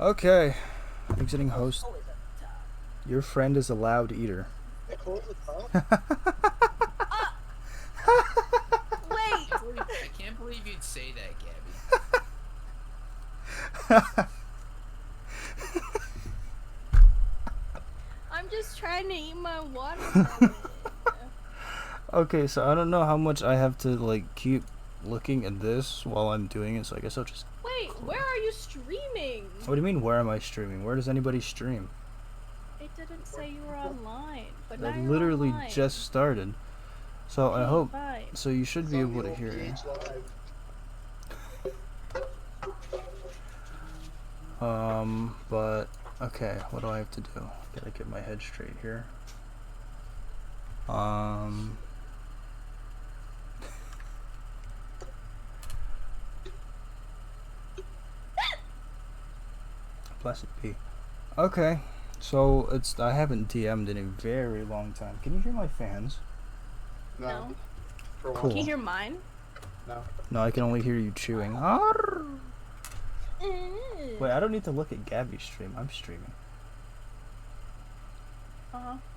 Okay. Exiting host. Your friend is a loud eater. Wait! I can't believe you'd say that, Gabby. I'm just trying to eat my watermelon. Okay, so I don't know how much I have to like keep looking at this while I'm doing it, so I guess I'll just... Wait, where are you streaming? What do you mean, where am I streaming? Where does anybody stream? It didn't say you were online, but I now you're literally online. just started. So I hope... Fine. So you should be able to hear it. But... Okay, what do I have to do? Gotta get my head straight here. Blessed be. Okay, so I haven't DM'd in a very long time. Can you hear my fans? No. Cool. Can you hear mine? No. No, I can only hear you chewing. Wait, I don't need to look at Gabby's stream. I'm streaming.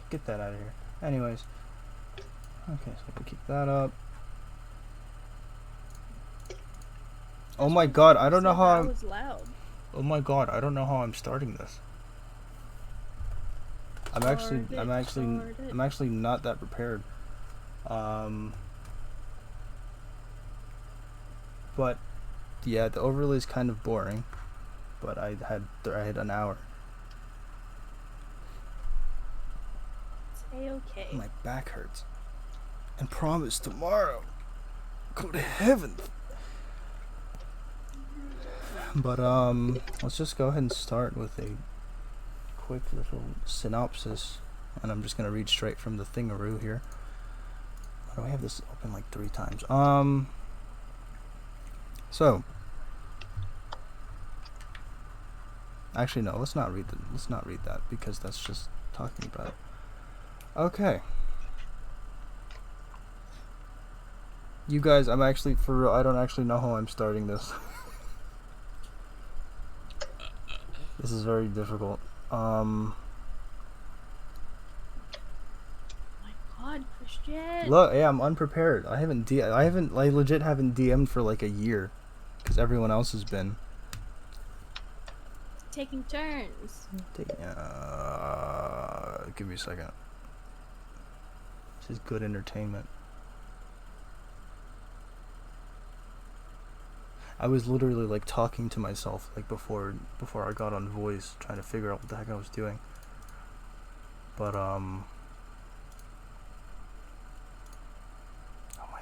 Get that out of here. Anyways. Okay, so we keep that up. Oh my god, I don't know how I'm... was loud. Oh my god, I don't know how I'm starting this. I'm actually not that prepared. But yeah, the overlay is kind of boring. But I had an hour. It's A-okay. My back hurts. And promise tomorrow. Go to heaven. But let's just go ahead and start with a quick little synopsis, and I'm just gonna read straight from the thingaroo here. Why do I have this open like 3 times? So actually no, let's not read that because that's just talking about it. Okay. You guys, I'm actually for real, I don't actually know how I'm starting this. This is very difficult. My God, Crisjin. Look, yeah, I'm unprepared. I legit haven't DM'd for like a year, because everyone else has been Taking turns. Give me a second. This is good entertainment. I was literally like talking to myself like before I got on voice, trying to figure out what the heck I was doing. But oh my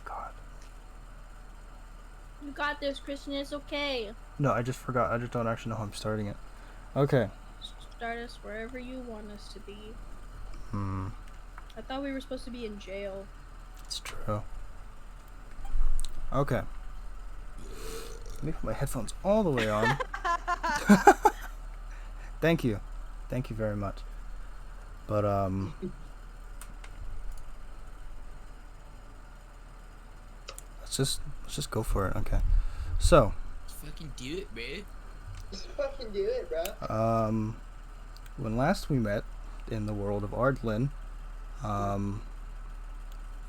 god. You got this, Crisjin. It's okay. No, I just forgot. I just don't actually know how I'm starting it. Okay. Start us wherever you want us to be. I thought we were supposed to be in jail. It's true. Okay. Let me put my headphones all the way on. Thank you. Thank you very much. But let's just go for it. Okay. So, Let's fucking do it, man. Just fucking do it, bro. when last we met in the world of ARDALIN,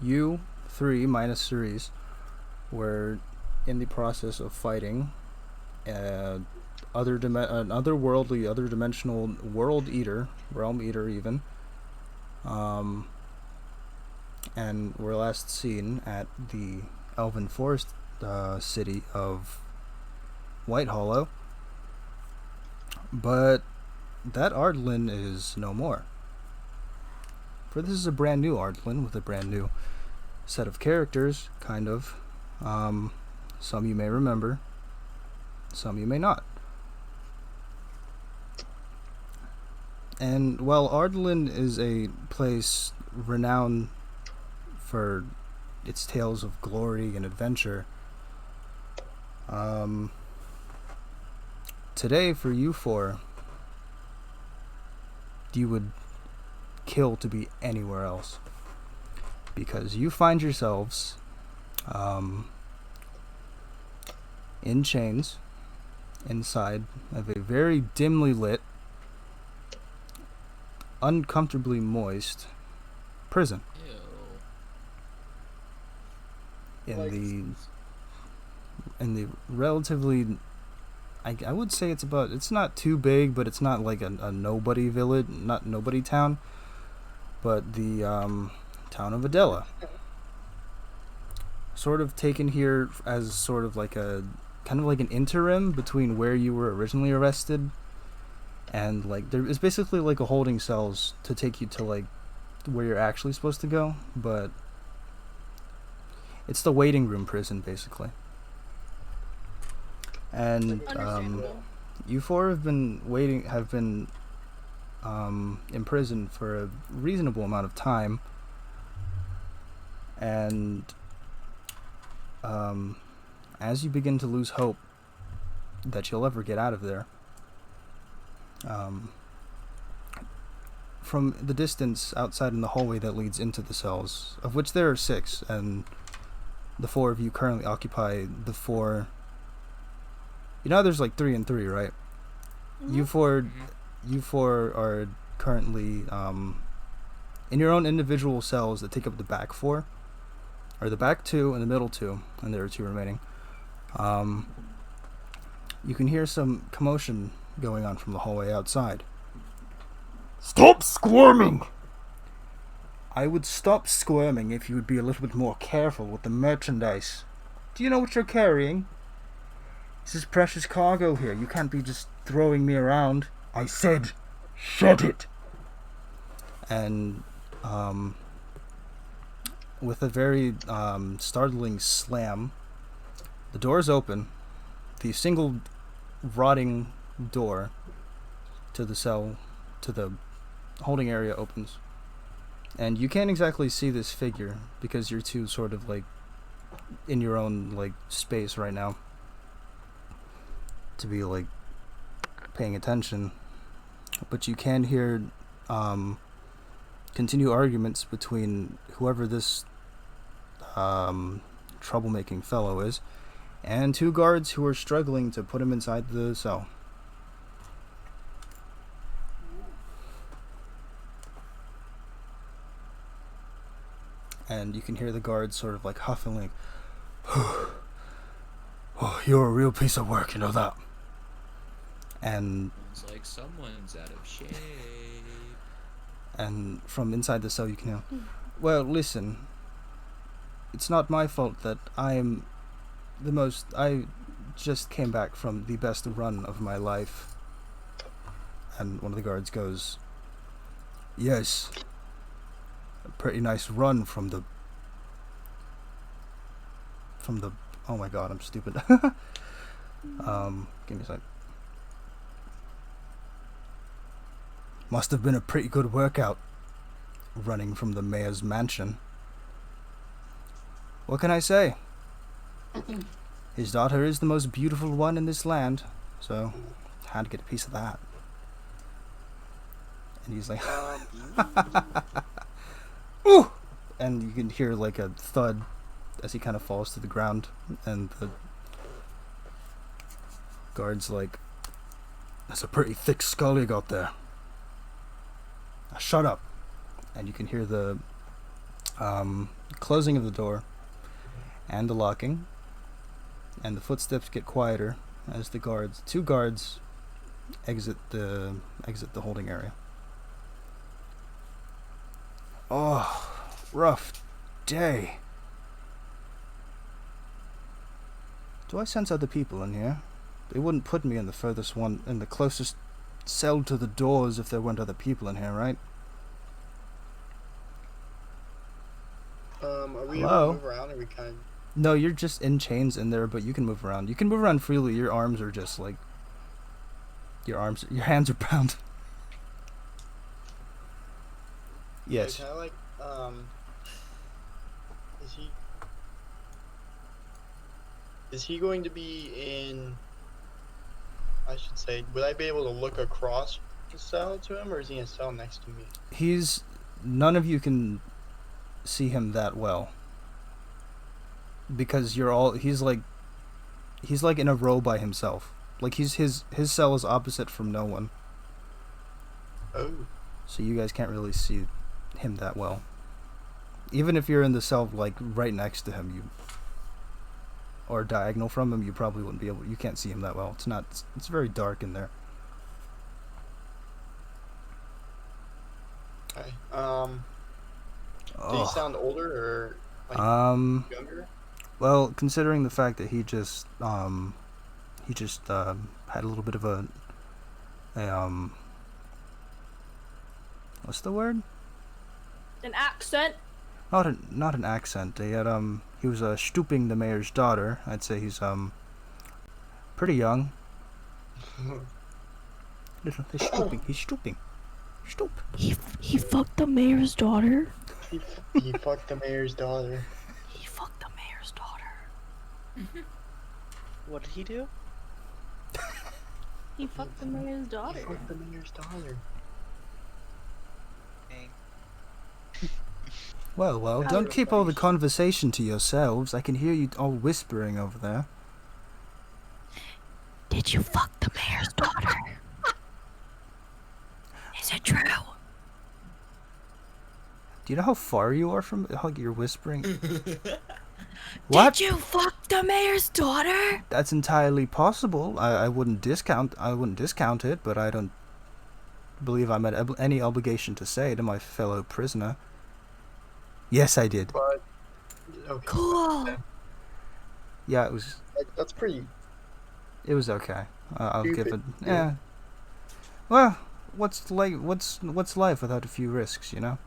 you 3 minus Cerise were in the process of fighting other dimensional world eater, realm eater even, and were last seen at the Elven Forest city of White Hollow. But that ARDALIN is no more. For this is a brand new ARDALIN with a brand new set of characters, kind of. Some you may remember, some you may not. And while ARDALIN is a place renowned for its tales of glory and adventure, today for you 4, you would kill to be anywhere else, because you find yourselves in chains inside of a very dimly lit, uncomfortably moist prison Ew. in the relatively, I would say it's not too big, but it's not like a nobody village, not nobody town, but the town of Adela. Sort of taken here as sort of like a kind of like an interim between where you were originally arrested and like there is basically like a holding cells to take you to like where you're actually supposed to go, but it's the waiting room prison basically. And Understandable. you four have been imprisoned for a reasonable amount of time, and as you begin to lose hope that you'll ever get out of there, from the distance outside in the hallway that leads into the cells, of which there are 6, and the 4 of you currently occupy the 4. You know, there's like 3 and 3, right? You four are currently in your own individual cells that take up the back 4, or the back 2 and the middle 2, and there are 2 remaining. You can hear some commotion going on from the hallway outside. Stop squirming! I would stop squirming if you would be a little bit more careful with the merchandise. Do you know what you're carrying? This is precious cargo here. You can't be just throwing me around. I said, shut it! And, with a very, startling slam, the doors open. The single rotting door to the cell, to the holding area opens. And you can't exactly see this figure because you're too sort of like in your own like space right now to be like paying attention, but you can hear continue arguments between whoever this troublemaking fellow is and 2 guards who are struggling to put him inside the cell. And you can hear the guards sort of like huffing like, oh, you're a real piece of work, you know that. And It's like someone's out of shape. and from inside the cell you can hear, well, listen, it's not my fault that I just came back from the best run of my life. And one of the guards goes, yes, a pretty nice run from the oh my god, I'm stupid. Give me a sec. Must have been a pretty good workout, running from the mayor's mansion. What can I say? His daughter is the most beautiful one in this land, so had to get a piece of that. And he's like, ooh! And you can hear like a thud as he kind of falls to the ground, and the guard's like, that's a pretty thick skull you got there. Now shut up. And you can hear the closing of the door and the locking, and the footsteps get quieter as the 2 guards exit the holding area. Oh, rough day. Do I sense other people in here? They wouldn't put me in the furthest one, in the closest cell to the doors if there weren't other people in here, right? Are we Hello? able to move around, or we kind of... No, you're just in chains in there, but you can move around. You can move around freely. Your arms are just like... your hands are bound. Yes. Kind of like, is he going to be in, I should say, would I be able to look across the cell to him, or is he in a cell next to me? None of you can see him that well. Because he's like in a row by himself. Like his cell is opposite from no one, Oh. so you guys can't really see him that well. Even if you're in the cell like right next to him, you or diagonal from him, you probably wouldn't be able. You can't see him that well. It's not. It's very dark in there. Okay. Did he sound older or like younger? Well, considering the fact that he just had a little bit of a what's the word? An accent? Not an accent. He had he was stooping the mayor's daughter. I'd say he's pretty young. He's stooping. He's stooping. Stoop. He fucked the mayor's daughter? He fucked the mayor's daughter. He fucked the mayor's daughter. What did he do? He fucked the mayor's daughter. He fucked the mayor's daughter. Dang. Well, don't keep all the conversation to yourselves. I can hear you all whispering over there. Did you fuck the mayor's daughter? Is it true? Do you know how far you are from how you're whispering? What? Did you fuck the mayor's daughter? That's entirely possible. I wouldn't discount it, but I don't believe I'm at any obligation to say to my fellow prisoner. Yes, I did. But okay. Cool. Yeah, it was. That's pretty. It was okay. I'll give it. Stupid. Yeah. Well, what's life without a few risks, you know?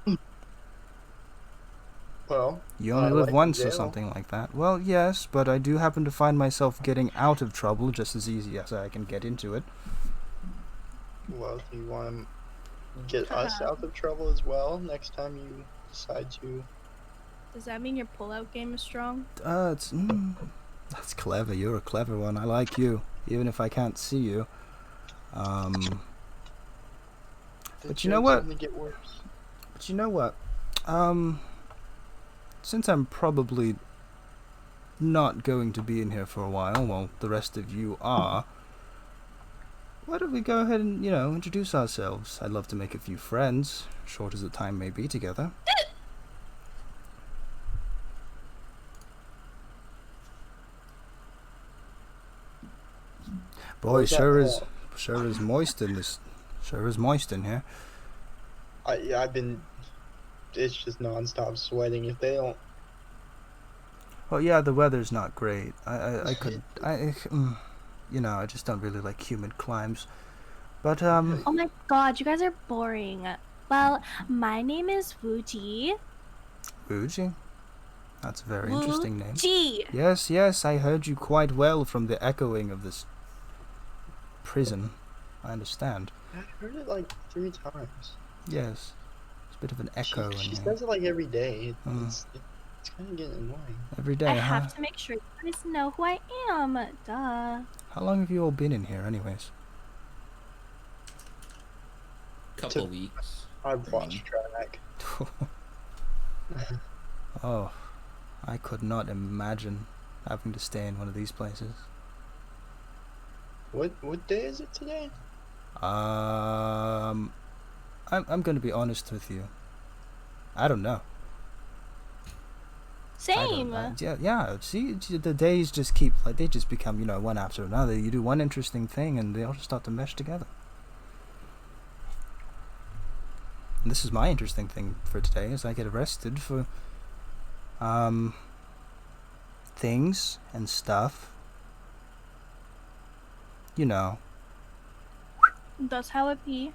Well. You only I live like once or jail. something like that. Well, yes, but I do happen to find myself getting out of trouble just as easy as I can get into it. Well, do you want to get us out of trouble as well next time you decide to? Does that mean your pullout game is strong? That's clever. You're a clever one. I like you, even if I can't see you. The But you know jokes what? only get worse. But you know what? Since I'm probably not going to be in here for a while, well, the rest of you are, why don't we go ahead and, introduce ourselves? I'd love to make a few friends, short as the time may be together. Boy, Where's that sure is moist in here. I've been. It's just non-stop sweating. If they don't. Well, yeah, the weather's not great. I just don't really like humid climes. But, Oh my god, you guys are boring. Well, my name is Wuji. Wuji? That's a very interesting name. Wuji! Yes, I heard you quite well from the echoing of this prison. I understand. I heard it like 3 times. Yes. It's a bit of an echo in She here. says it like every day. Mm. It's kind of getting annoying. Every day, I huh? have to make sure you guys know who I am. Duh. How long have you all been in here, anyways? Couple weeks. I've lost track. Oh, I could not imagine having to stay in one of these places. What day is it today? I'm going to be honest with you. I don't know. Same. Yeah. See, the days just keep they just become one after another. You do one interesting thing, and they all just start to mesh together. And this is my interesting thing for today: is I get arrested for things and stuff. That's how it be.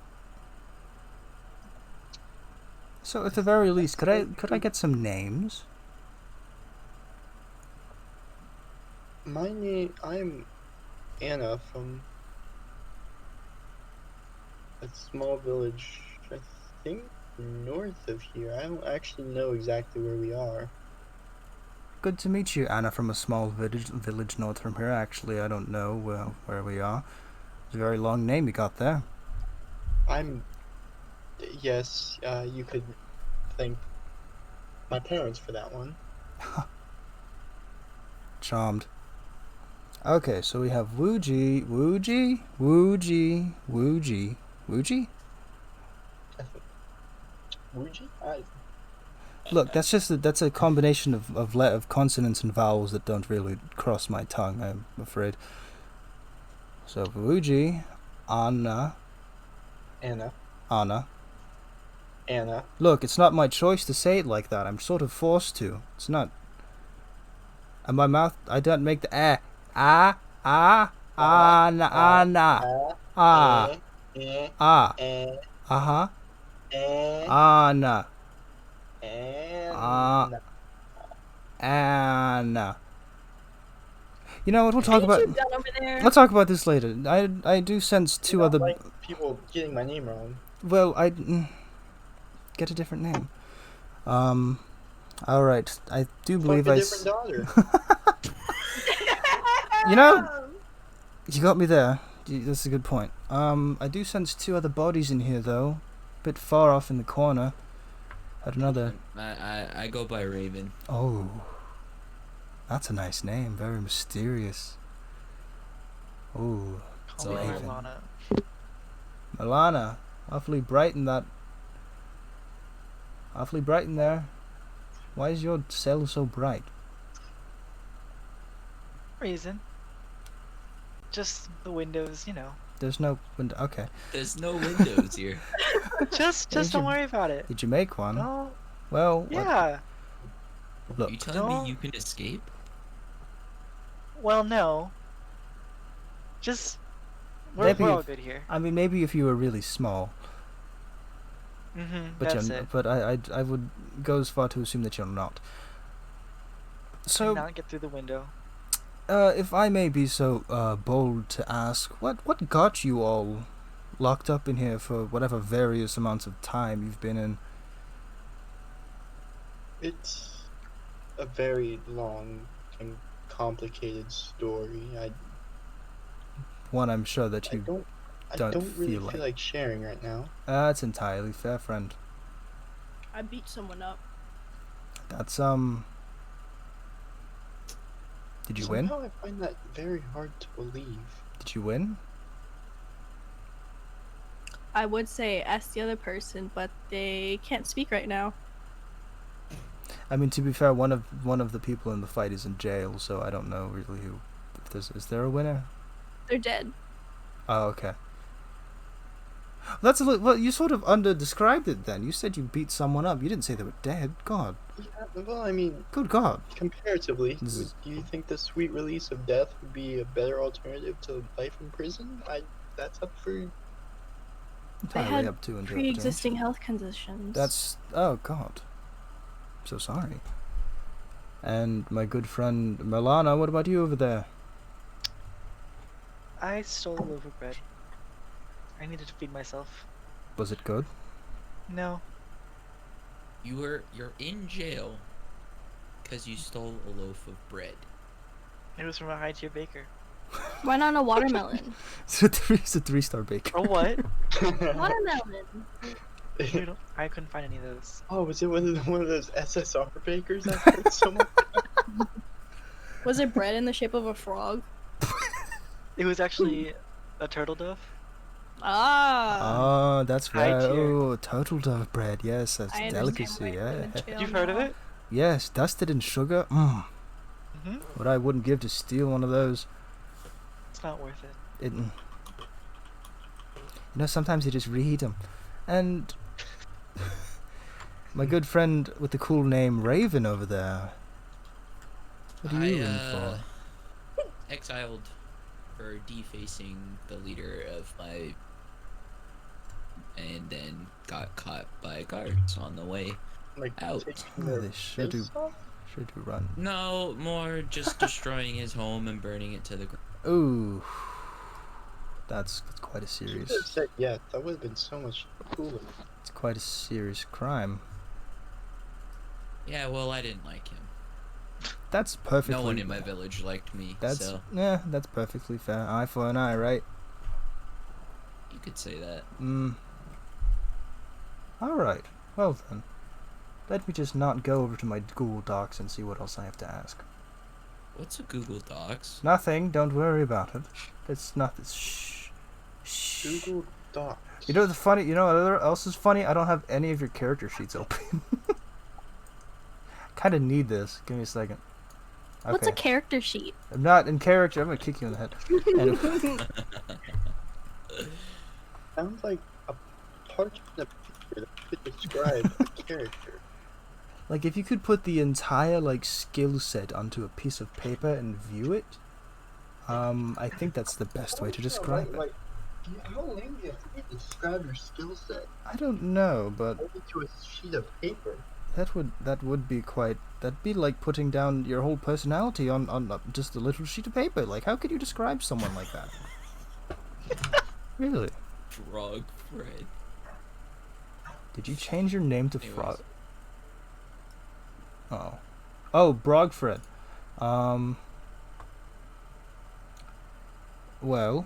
So at the very least, could I get some names? My name. I'm Anna from a small village. I think north of here. I don't actually know exactly where we are. Good to meet you, Anna, from a small village north from here. Actually, I don't know where we are. It's a very long name you got there. Yes, you could thank my parents for that one. Charmed. Okay, so we have Wuji. Wuji? Look, that's a combination of consonants and vowels that don't really cross my tongue, I'm afraid. So Wuji, Anna. Anna. Look, it's not my choice to say it like that. I'm sort of forced to. It's not. And my mouth, I don't make the Anna, Anna, Anna, Anna. You know what? We'll talk about. What you done over there? Let's talk about this later. I do sense two other. Like people getting my name wrong. Well, get a different name. All right. I do believe Fuck a different daughter. You know, you got me there. That's a good point. I do sense two other bodies in here though, a bit far off in the corner. At another. I go by Raven. Oh, that's a nice name. Very mysterious. Oh, Call me Raven. Merlana. Merlana, awfully bright in that. Awfully bright in there. Why is your cell so bright? Reason. Just the windows, you know. There's no window. Okay. There's no windows here. Just don't worry about it. Did you make one? No. Well. Yeah. Look. You telling No. me you can escape? Well, no. Just we're Maybe all if- good here. I mean, maybe if you were really small, but That's you're. it. But I would go as far to assume that you're not. So, Not get through the window. if I may be so bold to ask, what got you all locked up in here for whatever various amounts of time you've been in? It's a very long and complicated story. One I'm sure that I you. don't don't really feel feel like sharing right now. That's entirely fair, friend. I beat someone up. That's Did you win? Somehow I find that very hard to believe. Did you win? I would say ask the other person, but they can't speak right now. I mean, to be fair, one of the people in the fight is in jail, so I don't know really who. Is there a winner? They're dead. Oh, okay. That's a little. Well, you sort of under-described it then. You said you beat someone up. You didn't say they were dead. God. Yeah, well, I mean, Good God. comparatively, This is- do you think the sweet release of death would be a better alternative to life in prison? That's up for. Entirely had up to interpretation. Pre-existing health conditions. That's. Oh, God. I'm so sorry. And my good friend Merlana, what about you over there? I stole a loaf of bread. I needed to feed myself. Was it good? No. You're in jail because you stole a loaf of bread. It was from a high tier baker. Went on a watermelon. It's a three-star baker. Or what? Watermelon. I couldn't find any of those. Oh, was it one of those SSR bakers? I heard someone. Was it bread in the shape of a frog? It was actually a turtle dove. Ah. Oh, that's High right. tier. Oh, turtle dove bread. Yes, that's I a understand delicacy. why you're Yeah. in jail You've heard of now. it? Yes, dusted in sugar. Mmm. Mm-hmm. What I wouldn't give to steal one of those. It's not worth it. You know, sometimes you just reheat them. And my good friend with the cool name Raven over there. What are you in for? Exiled for defacing the leader of my, and then got caught by guards on the way. Like, Out. taking Oh, their they should do. face off? Should do run. No, more just destroying his home and burning it to the ground. Ooh, that's quite a You serious. could have said yeah. That would have been so much cooler. It's quite a serious crime. Yeah, well, I didn't like him. That's perfectly. No one in my village liked me, That's so that's perfectly fair. Eye for an eye, right? you could say that. All right. Well then, let me just not go over to my Google Docs and see what else I have to ask. What's a Google Docs? Nothing. Don't worry about it. It's nothing. Shh. Shh. Google Docs. You know the funny. You know what else is funny? I don't have any of your character sheets open. Kind of need this. Give me a second. Okay. What's a character sheet? I'm not in character. I'm gonna kick you in the head. Anyway. Sounds like a parchment picture that could describe a character. Like if you could put the entire like skill set onto a piece of paper and view it, I think that's the best way to describe it. How lame do you have to describe your skill set? I don't know, but Only to a sheet of paper. that would be quite. That'd be like putting down your whole personality on just a little sheet of paper. Like how could you describe someone like that? Really? Frog Fred. Did you change your name to Anyways. Frog? Oh, Brogfred. Well,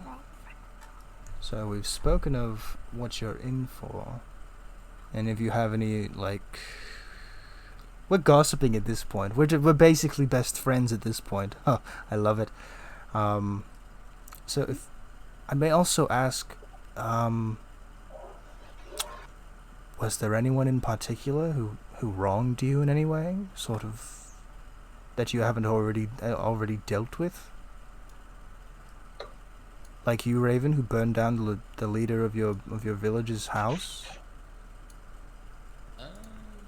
so we've spoken of what you're in for, and if you have any like, we're gossiping at this point. We're basically best friends at this point. Oh, I love it. So if I may also ask, was there anyone in particular who wronged you in any way, sort of, that you haven't already dealt with? Like you, Raven, who burned down the leader of your village's house?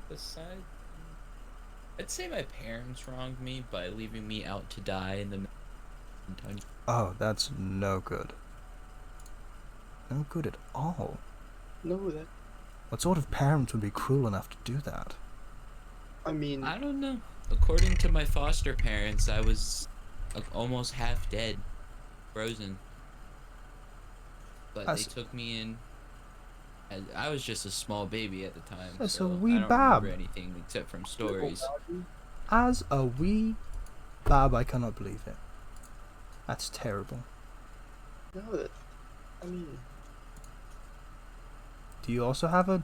Besides, I'd say my parents wronged me by leaving me out to die in the dungeon. Oh, that's no good. No good at all. No, that. What sort of parents would be cruel enough to do that? I mean, I don't know. According to my foster parents, I was almost half dead, frozen. But they took me in. And I was just a small baby at the time, That's so a wee I don't bab. remember anything except from stories. As a wee bab, I cannot believe it. That's terrible. no, that. I mean, Do you also have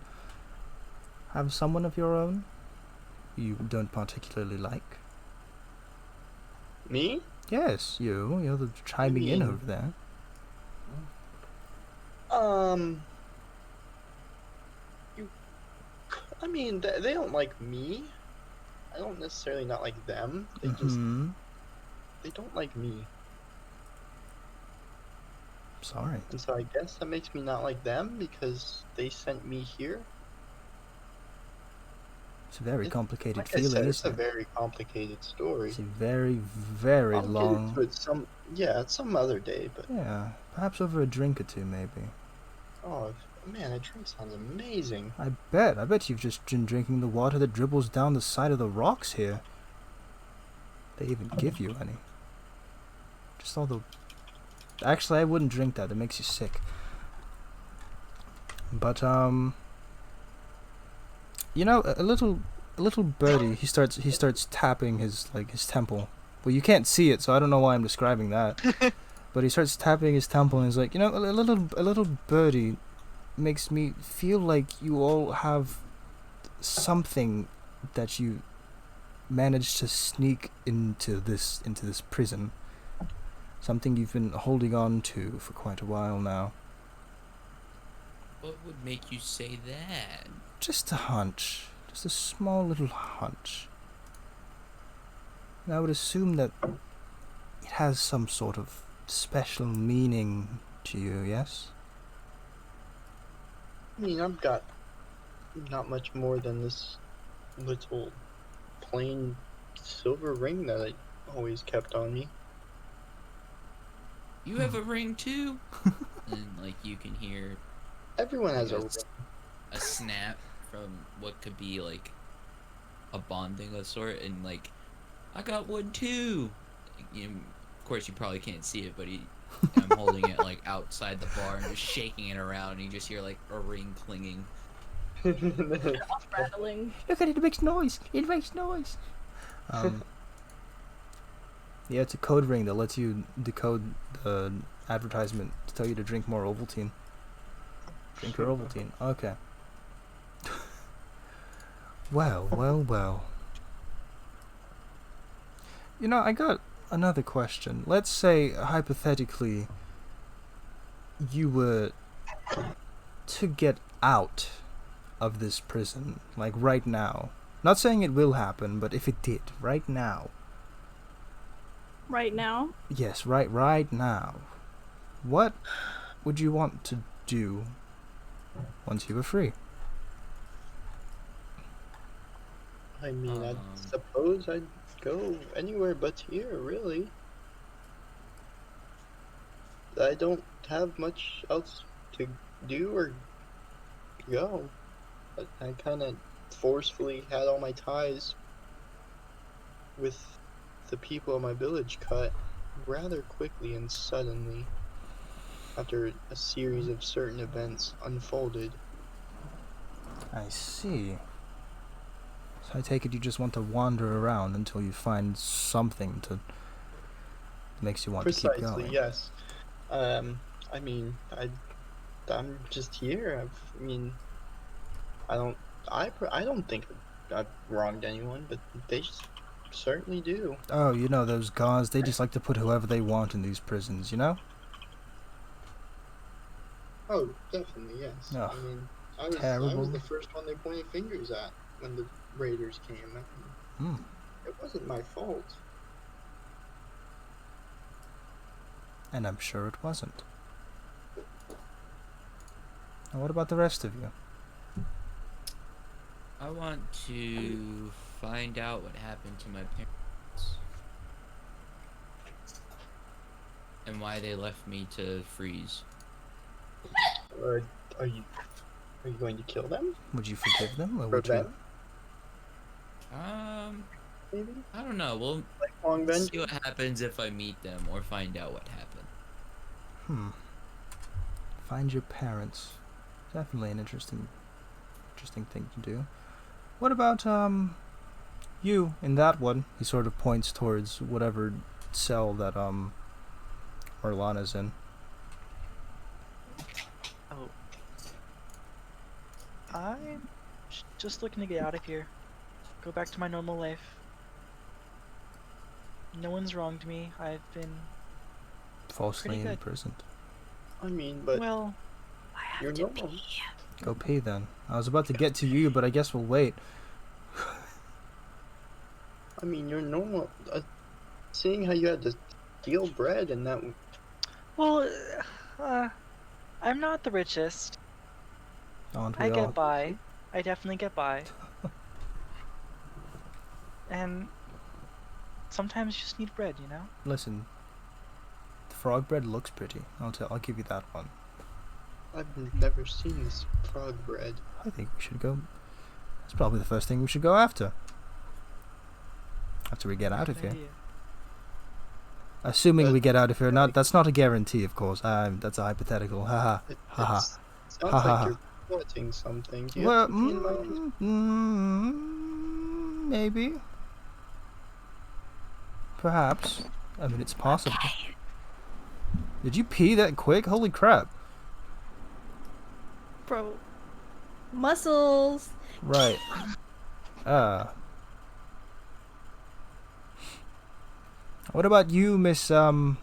someone of your own you don't particularly like? me? Yes, you're the chiming in mean- over there. I mean, they don't like me. I don't necessarily not like them. They just Hmm. they don't like me, Sorry. and so I guess that makes me not like them because they sent me here. It's a very complicated Like I feeling, said, it's a isn't it? very complicated story. It's a very, very I'll get long. into it some other day. But Yeah, perhaps over a drink or two, maybe. oh man, that drink sounds amazing. I bet you've just been drinking the water that dribbles down the side of the rocks here. They even give you any. Just all the... Actually, I wouldn't drink that. It makes you sick. But, you know, a little birdie, he starts tapping his temple. Well, you can't see it, so I don't know why I'm describing that. But he starts tapping his temple and he's like, you know, a little birdie makes me feel like you all have something that you managed to sneak into this prison. Something you've been holding on to for quite a while now. What would make you say that? Just a hunch. Just a small little hunch. And I would assume that it has some sort of special meaning to you, yes? I mean, I've got not much more than this little plain silver ring that I always kept on me. You have a ring too? And like you can hear Everyone has a ring. a snap from what could be like a bonding of sort, and like, I got one too. Of course, you probably can't see it, but I'm holding it like outside the bar and just shaking it around, and you just hear like a ring clinging. Off rattling. Look at it, it makes noise! It makes noise! Yeah, it's a code ring that lets you decode the advertisement to tell you to drink more Ovaltine. Drink your Ovaltine. Okay. Well. You know, I got another question. Let's say, hypothetically, you were to get out of this prison, like right now. Not saying it will happen, but if it did, right now. Right now? Yes, right now. What would you want to do once you were free? I mean, I suppose I'd go anywhere but here, really. I don't have much else to do or go. I kind of forcefully had all my ties with the people of my village cut rather quickly and suddenly after a series of certain events unfolded. I see. So I take it you just want to wander around until you find something to makes you want to keep Precisely, going. yes. I mean, I'm just here. I don't think I've wronged anyone, but they certainly do. Oh, you know those guards, they just like to put whoever they want in these prisons, you know? Oh, definitely, yes. Oh, I mean, I was terrible. the first one they pointed fingers at when the raiders came. Hmm. It wasn't my fault. And I'm sure it wasn't. Now what about the rest of you? I want to find out what happened to my parents. And why they left me to freeze. Are you going to kill them? Would you forgive them, or For would you? them, maybe? I don't know. We'll Long see vengeance? what happens if I meet them or find out what happened. Find your parents. Definitely an interesting thing to do. What about you in that one? He sort of points towards whatever cell that Merlana's in. Oh. I'm just looking to get out of here. Go back to my normal life. No one's wronged me. I've been Falsely Pretty good. imprisoned. I mean, but well. I have you're to normal. pee. Go pee then. I was about to get to you, but I guess we'll wait. I mean, you're normal. Seeing how you had to steal bread and that. Well, I'm not the richest. Aren't we I all? get by. I definitely get by. And sometimes you just need bread, you know? Listen, the frog bread looks pretty. I'll give you that one. I've never seen this frog bread. I think we should go. That's probably the first thing we should go after. After we get out of Good here. idea. Assuming But- we get out of here. That's not a guarantee, of course. That's a hypothetical. Haha. Haha. It sounds Ha, ha, like ha. you're plotting something. Do you Well, have something in mind? maybe. Perhaps. I mean, it's possible. Okay. Did you pee that quick? Holy crap. Bro. Muscles. Right. What about you, Miss Wuji?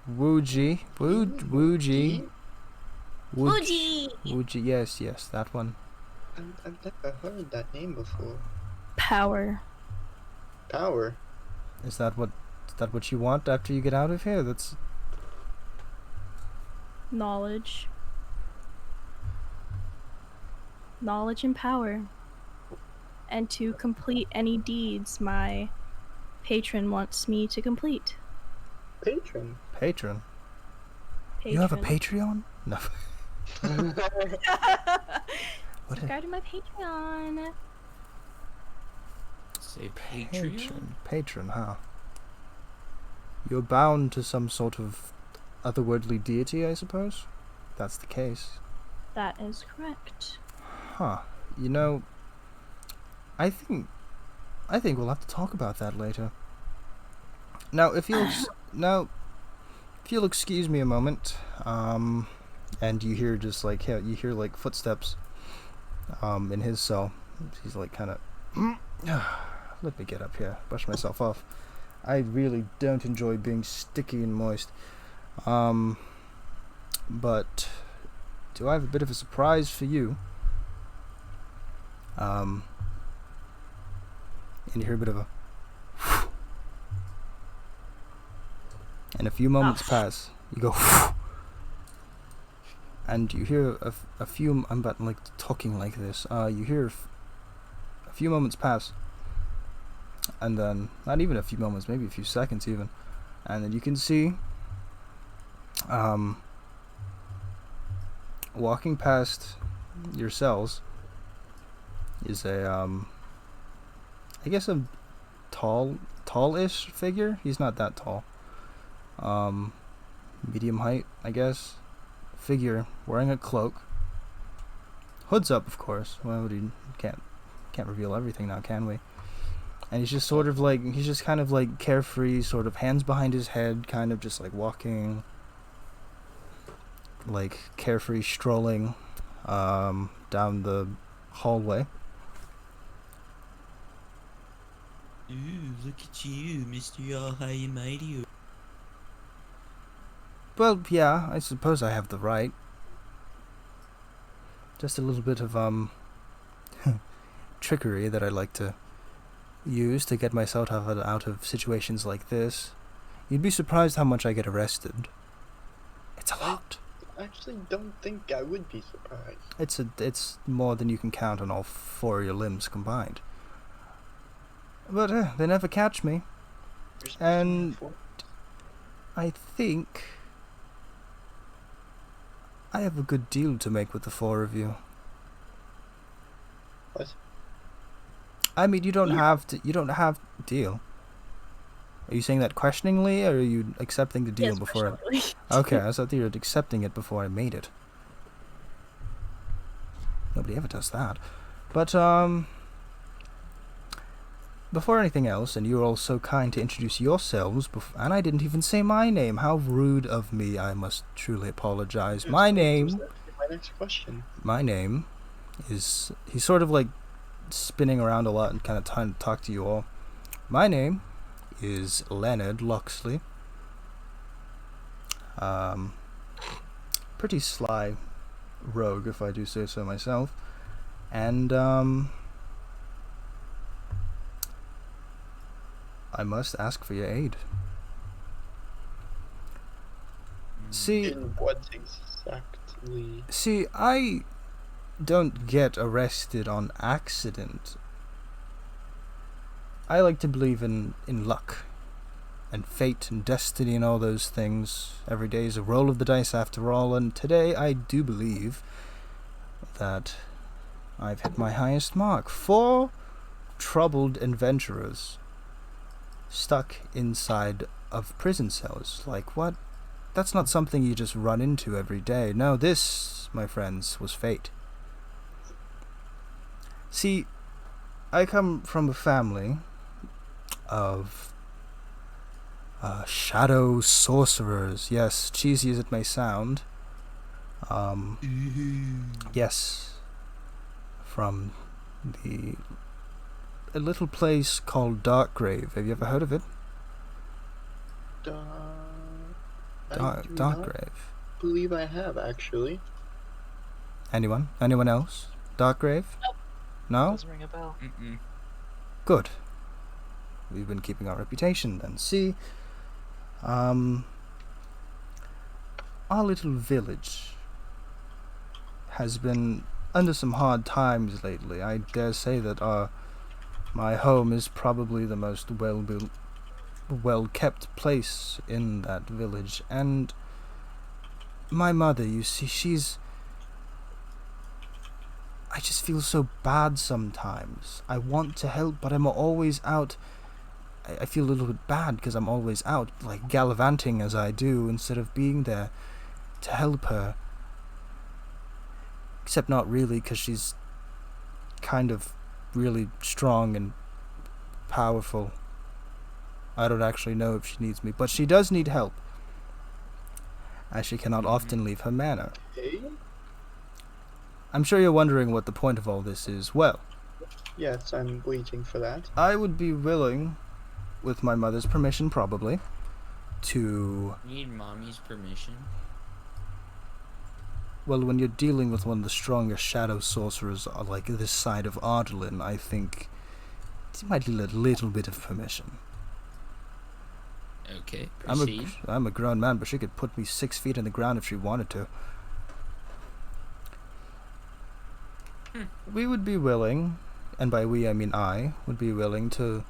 Wuji. Wuji. Yes, that one. I've never heard that name before. Power. Power. Is that what you want after you get out of here? That's Knowledge. Knowledge and power. And to complete any deeds my patron wants me to complete. Patron. patron. You have a Patreon? No. What a Subscribe to my Patreon. Say Patreon? Patron, huh? You're bound to some sort of otherworldly deity, I suppose? That's the case. That is correct. Huh. You know, I think we'll have to talk about that later. Now, if you'll excuse me a moment, and you hear just like footsteps, in his cell. He's like kind of let me get up here. Brush myself off. I really don't enjoy being sticky and moist. But do I have a bit of a surprise for you? And you hear a bit of a and a few moments pass. You go and you hear a few. I'm about like talking like this. You hear a few moments pass, and then not even a few moments, maybe a few seconds even, and then you can see walking past your cells is a I guess a tallish figure. He's not that tall. Medium height, I guess. Figure wearing a cloak. Hood's up, of course. Well, we can't reveal everything now, can we? And he's just sort of like, he's just kind of like carefree, sort of hands behind his head, kind of just like walking, like carefree strolling down the hallway. Ooh, look at you, Mr. All High and Mighty. Well, yeah, I suppose I have the right. Just a little bit of trickery that I like to use to get myself out of situations like this. You'd be surprised how much I get arrested. It's a lot. I actually don't think I would be surprised. It's more than you can count on all four of your limbs combined. But they never catch me. And I think I have a good deal to make with the four of you. What? I mean, you don't have to deal. Are you saying that questioningly, or are you accepting the deal Yes, before? personally. Okay, I thought you were accepting it before I made it. Nobody ever does that. But before anything else, and you were all so kind to introduce yourselves, and I didn't even say my name. How rude of me! I must truly apologize. My name. My next question. My name is. He's sort of like spinning around a lot and kind of trying to talk to you all. My name is Leonard Loxley. Pretty sly rogue, if I do say so myself, and I must ask for your aid. See, In what exactly? See, I don't get arrested on accident. I like to believe in luck and fate and destiny and all those things. Every day is a roll of the dice after all, and today I do believe that I've hit my highest mark. 4 troubled adventurers stuck inside of prison cells. Like, what? That's not something you just run into every day. No, this, my friends, was fate. See, I come from a family of shadow sorcerers. Yes, cheesy as it may sound. Yes, from a little place called Darkgrave. Have you ever heard of it? Darkgrave. Believe I have, actually. Anyone? Anyone else? Darkgrave? Nope. No? Doesn't ring a bell. Good. We've been keeping our reputation then. See, our little village has been under some hard times lately. I dare say that my home is probably the most well-kept place in that village, and my mother, you see, I just feel so bad sometimes. I want to help, but I'm always out. I feel a little bit bad because I'm always out, like gallivanting as I do, instead of being there to help her. Except not really, because she's kind of really strong and powerful. I don't actually know if she needs me, but she does need help, as she cannot often leave her manor. Okay. I'm sure you're wondering what the point of all this is. Well, Yes, I'm waiting for that. I would be willing, with my mother's permission probably, to... Need mommy's permission. Well, when you're dealing with one of the strongest shadow sorcerers like this side of ARDALIN, I think you might need a little bit of permission. Okay, proceed. I'm a grown man, but she could put me 6 feet in the ground if she wanted to. We would be willing, and by we I mean I, would be willing to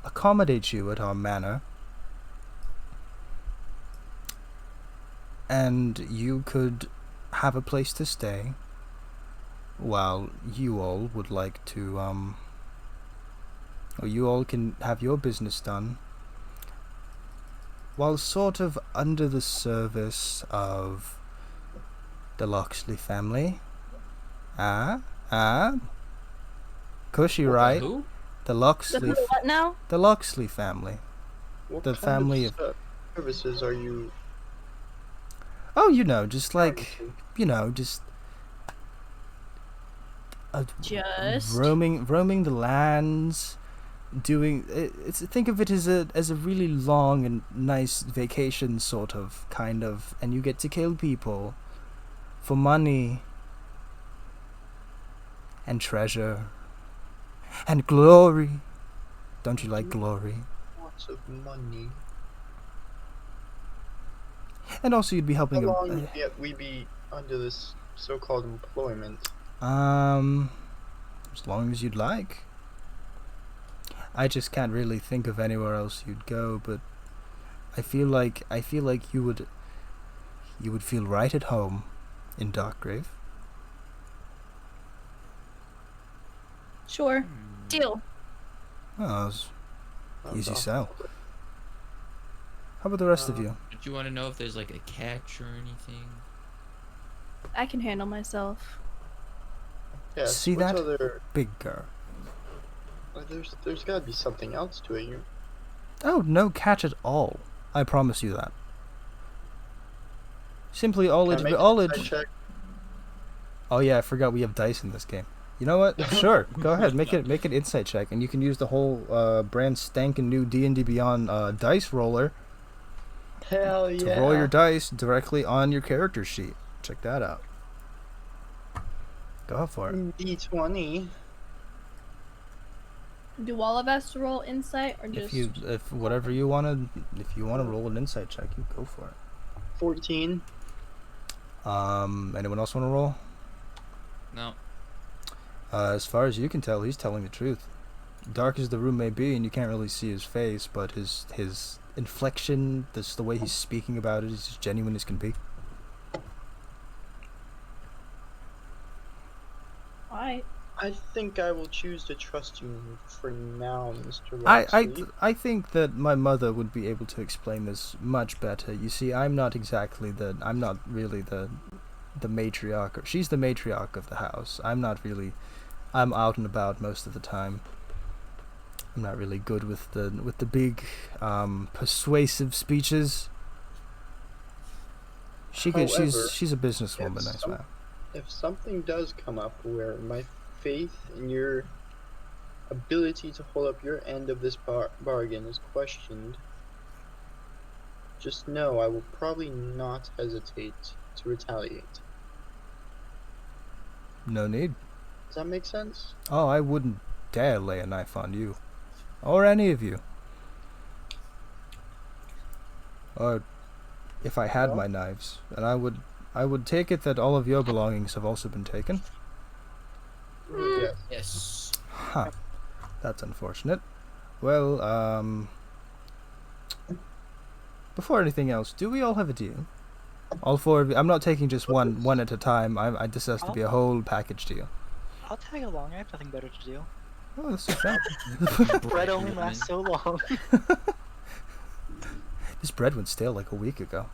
accommodate you at our manor. And you could have a place to stay while you all would like to, or you all can have your business done while sort of under the service of the Loxley family. Cushy, right? Who? The Loxley, What now? the Loxley family. What The kind family of services are you Oh, you know, just like, promising? you know, just Just roaming the lands, doing it's think of it as a really long and nice vacation sort of kind of, and you get to kill people for money and treasure and glory. Don't you like glory? Lots of money. And also you'd be How helping long would we be under this so-called employment? as long as you'd like. I just can't really think of anywhere else you'd go, but I feel like you would feel right at home in Darkgrave. sure. Deal. Oh, it's easy Oh, sell. How about the rest of you? Do you want to know if there's like a catch or anything? I can handle myself. Yes, See what's that? Other, Big girl. there's got to be something else to it. Oh, no catch at all. I promise you that. Simply all Can I it make an all insight it. check? Oh yeah, I forgot we have dice in this game. You know what? Sure, go ahead. Make an insight check, and you can use the whole brand stankin' new D&D Beyond dice roller Hell yeah! to roll your dice directly on your character sheet. Check that out. Go for it. D20. Do all of us roll insight or just? If whatever you wanna, if you wanna roll an insight check, you go for it. 14. Anyone else wanna roll? No. As far as you can tell, he's telling the truth. Dark as the room may be, and you can't really see his face, but his inflection, the way he's speaking about it, is as genuine as can be. Alright. I think I will choose to trust you for now, Mr. Loxley. I think that my mother would be able to explain this much better. You see, I'm not really the matriarch. She's the matriarch of the house. I'm out and about most of the time. I'm not really good with the big persuasive speeches. She's a businesswoman, I swear. If something does come up where my faith in your ability to hold up your end of this bargain is questioned, just know I will probably not hesitate to retaliate. No need. Does that make sense? Oh, I wouldn't dare lay a knife on you. Or any of you. Or if I had my knives, and I would take it that all of your belongings have also been taken. Yes. Yes. Huh. That's unfortunate. Well, before anything else, do we all have a deal? All four of you. I'm not taking just one at a time. This has to be a whole package deal. I'll tag along. I have nothing better to do. Oh, that's so fun. Bread only lasts so long. This bread went stale like a week ago.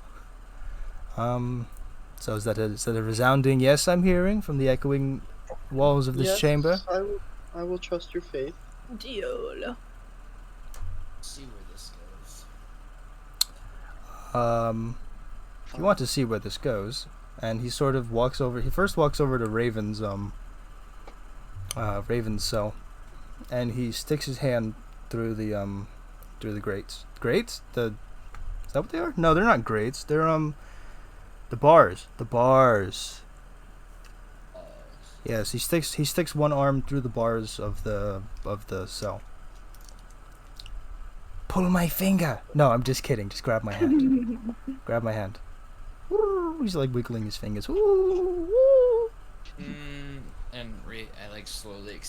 So is that a resounding yes I'm hearing from the echoing walls of this Yes, chamber? I will trust your faith. Deal. See where this goes. If you want to see where this goes, and he sort of walks over. He first walks over to Raven's Raven's cell, and he sticks his hand through the grates. Grates? Is that what they are? No, they're not grates. They're the bars. The bars. Yes, he sticks one arm through the bars of the cell. Pull my finger. No, I'm just kidding. Just grab my hand. Grab my hand. Woo, he's like wiggling his fingers. Woo, woo. And I like slowly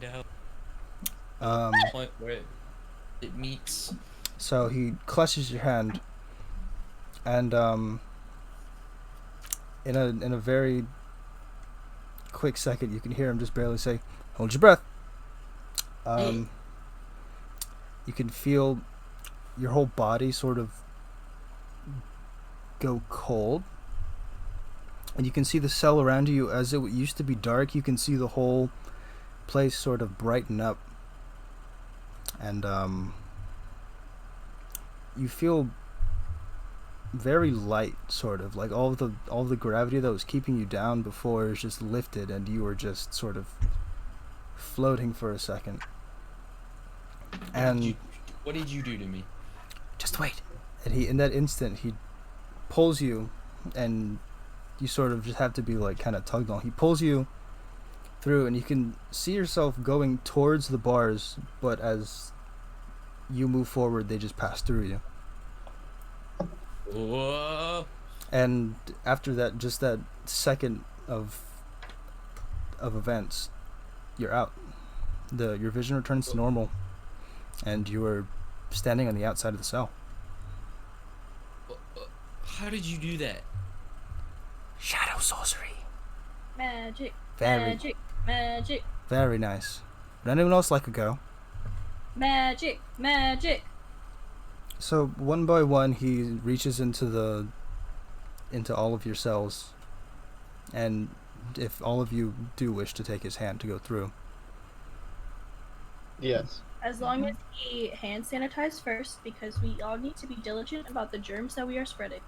down. Point where it meets. So he clutches your hand, and in a very quick second, you can hear him just barely say, "Hold your breath." You can feel your whole body sort of go cold, and you can see the cell around you. As it used to be dark, you can see the whole place sort of brighten up, and you feel very light, sort of like all the gravity that was keeping you down before is just lifted, and you were just sort of floating for a second. And what did you do to me? Just wait. And in that instant, he pulls you, and you sort of just have to be like kind of tugged on. He pulls you through, and you can see yourself going towards the bars, but as you move forward, they just pass through you. Whoa. And after that, just that second of events, you're out. Your vision returns to normal, and you are standing on the outside of the cell. How did you do that? Shadow sorcery. Magic. Very, Magic. Magic. very nice. Would anyone else like a go? Magic. Magic. So one by one, he reaches into all of your cells, and if all of you do wish to take his hand to go through. Yes. As long as he hand sanitize first, because we all need to be diligent about the germs that we are spreading.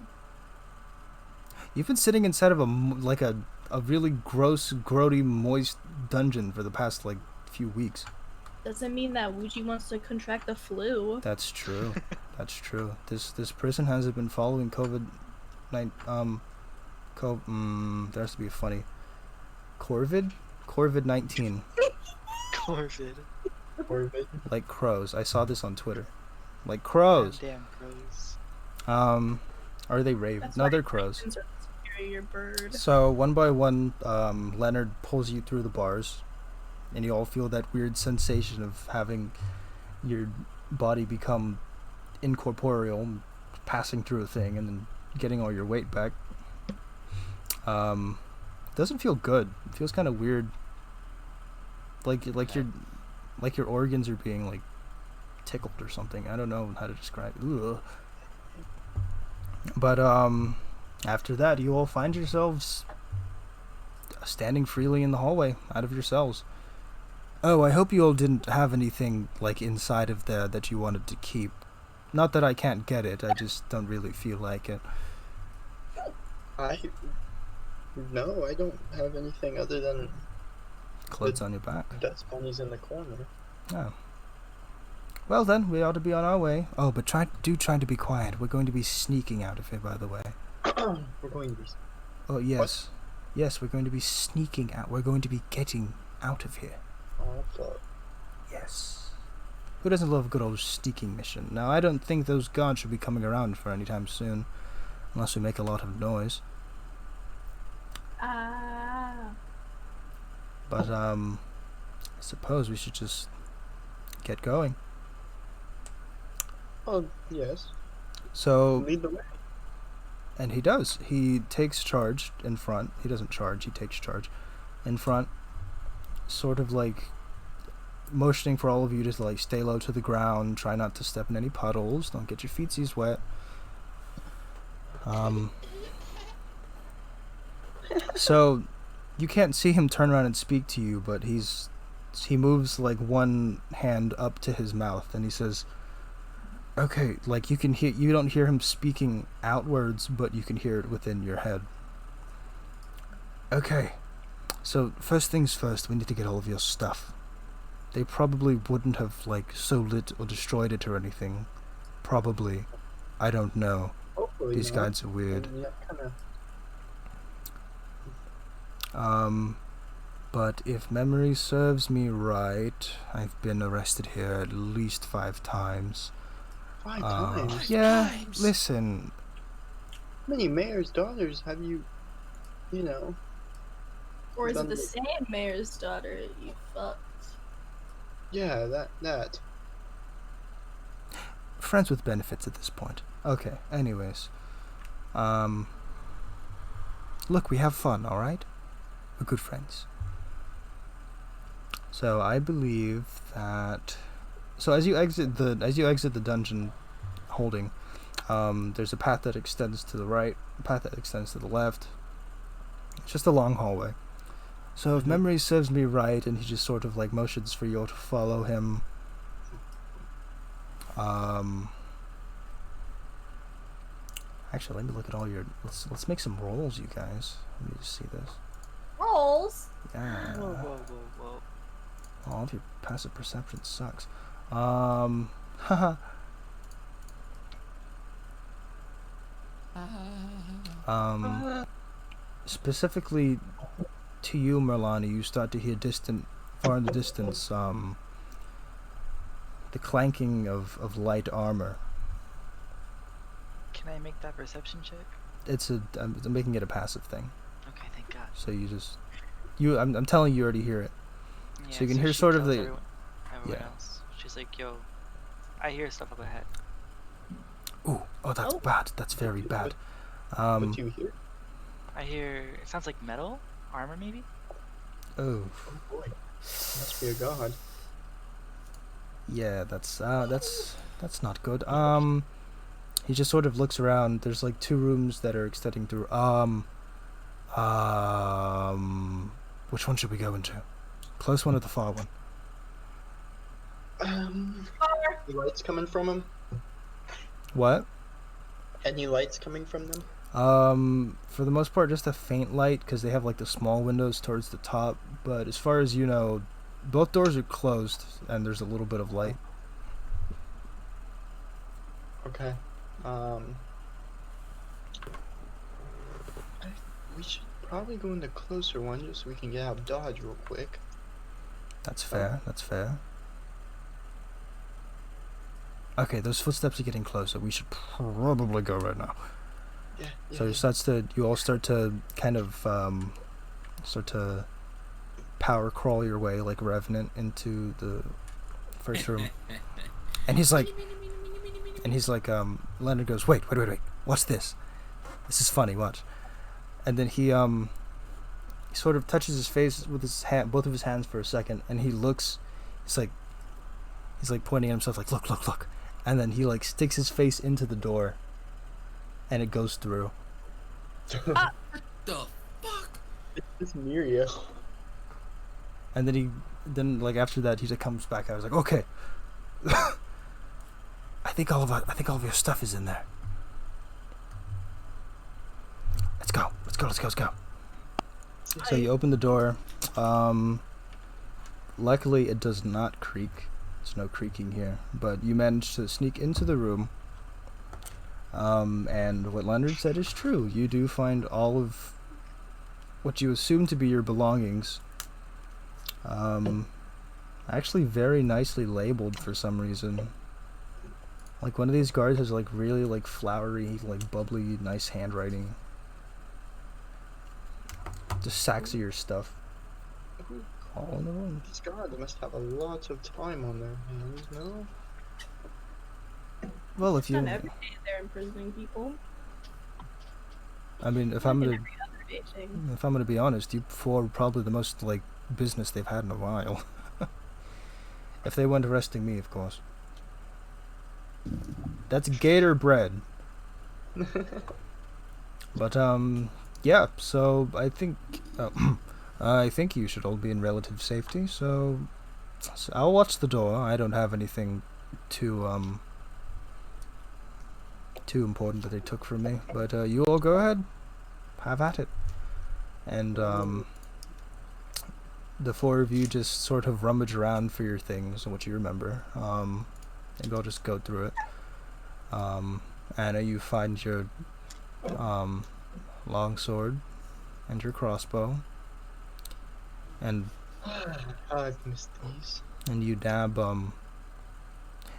You've been sitting inside of a really gross, grody, moist dungeon for the past few weeks. Doesn't mean that Wuji wants to contract the flu. That's true. That's true. This prison hasn't been following there has to be a funny Corvid-19. Corvid. Corvid. Like crows. I saw this on Twitter. Like crows. Damn crows. Are they ravens? That's No, why they're crows. ravens are the superior bird. So one by one, Leonard pulls you through the bars, and you all feel that weird sensation of having your body become incorporeal, passing through a thing, and then getting all your weight back. Doesn't feel good. It feels kind of weird. Like your organs are being tickled or something. I don't know how to describe it. Ugh. But after that, you all find yourselves standing freely in the hallway out of your cells. Oh, I hope you all didn't have anything inside of there that you wanted to keep. Not that I can't get it, I just don't really feel like it. No, I don't have anything other than Clothes on your back. dust bunnies in the corner. Oh. Well then, we ought to be on our way. Oh, but try to be quiet. We're going to be sneaking out of here, by the way. We're going to be... Oh, yes. Yes, we're going to be sneaking out. We're going to be getting out of here. Oh, fuck. Yes. Who doesn't love a good old sneaking mission? Now, I don't think those guards should be coming around for any time soon. Unless we make a lot of noise. But, I suppose we should just get going. Oh, yes. So, Lead the way. and he does. He takes charge in front. He doesn't charge, he takes charge in front. Sort of motioning for all of you to stay low to the ground, try not to step in any puddles, don't get your feetsies wet. So you can't see him turn around and speak to you, but he moves one hand up to his mouth, and he says, okay, you don't hear him speaking outwards, but you can hear it within your head. Okay, So, first things first, we need to get all of your stuff. They probably wouldn't have, like, so lit or destroyed it or anything. Probably. I don't know. Hopefully These not. guys are weird. Yeah, kind of. But if memory serves me right, I've been arrested here at least 5 times. 5 times? Yeah, times? listen. How many mayor's daughters have you know? Or is it Done the it. same mayor's daughter you fucked? Yeah, that. Friends with benefits at this point. Okay, anyways. Look, we have fun, alright? We're good friends. So I believe that... So as you exit the dungeon holding, there's a path that extends to the right, a path that extends to the left. It's just a long hallway. So if memory serves me right, and he just sort of like motions for you all to follow him, actually, let me look at all your. Let's make some rolls, you guys. Let me just see this. Rolls? Yeah. Whoa, whoa, whoa, whoa. All of your passive perception sucks. Haha. Specifically to you, Merlana, you start to hear far in the distance, the clanking of light armor. Can I make that perception check? I'm making it a passive thing. Okay, thank God. So I'm telling you, you already hear it. Yeah, So you can hear she sort of tells the- everyone yeah. else. She's like, yo, I hear stuff up ahead. Oh, that's Oh. bad. That's very bad. What do you hear? I hear, it sounds like metal? Armor, maybe? Oh, Oh boy. Must be a god. yeah, that's not good. He just sort of looks around. There's like 2 rooms that are extending through. Which one should we go into? Close one or the far one? Any lights coming from him? What? Any lights coming from them? For the most part, just a faint light, because they have like the small windows towards the top. But as far as you know, both doors are closed, and there's a little bit of light. Okay. We should probably go in the closer one just so we can get out of dodge real quick. That's fair. That's fair. Okay, those footsteps are getting closer. We should probably go right now. Yeah. So you all start to kind of start to power crawl your way like Revenant into the first room. And he's like, Leonard goes, wait, what's this? This is funny, watch. And then he sort of touches his face with his hand, both of his hands for a second, and he looks, he's like pointing at himself like, look. And then he like sticks his face into the door, and it goes through. The fuck? It's Muriel. And then like after that he just comes back. I was like, okay. I think all of your stuff is in there. Let's go. So you open the door. Luckily it does not creak. There's no creaking here. But you manage to sneak into the room. And what Leonard said is true. You do find all of what you assume to be your belongings. Actually very nicely labeled for some reason. Like one of these guards has like really like flowery, like bubbly, nice handwriting. Just sacks of your stuff. All in the room. These guards must have a lot of time on their hands, no? Well, if you, Not every day they're imprisoning people. I mean, if Like I'm in gonna, every other day thing. if I'm gonna be honest, you 4 are probably the most like business they've had in a while. If they weren't arresting me, of course. That's gator bread. But yeah. So I think you should all be in relative safety. So I'll watch the door. I don't have anything too important that they took from me. But you all go ahead, have at it. And the four of you just sort of rummage around for your things and what you remember. Maybe I'll just go through it. Anna, you find your longsword and your crossbow, and I've missed these. and you nab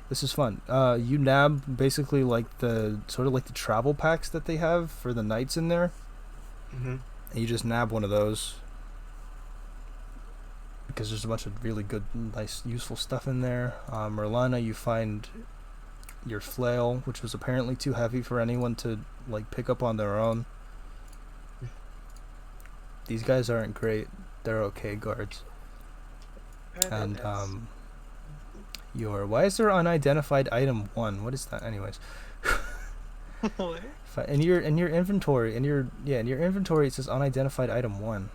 this is fun. You nab basically like the sort of like the travel packs that they have for the knights in there. Mm-hmm. And you just nab one of those because there's a bunch of really good, nice, useful stuff in there. Merlana, you find your flail, which was apparently too heavy for anyone to like pick up on their own. These guys aren't great. They're okay guards. And your why is there unidentified item 1? What is that, anyways? What? In your inventory, in your inventory, it says unidentified item 1.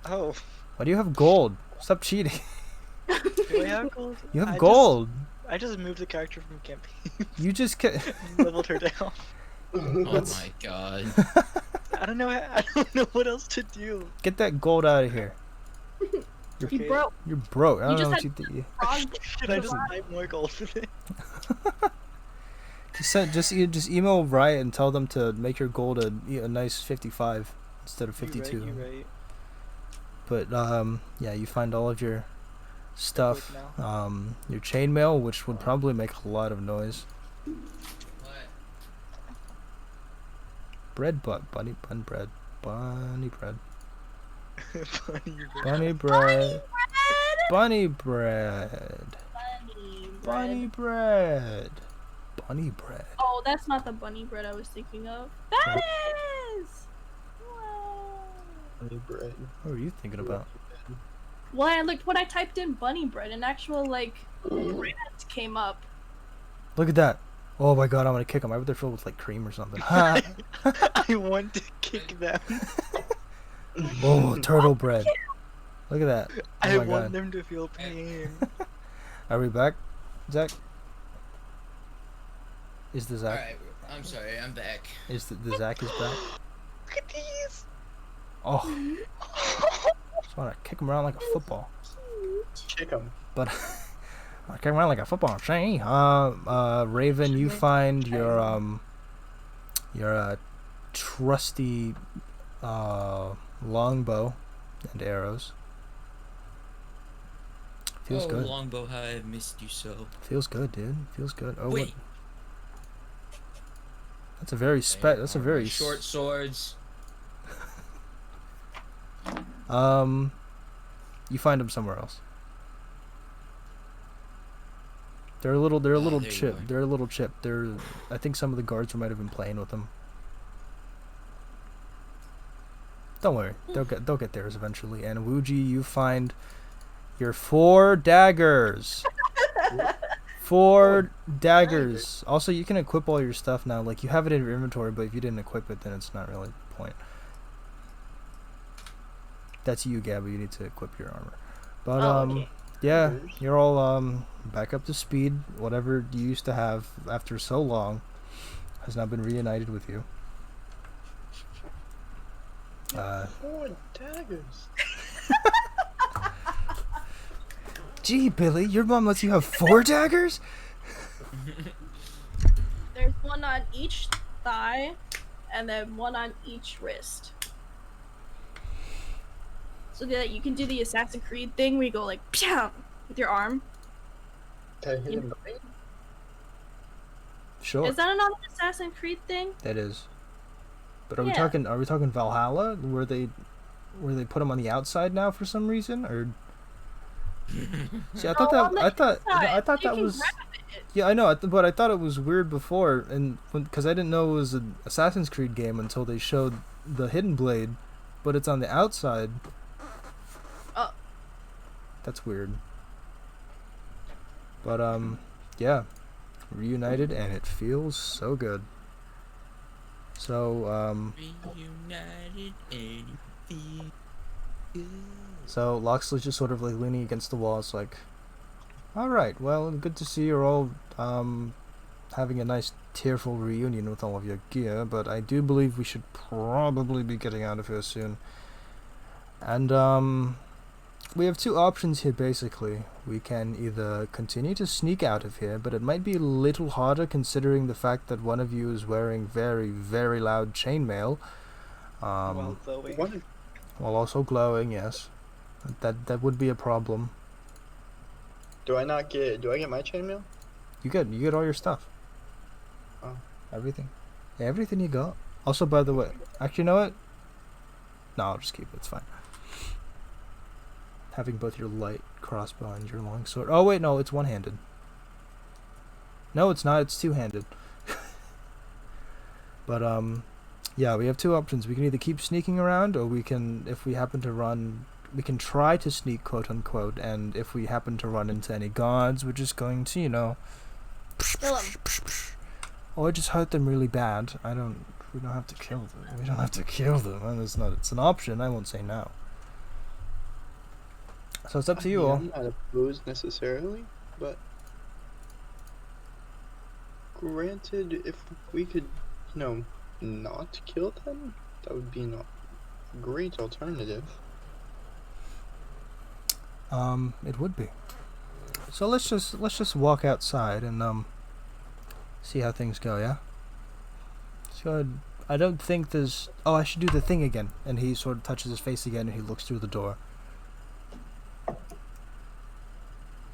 Oh, Why do you have gold? Stop cheating. do I have gold? You have gold. I just moved the character from campaign. You just Leveled her down. Oh my god. I don't know what else to do. get that gold out of here. He broke. You're broke. I You don't know just what you think. Wrong. Should I just buy more gold with it? Just email Riot and tell them to make your gold a nice 55 instead of 52. You're right. But yeah, you find all of your stuff. now. Your chainmail, which would probably make a lot of noise. What? Bread, bunny bread. Bunny Bunny bread. Bunny bread. Bunny bread. Bunny bread. Oh, that's not the bunny bread I was thinking of. That is! Wow. Bunny bread. What were you thinking about? Well, I looked when I typed in bunny bread, an actual like brand came up. Look at that. Oh my god, I'm gonna kick them. I bet they're filled with like cream or something. I want to kick them. Oh, turtle bread. Look at that. Oh I my want god. them to feel pain. Are we back, Zach? Is the Zach? Alright, I'm sorry, I'm back. Is the Zach is back? Look at these. Oh, just wanna kick him around like a football. Kick 'em. But I kick him around like a football. Say, Raven, you find your trusty longbow and arrows. Feels good. Longbow, how I've missed you so. Feels good, dude. Feels good. Oh Wait. That's a very that's a very short swords. You find them somewhere else. They're a little there you chip. are. They're a little chip. I think some of the guards might have been playing with them. Don't worry. They'll get theirs eventually. And Wuji, you find your 4 daggers. 4 daggers. Also, you can equip all your stuff now. Like, you have it in your inventory, but if you didn't equip it, then it's not really the point. That's you, Gabby. You need to equip your armor. But okay. yeah, you're all back up to speed. Whatever you used to have after so long has now been reunited with you. 4 daggers. Gee, Billy, your mom lets you have 4 daggers? There's one on each thigh, and then one on each wrist. So that you can do the Assassin's Creed thing where you go like, pshaw, with your arm. Can I hit him? Sure. Is that another Assassin's Creed thing? That is. But are we Yeah. talking Valhalla, where they put them on the outside now for some reason, or? See, I thought on the I thought inside. You that can was. grab it. Yeah, I know, but I thought it was weird before, and because I didn't know it was an Assassin's Creed game until they showed the hidden blade, but it's on the outside. Oh. That's weird. But yeah, reunited, and it feels so good. So Reunited and you feel good. So Loxley's just sort of like leaning against the wall. It's like, all right, well, good to see you're all having a nice tearful reunion with all of your gear, but I do believe we should probably be getting out of here soon. And we have two options here basically. We can either continue to sneak out of here, but it might be a little harder considering the fact that one of you is wearing very, very loud chainmail. While glowing. While also glowing, yes. That would be a problem. Do I get my chainmail? You get all your stuff. Oh. Everything you got. Also, by the way, actually, you know what? No, I'll just keep it. It's fine. Having both your light crossbow and your long sword. Oh wait, no, it's one-handed. No, it's not. It's two-handed. But yeah, we have two options. We can either keep sneaking around, or we can, if we happen to run, we can try to sneak, quote unquote. And if we happen to run into any guards, we're just going to, you know, Kill 'em. or just hurt them really bad. We don't have to kill them. We don't have to kill them. And it's an option. I won't say no. So it's up to you all. I'm not opposed necessarily, but granted, if we could, you know, not kill them, that would be a great alternative. It would be. So let's just walk outside and see how things go, yeah? So I don't think there's... Oh, I should do the thing again. And he sort of touches his face again and he looks through the door.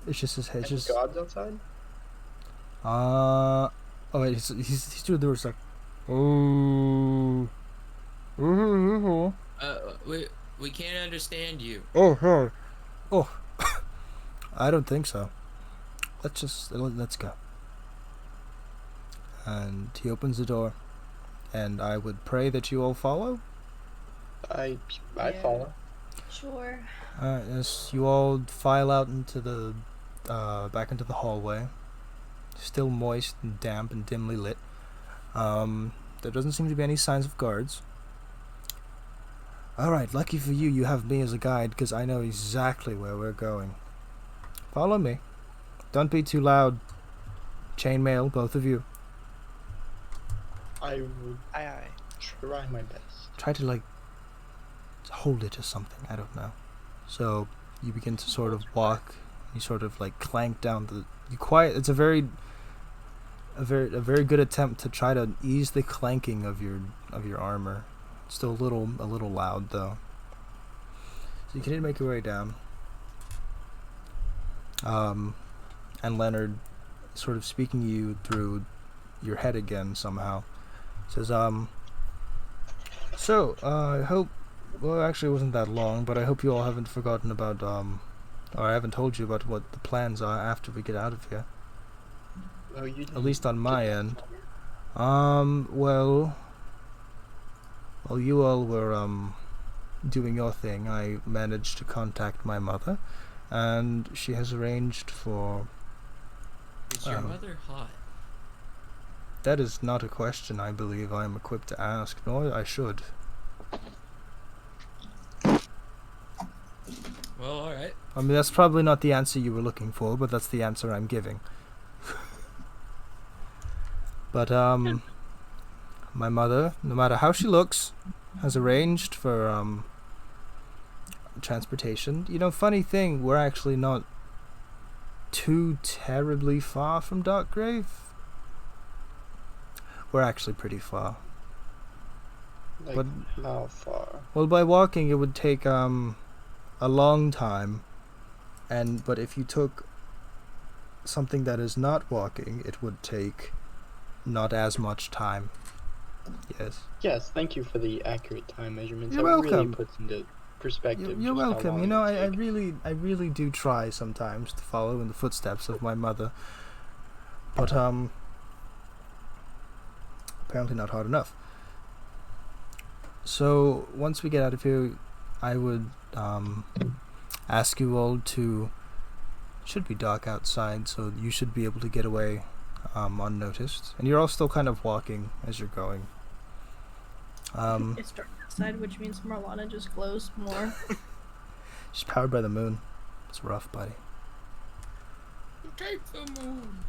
It's just his head. Any gods outside? Oh wait, he's through the door. It's like, oh, We can't understand you. oh, oh. I don't think so. Let's go. And he opens the door, and I would pray that you all follow. I Yeah. follow. Sure. Alright, as you all file out into the back into the hallway, still moist and damp and dimly lit. There doesn't seem to be any signs of guards. Alright, lucky for you, you have me as a guide, because I know exactly where we're going. Follow me. Don't be too loud. Chainmail, both of you. I will Aye. try my best. Try to, like, hold it or something, I don't know. So, you begin to sort of walk, you sort of, like, clank down the... It's a very good attempt to try to ease the clanking of your armor. It's still a little loud though. So you can make your way down. And Leonard, sort of speaking to you through your head again somehow, says, so, I hope, well, actually it wasn't that long, but I hope you all haven't forgotten about, or I haven't told you about what the plans are after we get out of here. Oh, you At least on my end. Well, while you all were, doing your thing, I managed to contact my mother, and she has arranged for... Is your mother hot? That is not a question I believe I am equipped to ask, nor I should. Well, alright. I mean, that's probably not the answer you were looking for, but that's the answer I'm giving. But, my mother, no matter how she looks, has arranged for, transportation. You know, funny thing, we're actually not too terribly far from Darkgrave. We're actually pretty far. Like, But- how far? Well, by walking it would take, a long time. But if you took something that is not walking, it would take not as much time. Yes. Yes, thank you for the accurate time measurements. You're That really welcome. puts into perspective. You're just how welcome. long You know, it I take. really do try sometimes to follow in the footsteps of my mother. But, apparently not hard enough. So, once we get out of here, I would, ask you all to... It should be dark outside, so you should be able to get away, unnoticed. And you're all still kind of walking as you're going. It's dark outside, which means Merlana just glows more. She's powered by the moon. It's rough, buddy. You take the moon.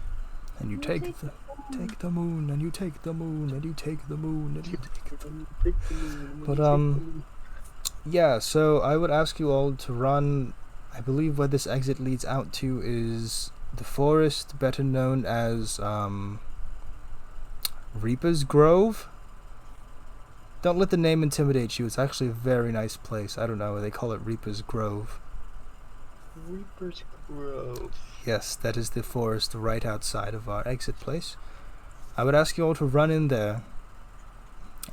And you take the... Take the moon, and you take the moon, and you take the moon, and you take the But, yeah, so I would ask you all to run. I believe where this exit leads out to is the forest, better known as, Reaper's Grove. Don't let the name intimidate you. It's actually a very nice place. I don't know, they call it Reaper's Grove. Reaper's Grove. Yes, that is the forest right outside of our exit place. I would ask you all to run in there,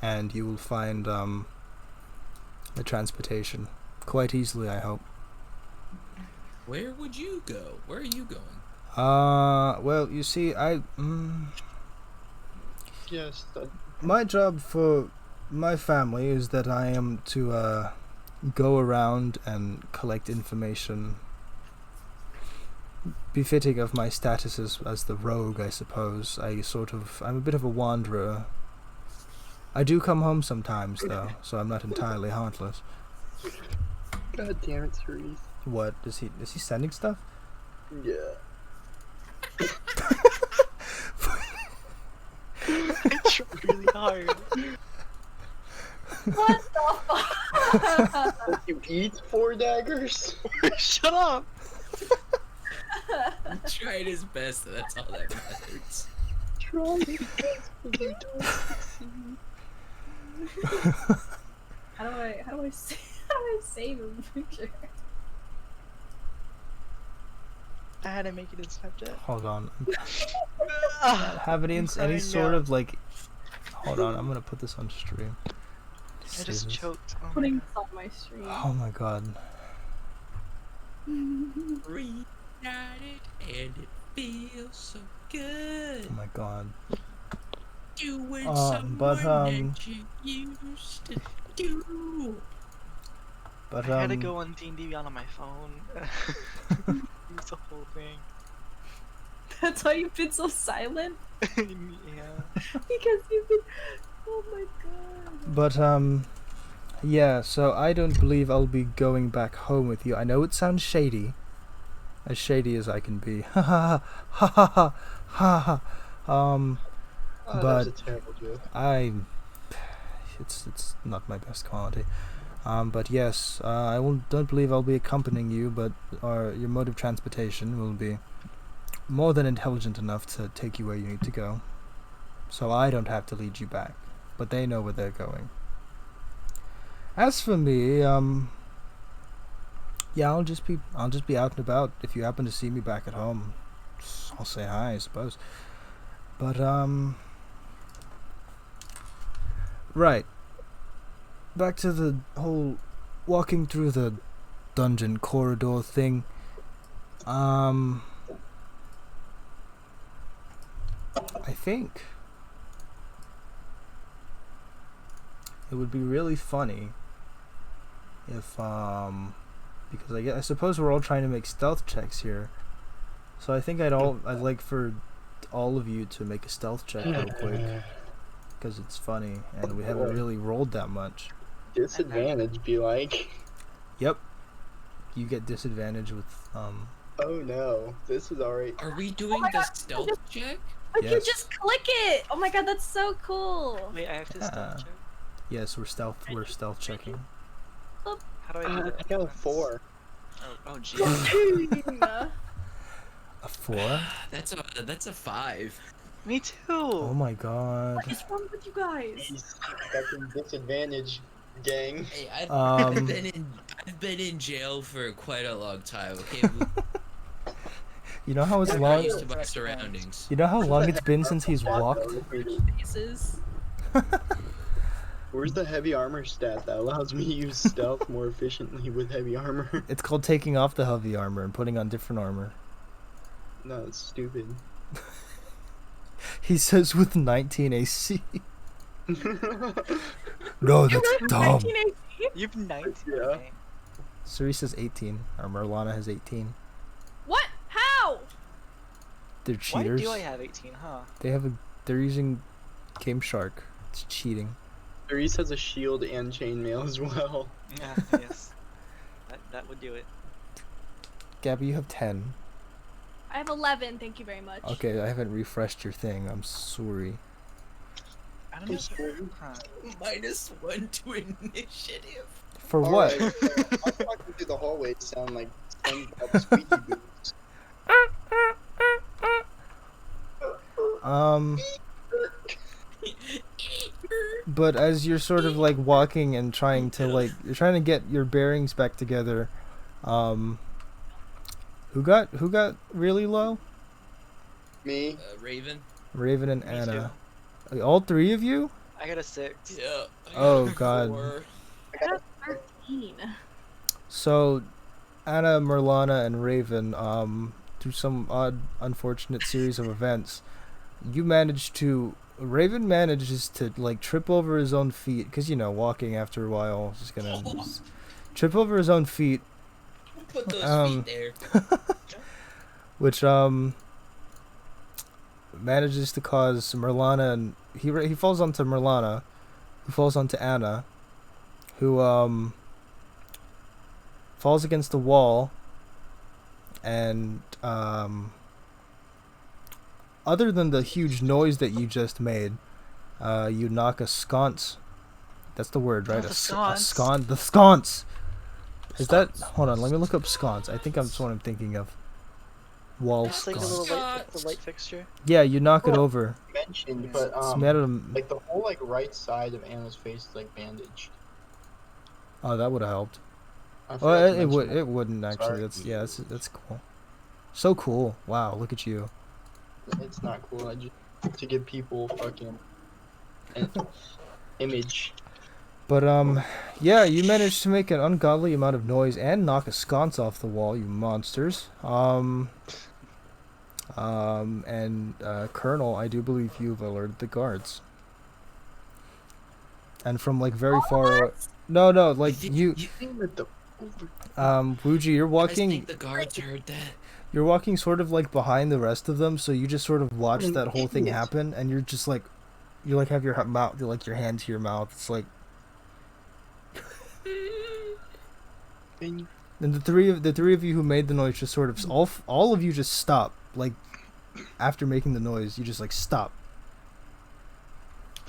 and you will find the transportation quite easily, I hope. Where would you go? Where are you going? Well, you see, Yes, my job for my family is that I am to go around and collect information befitting of my status as the rogue, I suppose. I'm a bit of a wanderer. I do come home sometimes, though, so I'm not entirely heartless. God damn it, Cerise. What, is he sending stuff? Yeah. I tried really hard. What the fuck? Does you eat 4 daggers? Shut up! He tried his best, that's all that matters. Try your best, but you don't succeed. How do I save a picture? I had to make it in Snapchat. Hold on. Ah, Have any I'm any crying sort now. of like... Hold on, I'm gonna put this on stream. I Save just this. choked. Oh my Putting God. this on my stream. Oh my god. Reunited and it feels so good. Oh my god. Doing but, someone that you used to do. But I had to go on D&D on my phone. It's the whole thing. That's why you've been so silent? Yeah. Because you've been... Oh my god. But yeah, so I don't believe I'll be going back home with you. I know it sounds shady. As shady as I can be. Ha ha ha ha ha ha ha. Oh, that was a terrible joke. It's not my best quality. But yes, don't believe I'll be accompanying you, but your mode of transportation will be more than intelligent enough to take you where you need to go. So I don't have to lead you back, but they know where they're going. As for me, yeah, I'll just be out and about. If you happen to see me back at home, I'll say hi, I suppose. But right. Back to the whole walking through the dungeon corridor thing. I think it would be really funny if because I suppose we're all trying to make stealth checks here. So I think I'd like for all of you to make a stealth check real quick, because it's funny and we haven't really rolled that much. Disadvantage be like. Yep. You get disadvantage with Oh no, this is alright. Are we doing my the God, stealth check? I can Yes. just click it! Oh my god, that's so cool! Wait, I have to stealth check? Yes, we're stealth checking. How do I do I that? got a 4. Oh jeez. A 4? That's a 5. Me too. Oh my god. What is wrong with you guys? He's fucking disadvantage, gang. Hey, I've Um, been in jail for quite a long time. Okay, You know how it's I'm long? not used to my surroundings. You know how long it's been since he's walked? Faces. Where's the heavy armor stat that allows me to use stealth more efficiently with heavy armor? It's called taking off the heavy armor and putting on different armor. No, it's stupid. He says with 19 AC. No, that's dumb. 19 AC? You have 19. Yeah. Okay. Cerise has 18. Or Merlana has 18. What? How? They're Why cheaters. do I have 18, huh? They're using Game Shark. It's cheating. Cerise has a shield and chainmail as well. Yeah, yes. That would do it. Gabby, you have 10. I I have 11. Thank you very much. Okay, I haven't refreshed your thing. I'm sorry. I don't know. Huh. -1 to initiative. For what? Alright, so I'm walking through the hallway to sound like SpongeBob squeaky boots. But as you're sort of like walking and trying to you're trying to get your bearings back together, who got really low? Me? Raven. Raven and Me Anna. All three of you? I got a 6. Yeah. I Oh, got a God. 4. I got 13. So, Anna, Merlana, and Raven, through some odd, unfortunate series of events, Raven manages to, like, trip over his own feet, because, you know, walking after a while is just gonna trip over his own feet, Put those feet there. which, manages to cause Merlana, and he falls onto Merlana, who falls onto Anna, who, falls against the wall, and other than the huge noise that you just made, you knock a sconce. That's the word, right? Oh, the A sconce. the sconce. Is that? Hold on, let me look up sconce. I think that's what I'm thinking of. Wall It's like the sconce. little the light fixture. Yeah, you knock it Well, over. Mentioned, but It's made of. like the whole like right side of Anna's face is like bandaged. Oh, that would have helped. I forgot Well, to it mention would. that. It wouldn't actually. Sorry. That's cool. So cool. Wow, look at you. It's not cool. I just to give people fucking an image. But yeah, you managed to make an ungodly amount of noise and knock a sconce off the wall, you monsters. And Colonel, I do believe you've alerted the guards. And from like very far away. No, like you Wuji, you're I walking. think the guards heard that. You're walking sort of like behind the rest of them, so you just sort of watch An that whole thing idiot. happen, and you're just like, you like have your mouth, like your hand to your mouth. It's like, and the three of you who made the noise just sort of all of you just stop. Like after making the noise, you just like stop.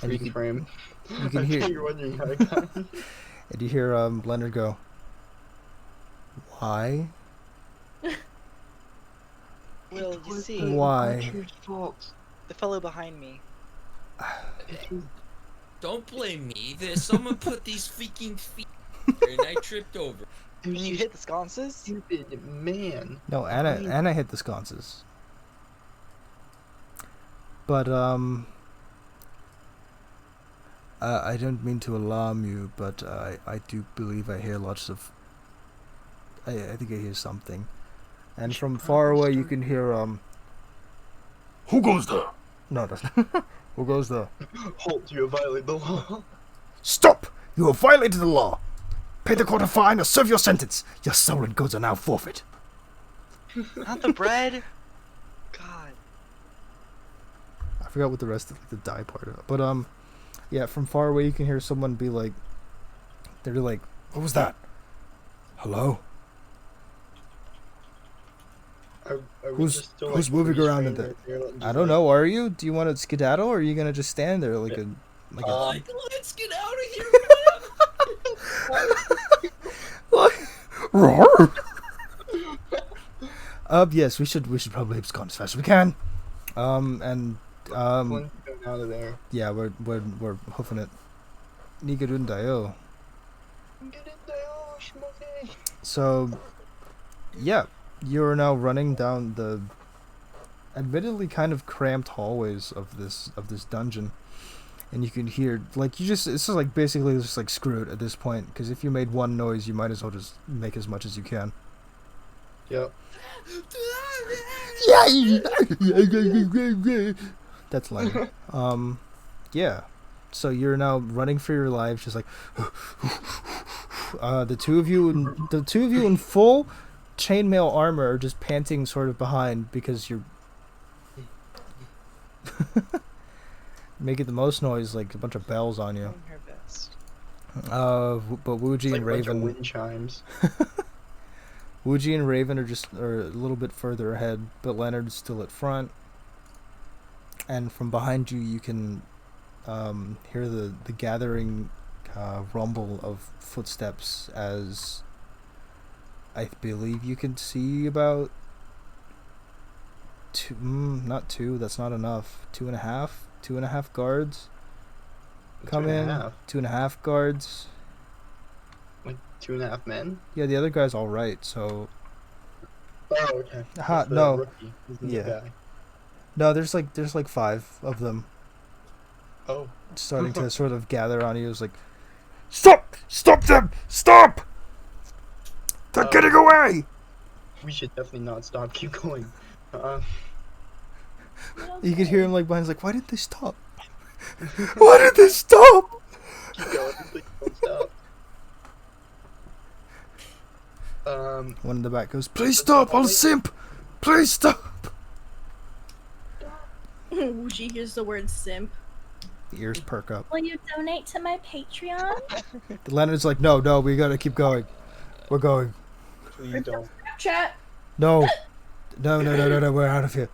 And Freaking frame. you can I'm hear- sure you're wondering how I got it. And you hear Leonard go, "Why? Well, you see, Why?" Archer's fault. the fellow behind me. Don't blame me. There's someone put these freaking feet there and I tripped over. It When was you just hit the sconces, stupid man. No, Anna hit the sconces. But I don't mean to alarm you, but I do believe I hear lots of. I think I hear something, and from far away you can hear Who goes there? No, that's who goes there? Halt, you have violated the law. Stop! You have violated the law. Pay the court a fine or serve your sentence. Your soul and goods are now forfeit. not the bread. God. I forgot what the rest of the die part of it. But yeah, from far away you can hear someone be like, they're like, what was that? Hello? Are we Who's- just still, who's like, moving freeze around framed in right there, letting I just, don't like, know, are you? Do you want to skedaddle or are you gonna just stand there like a Let's get out of here. Roar! Yes, we should probably abscond as fast as we can. And going out of there. yeah, we're hoofing it. Nigarundayo. Get in there, schmucky. So yeah, you're now running down the admittedly kind of cramped hallways of this dungeon. And you can hear, like, it's just like basically just like screw it at this point, because if you made one noise, you might as well just make as much as you can. Yep. That's Leonard. Yeah. So you're now running for your lives, just like the two of you in full chainmail armor are just panting sort of behind because you're making the most noise, like a bunch of bells on you. Doing her best. But Wuji It's like and a bunch of Raven, wind chimes. Wuji and Raven are a little bit further ahead, but Leonard's still at front. And from behind you, you can hear the gathering rumble of footsteps as I believe you can see about not two, that's not enough. 2.5 guards come in. 2.5? 2.5 guards. Like 2.5 men? Yeah, the other guy's alright, so. Oh, okay. Aha, That's the no. Rookie. He's the new Yeah. guy. No, there's like 5 of them Oh. starting to sort of gather on you. It's like, stop! Stop them! Stop! They're getting away! We should definitely not stop. Keep going. You could hear him like behind. He's like, why didn't they stop? Why did they stop? Keep going. Please don't stop. One in the back goes, please stop! I'll simp! Please stop! Wuji hears the word simp. The ears perk up. Will you donate to my Patreon? Leonard's like, no, we gotta keep going. We're going. Please don't. Chat. No, we're out of here.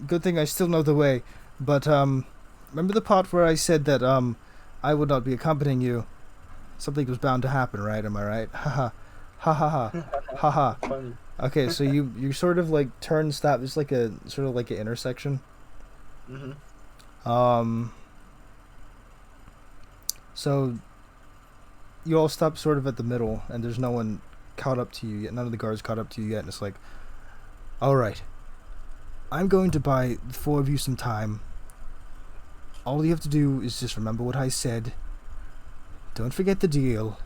Good thing I still know the way. But, remember the part where I said that, I would not be accompanying you? Something was bound to happen, right? Am I right? Haha. Ha ha ha. Ha ha. Funny. Okay, so you sort of like turn stop. It's like a sort of like an intersection. Mm-hmm. So you all stop sort of at the middle, and there's no one caught up to you yet. None of the guards caught up to you yet, and it's like, all right, I'm going to buy the 4 of you some time. All you have to do is just remember what I said. Don't forget the deal.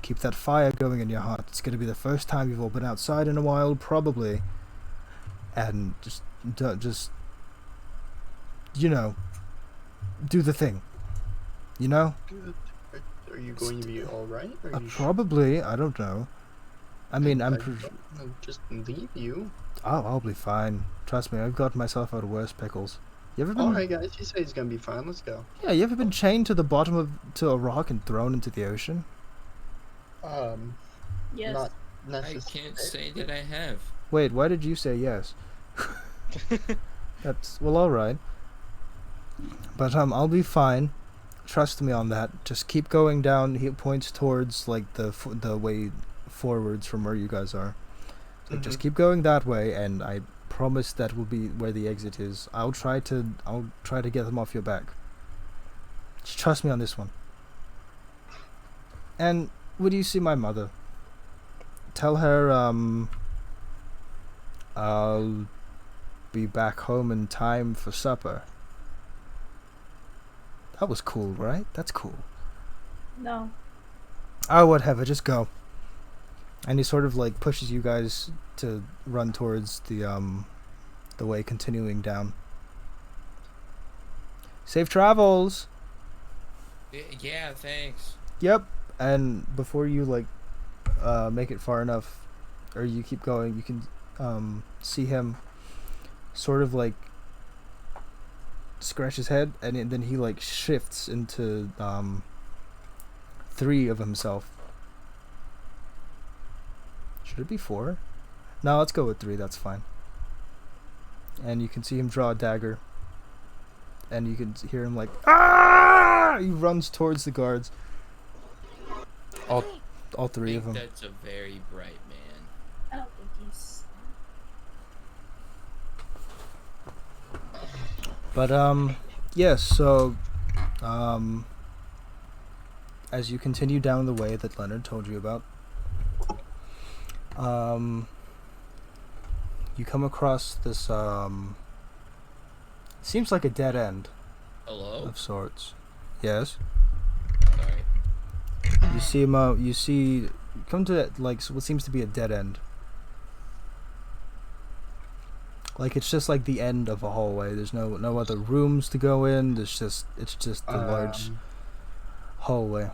Keep that fire going in your heart. It's going to be the first time you've all been outside in a while, probably. And just you know, do the thing. You know? Are you going to be alright? Probably. I don't know. I mean, I'll just leave you. I'll be fine. Trust me, I've got myself out of worse pickles. You ever been? Alright, guys. You say it's gonna be fine. Let's go. Yeah, you ever been chained to the bottom to a rock and thrown into the ocean? Yes. Not I necessarily. can't say that I have. Wait, why did you say yes? That's well, all right. But I'll be fine. Trust me on that. Just keep going down. He points towards like the way forwards from where you guys are. So just keep going that way, and I promise that will be where the exit is. I'll try to get them off your back. Just trust me on this one. And would you see my mother? Tell her I'll be back home in time for supper. That was cool, right? That's cool. No. Oh, whatever, just go. And he sort of like pushes you guys to run towards the way continuing down. Safe travels. Yeah, thanks. Yep. And before you like make it far enough, or you keep going, you can see him sort of like scratch his head, and then he like shifts into 3 of himself. Should it be 4? No, let's go with 3. That's fine. And you can see him draw a dagger, and you can hear him like, ah! He runs towards the guards. All 3 of them. That's a very bright man. I don't think he's. But yes, so as you continue down the way that Leonard told you about, you come across this seems like a dead end Hello? of sorts. Yes. Sorry. You come to like what seems to be a dead end. Like it's just like the end of a hallway. There's no other rooms to go in. It's just the large hallway.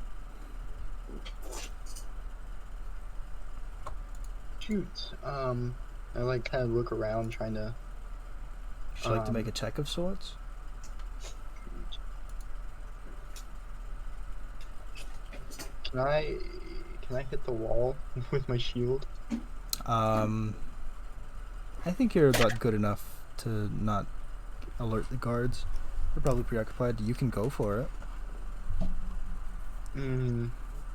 Shoot. I like kind of look around, trying to. Would you like to make a check of sorts? Can I can I hit the wall with my shield? I think you're about good enough to not alert the guards. They're probably preoccupied. You can go for it.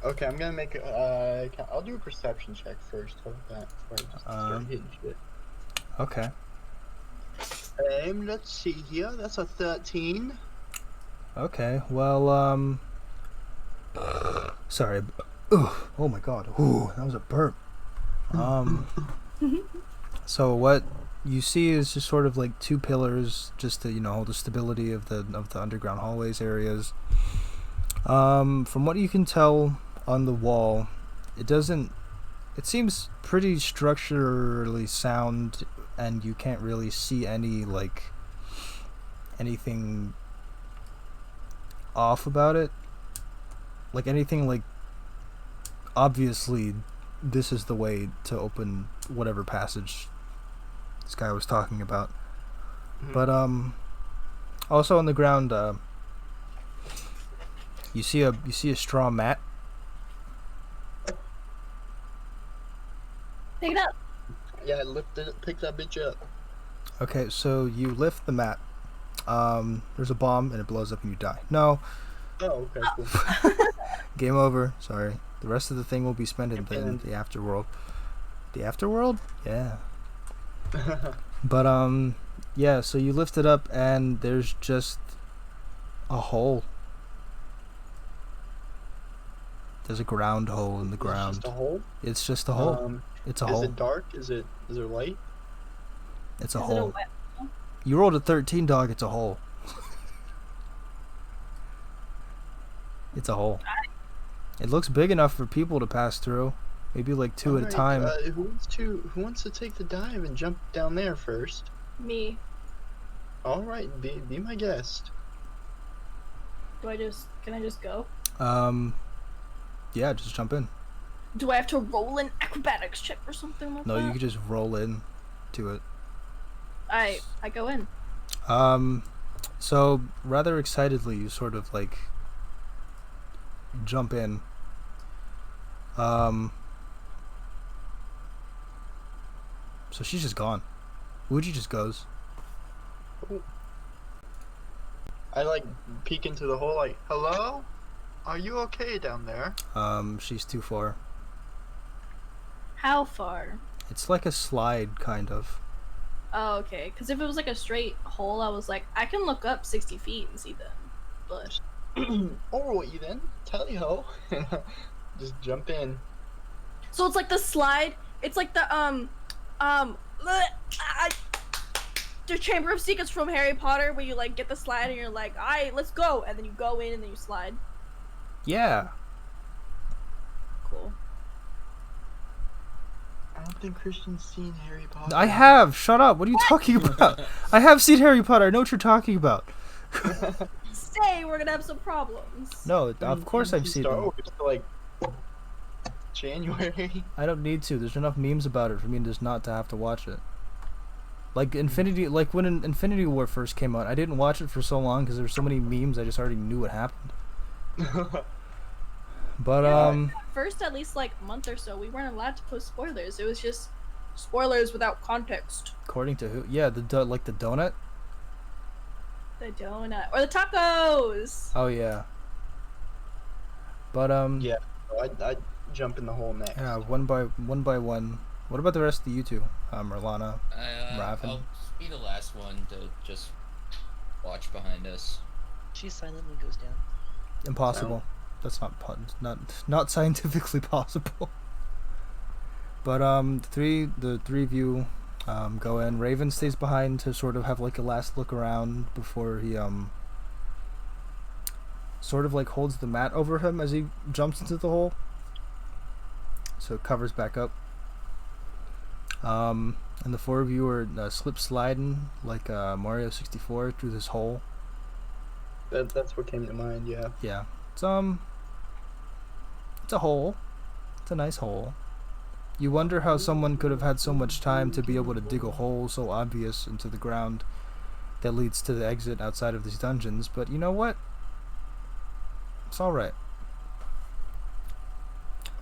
Okay, I'm gonna make I'll do a perception check first. How about that before I just start hitting shit? Okay. Let's see here. That's a 13. Okay. Well, sorry. Oh my god. Ooh, that was a burp. So what you see is just sort of like two pillars, just to hold the stability of the underground hallways areas. From what you can tell on the wall, it seems pretty structurally sound, and you can't really see anything off about it. Like anything like, obviously this is the way to open whatever passage this guy was talking about. But also on the ground, you see a straw mat. Pick it up. Yeah, pick that bitch up. Okay, so you lift the mat. There's a bomb and it blows up and you die. No. Oh, okay, cool. Game over. Sorry. The rest of the thing will be spent in the afterworld. The afterworld? Yeah. But yeah. So you lift it up and there's just a hole. There's a ground hole in the ground. It's just a hole? It's just a hole. It's a hole. Is it dark? Is there light? It's a Is hole. it a wet hole? You rolled a 13, dog. It's a hole. It's a hole. It looks big enough for people to pass through. Maybe like two at a time. Who wants to take the dive and jump down there first? Me. All right, be my guest. Can I just go? Yeah, just jump in. Do I have to roll an acrobatics check or something like that? No, you can just roll in to it. I go in. So rather excitedly, you sort of like jump in. So she's just gone. Wuji just goes. I like peek into the hole like, hello? Are you okay down there? She's too far. How far? It's like a slide, kind of. Oh, okay. Because if it was like a straight hole, I was like, I can look up 60 feet and see them. But Alright then, tally ho. Just jump in. so it's like the slide. It's like the the Chamber of Secrets from Harry Potter, where you like get the slide and you're like, alright, let's go, and then you go in and then you slide. Yeah. Cool. I don't think Christian's seen Harry Potter. I have. Shut up. What are you talking about? I have seen Harry Potter. I know what you're talking about. Say we're gonna have some problems. No, of course I've seen Star them. Wars to, like January. I don't need to. There's enough memes about it for me just not to have to watch it. Like when Infinity War first came out, I didn't watch it for so long because there were so many memes. I just already knew what happened. But First, at least like month or so, we weren't allowed to post spoilers. It was just spoilers without context. according to who? Yeah, the donut. The donut or the tacos. Oh yeah. But Yeah, I'd jump in the hole next. yeah, one by one. What about the rest of you two? Merlana, Raven. I'll be the last one to just watch behind us. She silently goes down. Impossible. That's not scientifically possible. But the three of you go in. Raven stays behind to sort of have like a last look around before he sort of like holds the mat over him as he jumps into the hole. So it covers back up. And the four of you are slip sliding like Mario 64 through this hole. That's what came to mind. Yeah. Yeah. It's a hole. It's a nice hole. You wonder how someone could have had so much time to be able to dig a hole so obvious into the ground that leads to the exit outside of these dungeons, but you know what? It's alright.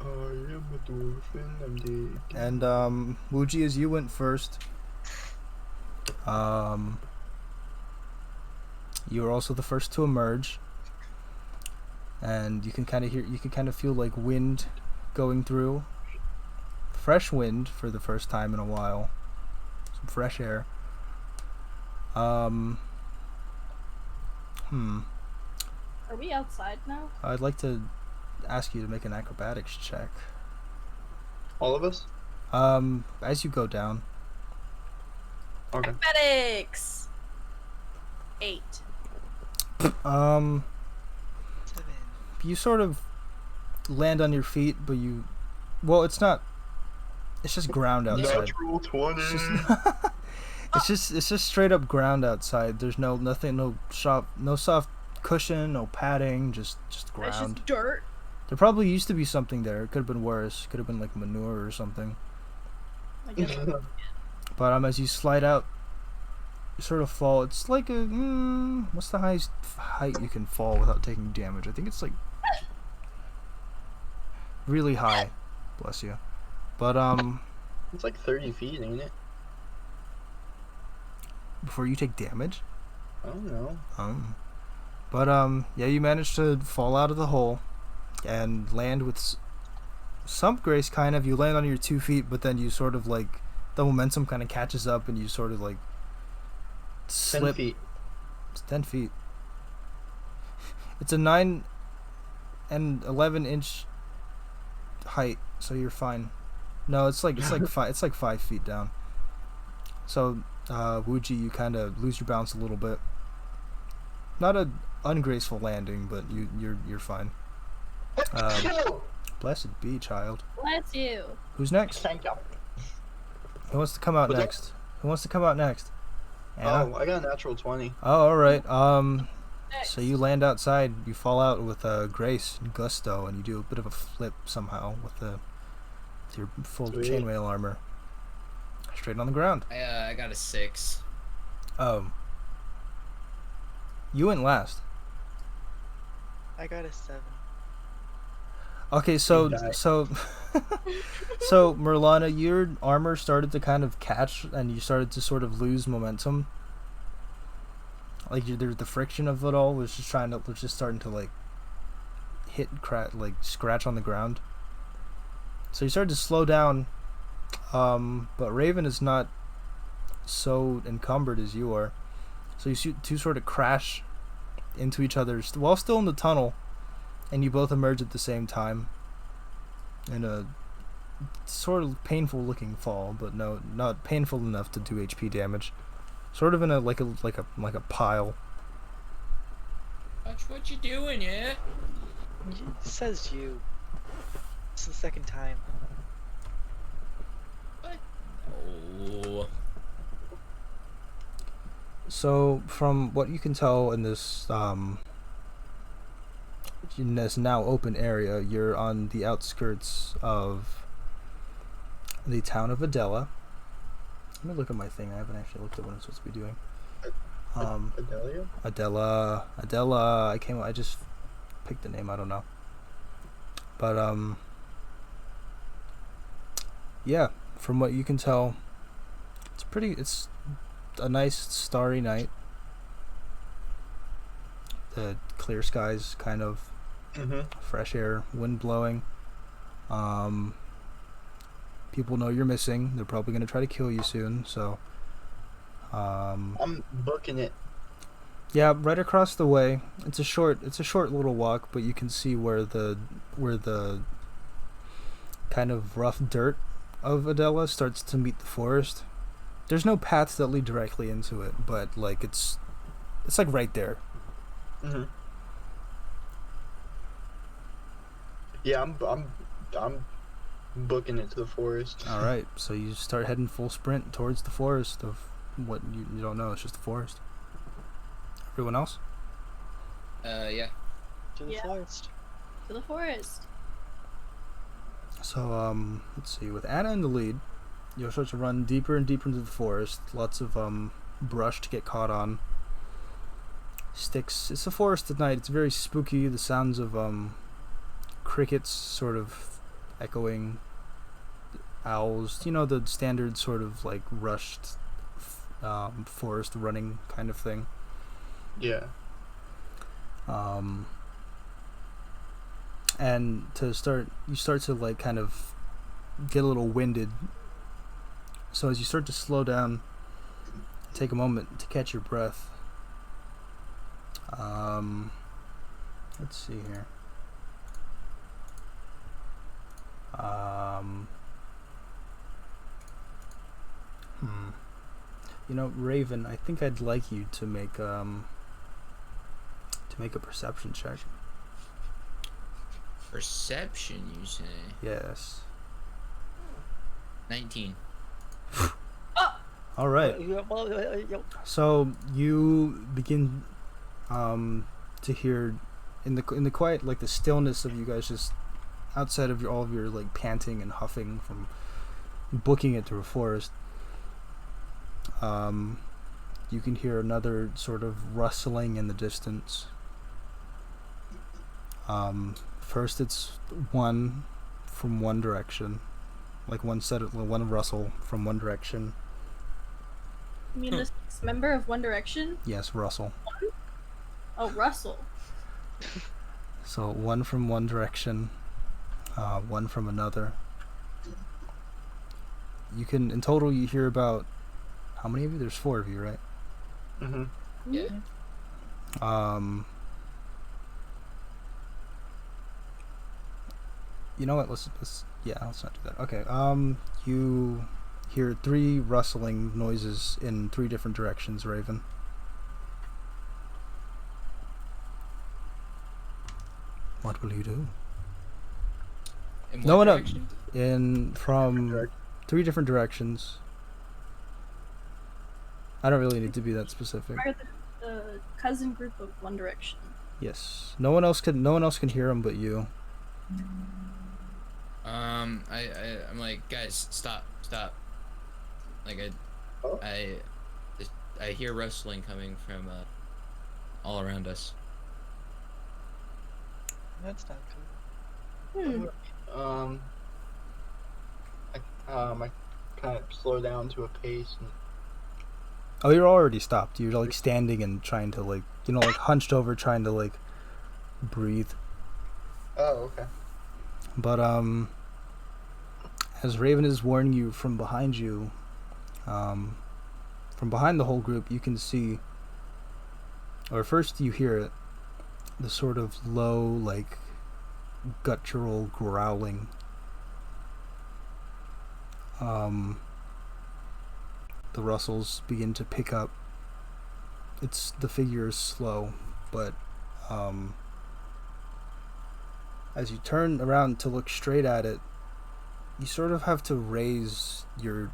I am a dolphin, I'm dead. And Wuji, as you went first, you were also the first to emerge, and you can kind of feel like wind going through, fresh wind for the first time in a while, some fresh air. Are we outside now? I'd like to ask you to make an acrobatics check. All of us? As you go down. Okay. Acrobatics! 8. 7. You sort of land on your feet, but it's just ground outside. Natural 20. It's just straight up ground outside. There's nothing, no soft cushion, no padding, just It's ground. just dirt. There probably used to be something there. It could have been worse. Could have been like manure or something. I guess. But as you slide out, you sort of fall. It's like what's the highest height you can fall without taking damage? I think it's like really high. Bless you. But It's like 30 feet, ain't it? before you take damage. I don't know. But yeah, you managed to fall out of the hole and land with some grace, kind of. You land on your 2 feet, but then you sort of like the momentum kind of catches up, and you sort of like 10 slip. feet. It's 10 feet. It's a 9 and 11 inch height, so you're fine. No, it's like 5 feet down. So, Wuji, you kind of lose your balance a little bit. Not a ungraceful landing, but you're fine. Blessed be, child. Bless you. Who's next? Thank you. Who wants to come out What's that? next? Who wants to come out next? Anna? Oh, I got a natural 20. Oh, all right. Next. So you land outside. You fall out with grace and gusto, and you do a bit of a flip somehow with your full Sweet. chainmail armor. Straight on the ground. I got a 6. You went last. I got a 7. Okay, so You die. so Merlana, your armor started to kind of catch, and you started to sort of lose momentum. Like the friction of it all was just starting to like scratch on the ground. So you started to slow down, but Raven is not so encumbered as you are. So you two sort of crash into each other while still in the tunnel, and you both emerge at the same time in a sort of painful looking fall, but no, not painful enough to do HP damage. Sort of in a pile. Watch what you doing, yeah? It says you. It's the second time. Oh. So from what you can tell in this now open area, you're on the outskirts of the town of Adela. Let me look at my thing. I haven't actually looked at what I'm supposed to be doing. Adelia? Adela. I just picked the name. I don't know. But yeah. From what you can tell, it's a nice starry night. The clear skies, kind of Mm-hmm. fresh air, wind blowing. People know you're missing. They're probably gonna try to kill you soon. So, I'm booking it. yeah, right across the way. It's a short little walk, but you can see where the kind of rough dirt of Adela starts to meet the forest. There's no paths that lead directly into it, but like it's like right there. Mm-hmm. Yeah, I'm booking it to the forest. All right, so you start heading full sprint towards the forest of what you don't know. It's just the forest. Everyone else? Yeah. To the Yeah. forest. To the forest. So let's see. With Anna in the lead, you'll start to run deeper and deeper into the forest. Lots of brush to get caught on. Sticks. It's a forest at night. It's very spooky. The sounds of crickets sort of echoing owls, you know, the standard sort of like rushed forest running kind of thing. Yeah. And you start to like kind of get a little winded. So as you start to slow down, take a moment to catch your breath. Let's see here. You know, Raven, I think I'd like you to make a perception check. Perception, you say? Yes. 19. All right. So you begin to hear in the quiet, like the stillness of you guys just outside of all of your like panting and huffing from booking it through a forest. You can hear another sort of rustling in the distance. First it's one from one direction, like one rustle from one direction. You mean this member of One Direction? Yes, Russell. Oh, Russell. So one from one direction, one from another. You can, in total, you hear about, how many of you? There's 4 of you, right? Mm-hmm. Yeah. You know what? Let's not do that. Okay. You hear 3 rustling noises in 3 different directions, Raven. What will you do? In No what one direction? from 3 different directions. I don't really need to be that specific. Are the cousin group of One Direction. Yes. No one else can hear them but you. I'm like, guys, stop. Like I hear rustling coming from all around us. That's not good. I kind of slow down to a pace and Oh, you're already stopped. You're like standing and trying to like, you know, like hunched over trying to like breathe. oh, okay. But as Raven is warning you from behind you, from behind the whole group, you can see, or first you hear it, the sort of low, like guttural growling. The rustles begin to pick up. The figure is slow, but as you turn around to look straight at it, you sort of have to raise your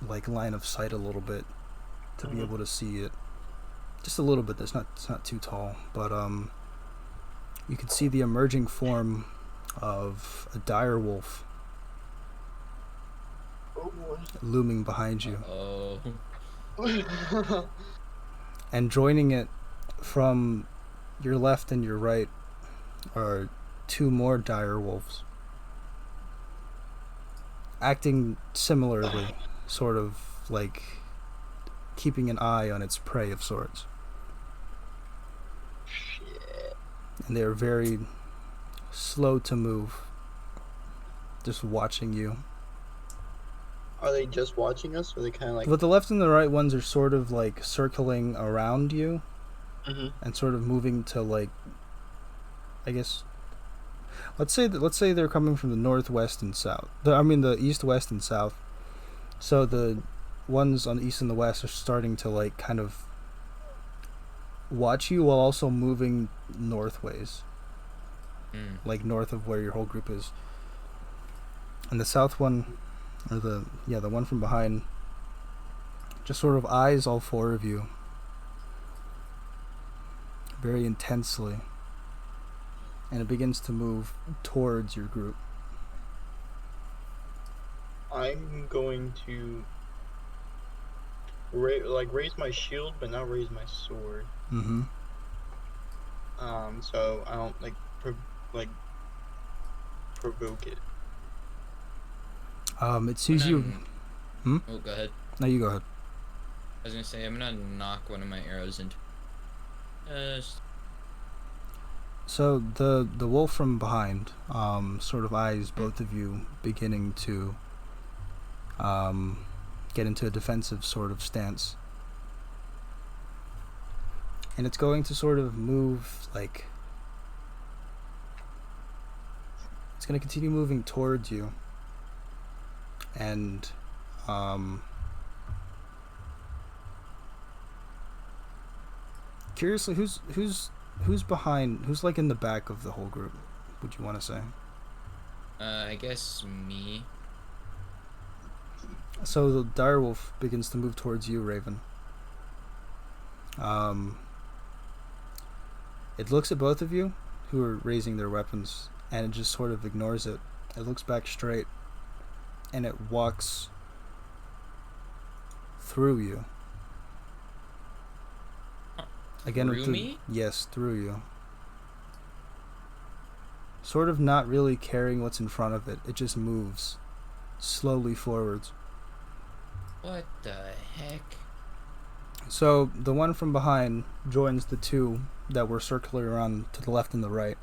like line of sight a little bit to be able to see it. Just a little bit. It's not too tall, but you can see the emerging form of a dire wolf looming behind you. Oh. And joining it from your left and your right are 2 more dire wolves, acting similarly, sort of like keeping an eye on its prey of sorts. Shit. And they are very slow to move, just watching you. Are they just watching us, or are they kind of like? But the left and the right ones are sort of like circling around you, and sort of moving to like, I guess. Let's say they're coming from the northwest and south. The east, west, and south. So the ones on the east and the west are starting to like kind of watch you while also moving northways, like north of where your whole group is. And the south one, or the one from behind, just sort of eyes all 4 of you very intensely, and it begins to move towards your group. I'm going to raise my shield, but not raise my sword. Mm-hmm. So I don't provoke it. It sees you. Oh, go ahead. No, you go ahead. I was gonna say I'm gonna knock one of my arrows into. So the wolf from behind, sort of eyes both of you, beginning to get into a defensive sort of stance, and it's going to sort of move like it's going to continue moving towards you, and curiously, who's behind? Who's like in the back of the whole group? Would you want to say? I guess me. So the direwolf begins to move towards you, Raven. It looks at both of you, who are raising their weapons, and it just sort of ignores it. It looks back straight, and it walks through you. Again, Through me? Yes, through you. Sort of not really caring what's in front of it. It just moves slowly forwards. What the heck? So the one from behind joins the two that were circling around to the left and the right.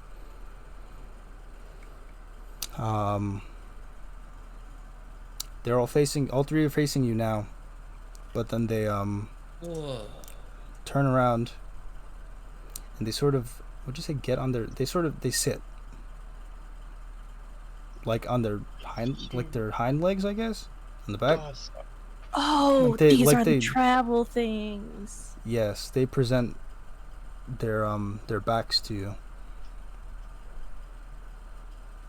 They're all three are facing you now, but then they Whoa. turn around and they sort of, what'd you say, they sit like on their hind legs, I guess, on the back. Oh, Like they- these like are they- the travel things. Yes, they present their backs to you.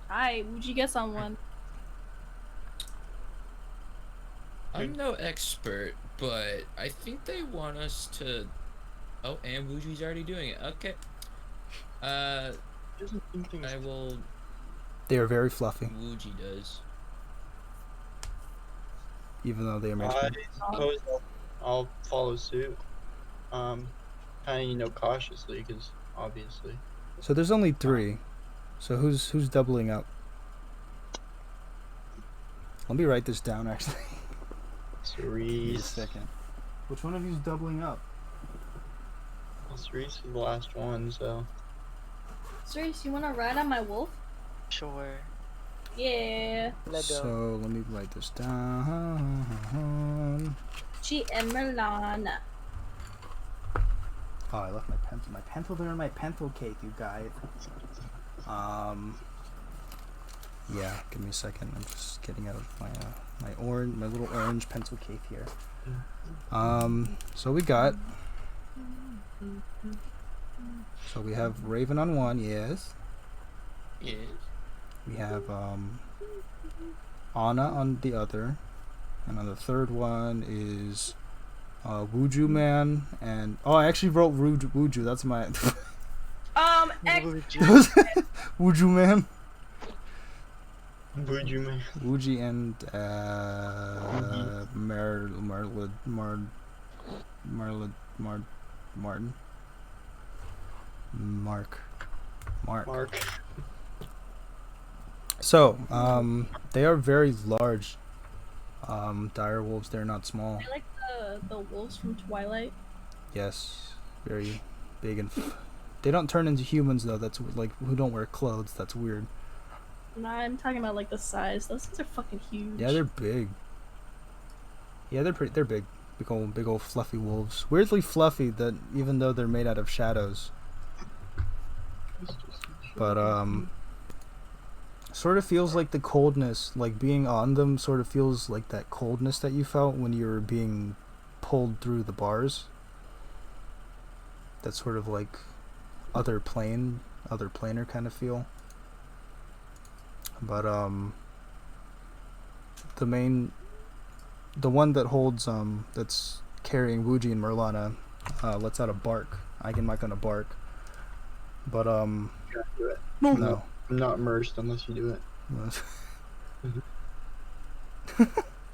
Hi, would you get someone? I'm no expert, but I think they want us to. Oh, and Wuji's already doing it. Okay. I will. They are very fluffy, Wuji does. even though they are made. I suppose I'll follow suit. Kind of, cautiously, because obviously. So there's only three. So who's doubling up? Let me write this down, actually. Wait a Cerise. second. Which one of you's doubling up? Well, Cerise is the last one, so. Cerise, you want to ride on my wolf? Sure. Yeah. Let go. So let me write this down. She and Merlana. Oh, I left my pencil. My pencil there in my pencil case, you guys. Yeah, give me a second. I'm just getting out of my my little orange pencil case here. So we got. So we have Raven on one, yes. Yes. We have Anna on the other, and on the third one is Wuju Man, and I actually wrote Wuju. That's my Wuju Man. Would you, man? Wuji and Mark. So, they are very large dire wolves. They're not small. I like the wolves from Twilight. Yes, very big and they don't turn into humans though. That's like who don't wear clothes. That's weird. Nah, I'm talking about like the size. Those things are fucking huge. Yeah, they're big. Yeah, they're big. Big old fluffy wolves. Weirdly fluffy that even though they're made out of shadows. But sort of feels like the coldness, like being on them sort of feels like that coldness that you felt when you were being pulled through the bars. That sort of like other planar kind of feel. But the one that holds that's carrying Wuji and Merlana lets out a bark. I'm not gonna bark. But You gotta do it. no. I'm not immersed unless you do it.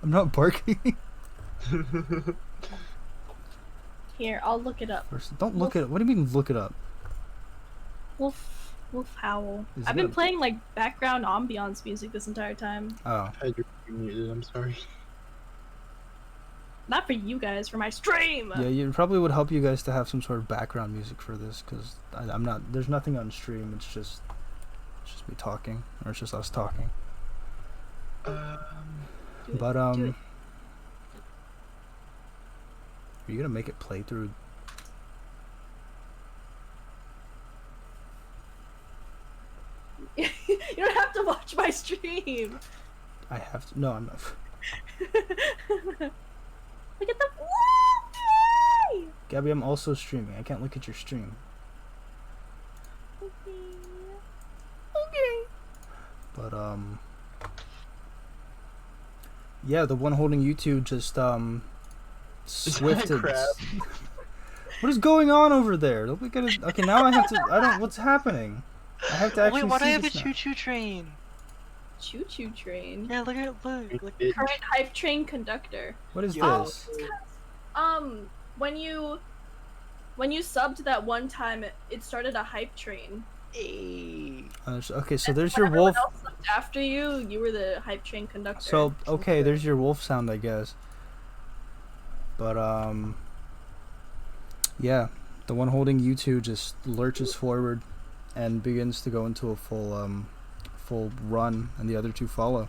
I'm not barking. Here, I'll look it up. Don't look it up. What do you mean look it up? Wolf howl. Is I've that been a- playing like background ambiance music this entire time. Oh. You're muted, I'm sorry. Not for you guys, for my stream. Yeah, it probably would help you guys to have some sort of background music for this, because I'm not. There's nothing on stream. It's just me talking, or it's just us talking. Do it, But do it. are you gonna make it play through? You don't have to watch my stream. I have to. No, I'm not. Look at the Whoopie! Gabby, I'm also streaming. I can't look at your stream. Okay. Okay. But yeah, the one holding you two just swifted. crap? What is going on over there? Don't we get it? Okay, now I have to. I don't. What's happening? I have to actually Wait, why do I see have a this now. choo-choo train? Choo-choo train. Yeah, look. Look. It, Current hype train conductor. What is Yo. this? When you subbed that one time, it started a hype train. Hey. Okay, so there's your When everyone wolf. else subbed after you, you were the hype train conductor. So okay, there's your wolf sound, I guess. But yeah, the one holding you two just lurches forward and begins to go into a full run, and the other two follow.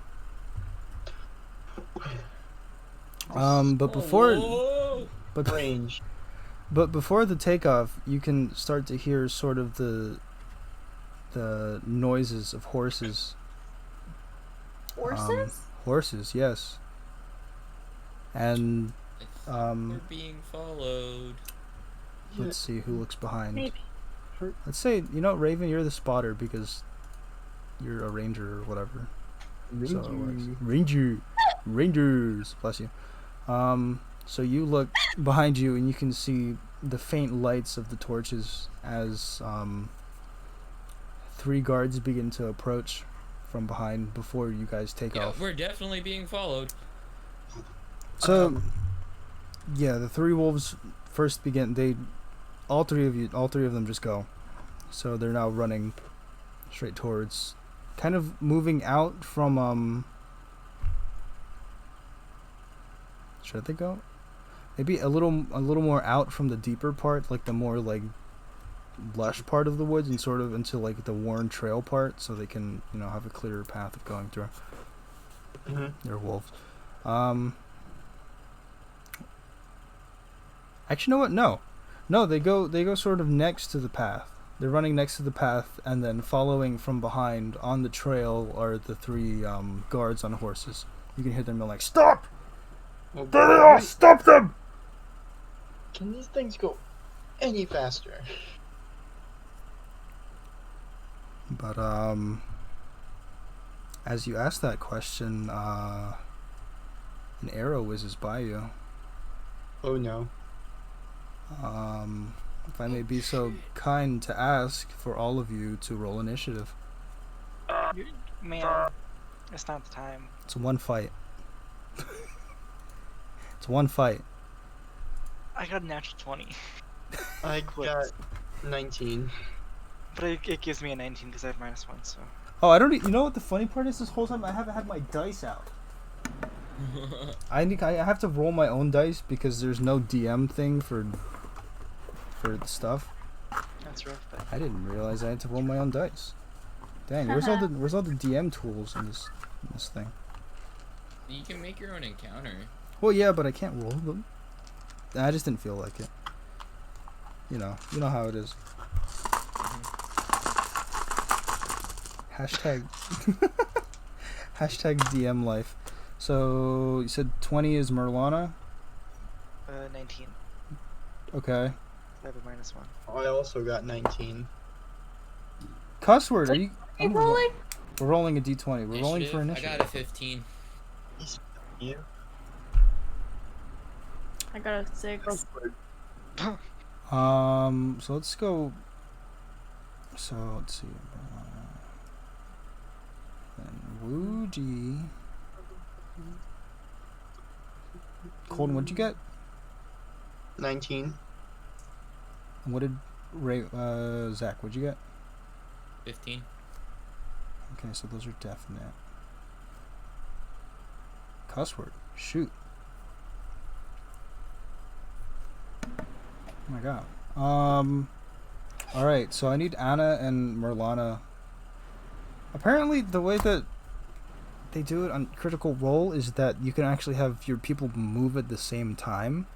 But before Whoa! but range. but before the takeoff, you can start to hear sort of the noises of horses. horses? Horses, yes. And We're being followed. let's see who looks behind. Maybe. Let's say, Raven, you're the spotter because you're a ranger or whatever. So it works. Rangers, bless you. So you look behind you and you can see the faint lights of the torches as 3 guards begin to approach from behind before you guys take Yeah, off. we're definitely being followed. So, yeah, the 3 wolves first begin. All three of them just go. So they're now running straight towards, kind of moving out from. Should they go? Maybe a little more out from the deeper part, like the more like lush part of the woods, and sort of into like the worn trail part, so they can have a clearer path of going through. They're wolves. Actually, you know what? No, they go sort of next to the path. They're running next to the path, and then following from behind on the trail are the 3 guards on horses. You can hear them like, "Stop! Oh, There they are! Stop them!" Can these things go any faster? But as you ask that question, an arrow whizzes by you. Oh no. If I may be so kind to ask for all of you to roll initiative. Man, it's not the time. It's one fight. It's one fight. I got a natural 20. I Quit. got 19. But it gives me a 19 because I have -1, so. Oh, I don't. You know what the funny part is? This whole time I haven't had my dice out. I have to roll my own dice because there's no DM thing for the stuff. That's rough, but. I didn't realize I had to roll my own dice. Dang, where's all the DM tools in this thing? You can make your own encounter. Well, yeah, but I can't roll them. I just didn't feel like it. You know how it is. Hashtag hashtag DM life. So you said 20 is Merlana? 19. Okay. I have a -1. I also got 19. Cuss word, are you? Keep rolling. We're rolling a d20. We're rolling for Initiative, initiative. I got a 15. You? I got a 6. So let's go. So let's see. And Wuji. Kolton, what'd you get? 19. And what did Zach? What'd you get? 15. Okay, so those are definite. Cuss word. Shoot. Oh my god. Alright, so I need Anna and Merlana. Apparently, the way that they do it on Critical Role is that you can actually have your people move at the same time.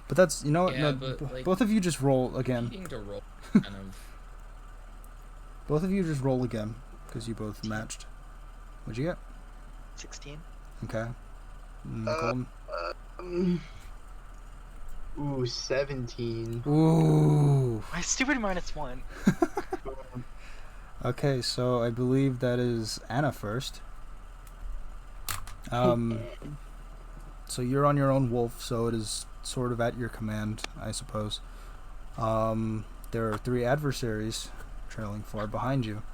But that's, you know what? Yeah, No, but, like, both of you just roll again. Needing to roll kind of. Both of you just roll again, because you both matched. What'd you get? 16. Okay. Kolton? Ooh, 17. Ooh. My stupid -1. Okay, so I believe that is Anna first. So you're on your own wolf, so it is sort of at your command, I suppose. There are 3 adversaries trailing far behind you.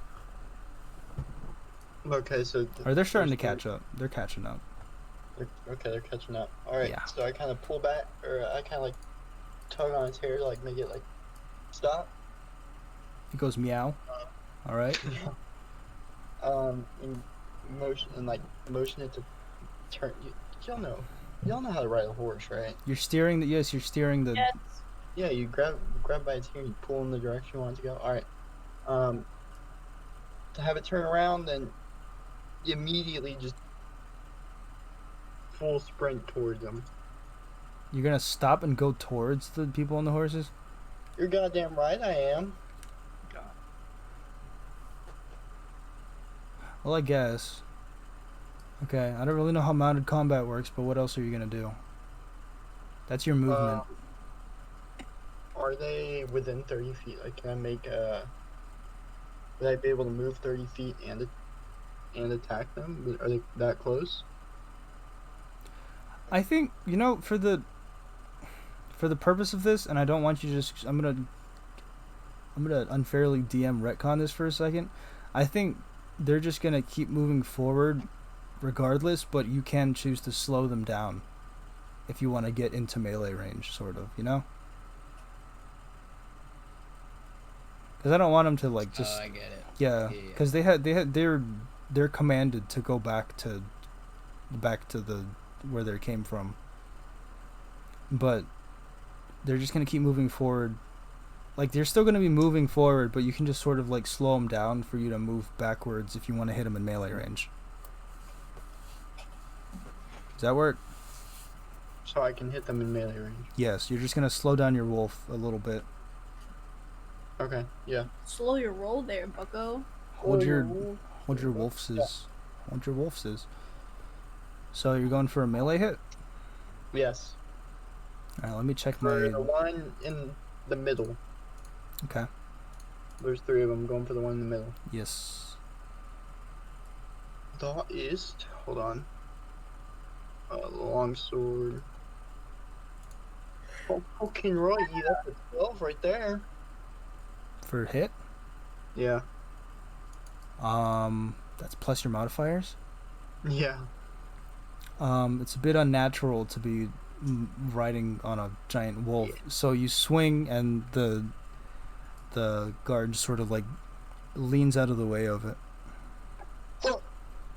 Okay, so... Or they're starting to catch up. They're catching up. Okay, they're catching up. Alright, Yeah. so I kind of pull back, or I kind of like tug on its hair to like make it like stop. It goes meow. Alright. And motion it to turn. Y'all know how to ride a horse, right? You're steering the... Yes, you're steering the... Yes. Yeah, you grab by its hair and you pull in the direction you want it to go. Alright. To have it turn around, then you immediately just full sprint towards them. You're gonna stop and go towards the people on the horses? You're goddamn right, I am. Well, I guess. Okay, I don't really know how mounted combat works, but what else are you gonna do? That's your movement. Are they within 30 feet? Like, can I make would I be able to move 30 feet and attack them? Are they that close? I think, you know, for the purpose of this, and I don't want you to just... I'm gonna unfairly DM retcon this for a second. I think they're just gonna keep moving forward regardless, but you can choose to slow them down if you want to get into melee range, sort of, you know? Because I don't want them to like just... I get it. Yeah, because they're commanded to go back to the where they came from, but they're just gonna keep moving forward. Like, they're still gonna be moving forward, but you can just sort of like slow them down for you to move backwards if you want to hit them in melee range. Does that work? So I can hit them in melee range. Yes, you're just gonna slow down your wolf a little bit. Okay, yeah. Slow your roll there, bucko. Hold your wolf's. Hold your wolf's. So you're going for a melee hit? Yes. Alright, let me check For my... the one in the middle. Okay. There's 3 of them. Going for the one in the middle. Yes. That is... Hold on. Long sword. Oh, fucking right, that's a 12 right there. For hit? Yeah. That's plus your modifiers? Yeah. It's a bit unnatural to be riding on a giant wolf. So you swing and the guard just sort of like leans out of the way of it.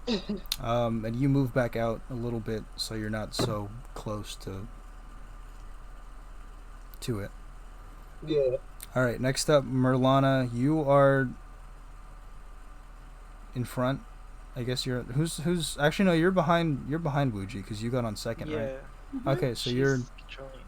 And you move back out a little bit so you're not so close to it. Yeah. Alright, next up, Merlana, you are in front. I guess you're who's actually no, you're behind Wuji because you got on second, Yeah. right? Mm-hmm. Okay, so She's you're... controlling.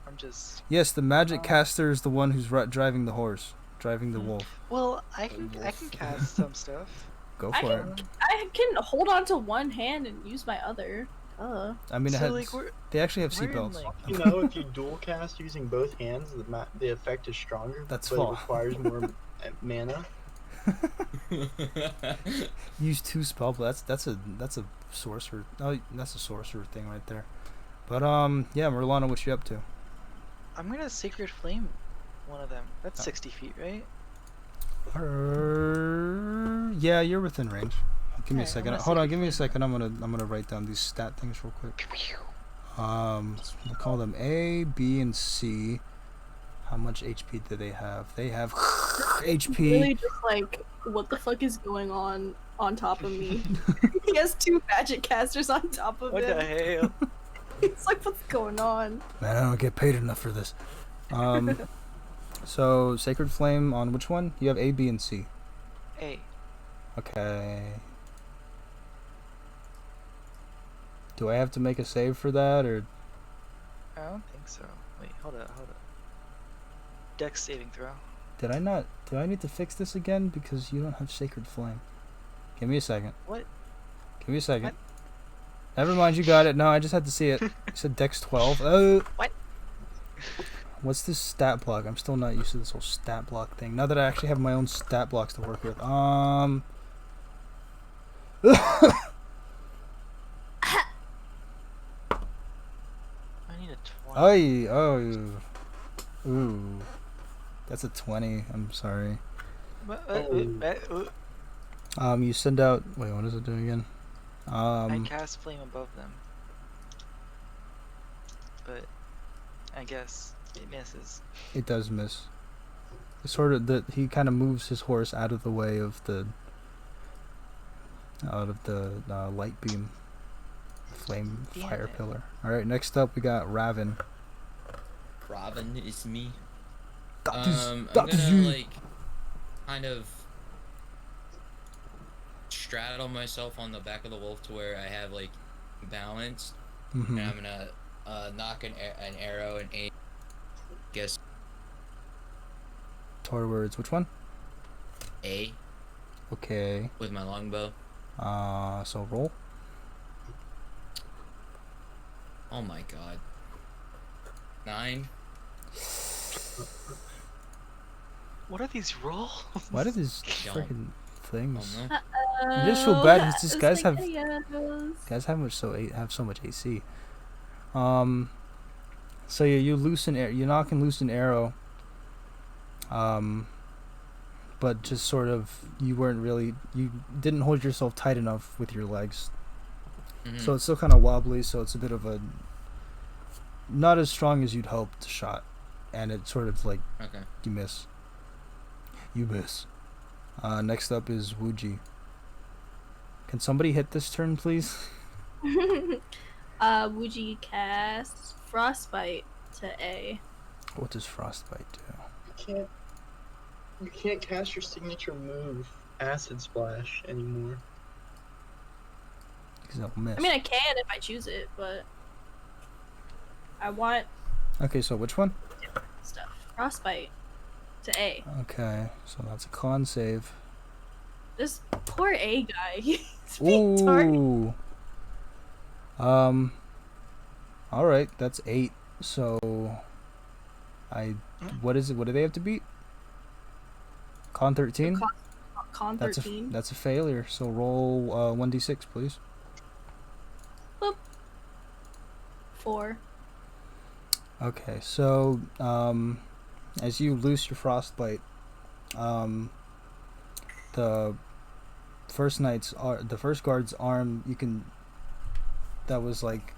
I'm just... Yes, the magic caster is the one who's driving the horse, driving the wolf. Well, I can cast some stuff. Go I for it. I can hold on to one hand and use my other. I mean, So, like, they actually have we're in, seatbelts. like- You know, if you dual cast using both hands, the effect is stronger. That's but fall. it requires more mana. Use 2 spell, but that's a sorcerer. Oh, that's a sorcerer thing right there. But yeah, Merlana, what you up to? I'm gonna Sacred Flame one of them. That's 60 feet, right? Yeah, you're within range. Give me a Alright, second. I'm gonna Hold on, Sacred give me a Flame second. I'm gonna write down these stat things real quick. We'll call them A, B, and C. How much HP do they have? They have HP. Really just like, what the fuck is going on? on top of me. He has 2 magic casters on top of What the him. hell? It's like, what's going on? Man, I don't get paid enough for this. So Sacred Flame on which one? You have A, B, and C. Hey, Okay. Do I have to make a save for that, or I don't think so. Wait, hold up. Dex saving throw. did I not? Do I need to fix this again because you don't have Sacred Flame? Give me a second. What? Give me a second. What? Never mind, you got it. No, I just had to see it. You said Dex 12. Oh. What? What's this stat block? I'm still not used to this whole stat block thing. Now that I actually have my own stat blocks to work with. I need a 20. Ooh. That's a 20. I'm sorry. You send out. Wait, what is it doing again? I cast flame above them, but I guess it misses. It does miss. It's sort of that he kind of moves his horse out of the way of the light beam, flame Damn fire it. pillar. All right, next up we got Raven. Robin is me. That I'm is gonna you. like kind of straddle myself on the back of the wolf to where I have like balance, Mhm. and I'm gonna knock an arrow and aim. Guess Towards which one? A Okay. with my longbow. So roll. Oh my god. 9. What are these rolls? Why did these Don't. freaking things? Oh no. I just feel bad because these guys have Spaghettios. have so much AC. So you loose you knock and loose an arrow. But just sort of you didn't hold yourself tight enough with your legs, Mhm. so it's still kind of wobbly. So it's a bit of a not as strong as you'd hoped shot, and it sort of like Okay. you miss. Next up is Wuji. Can somebody hit this turn, please? Wuji casts Frostbite to A. What does Frostbite do? You can't cast your signature move, Acid Splash, anymore. Because that'll miss. I mean, I can if I choose it, but I want Okay, so which one? stuff. Frostbite to A. Okay, so that's a con save. This poor A guy. He's being targeted. Ooh. All right, that's 8. So, what is it? What do they have to beat? Con 13. Con 13. That's a failure. So roll 1d6, please. 4. Okay, so as you loose your frostbite, the first guard's arm, that was like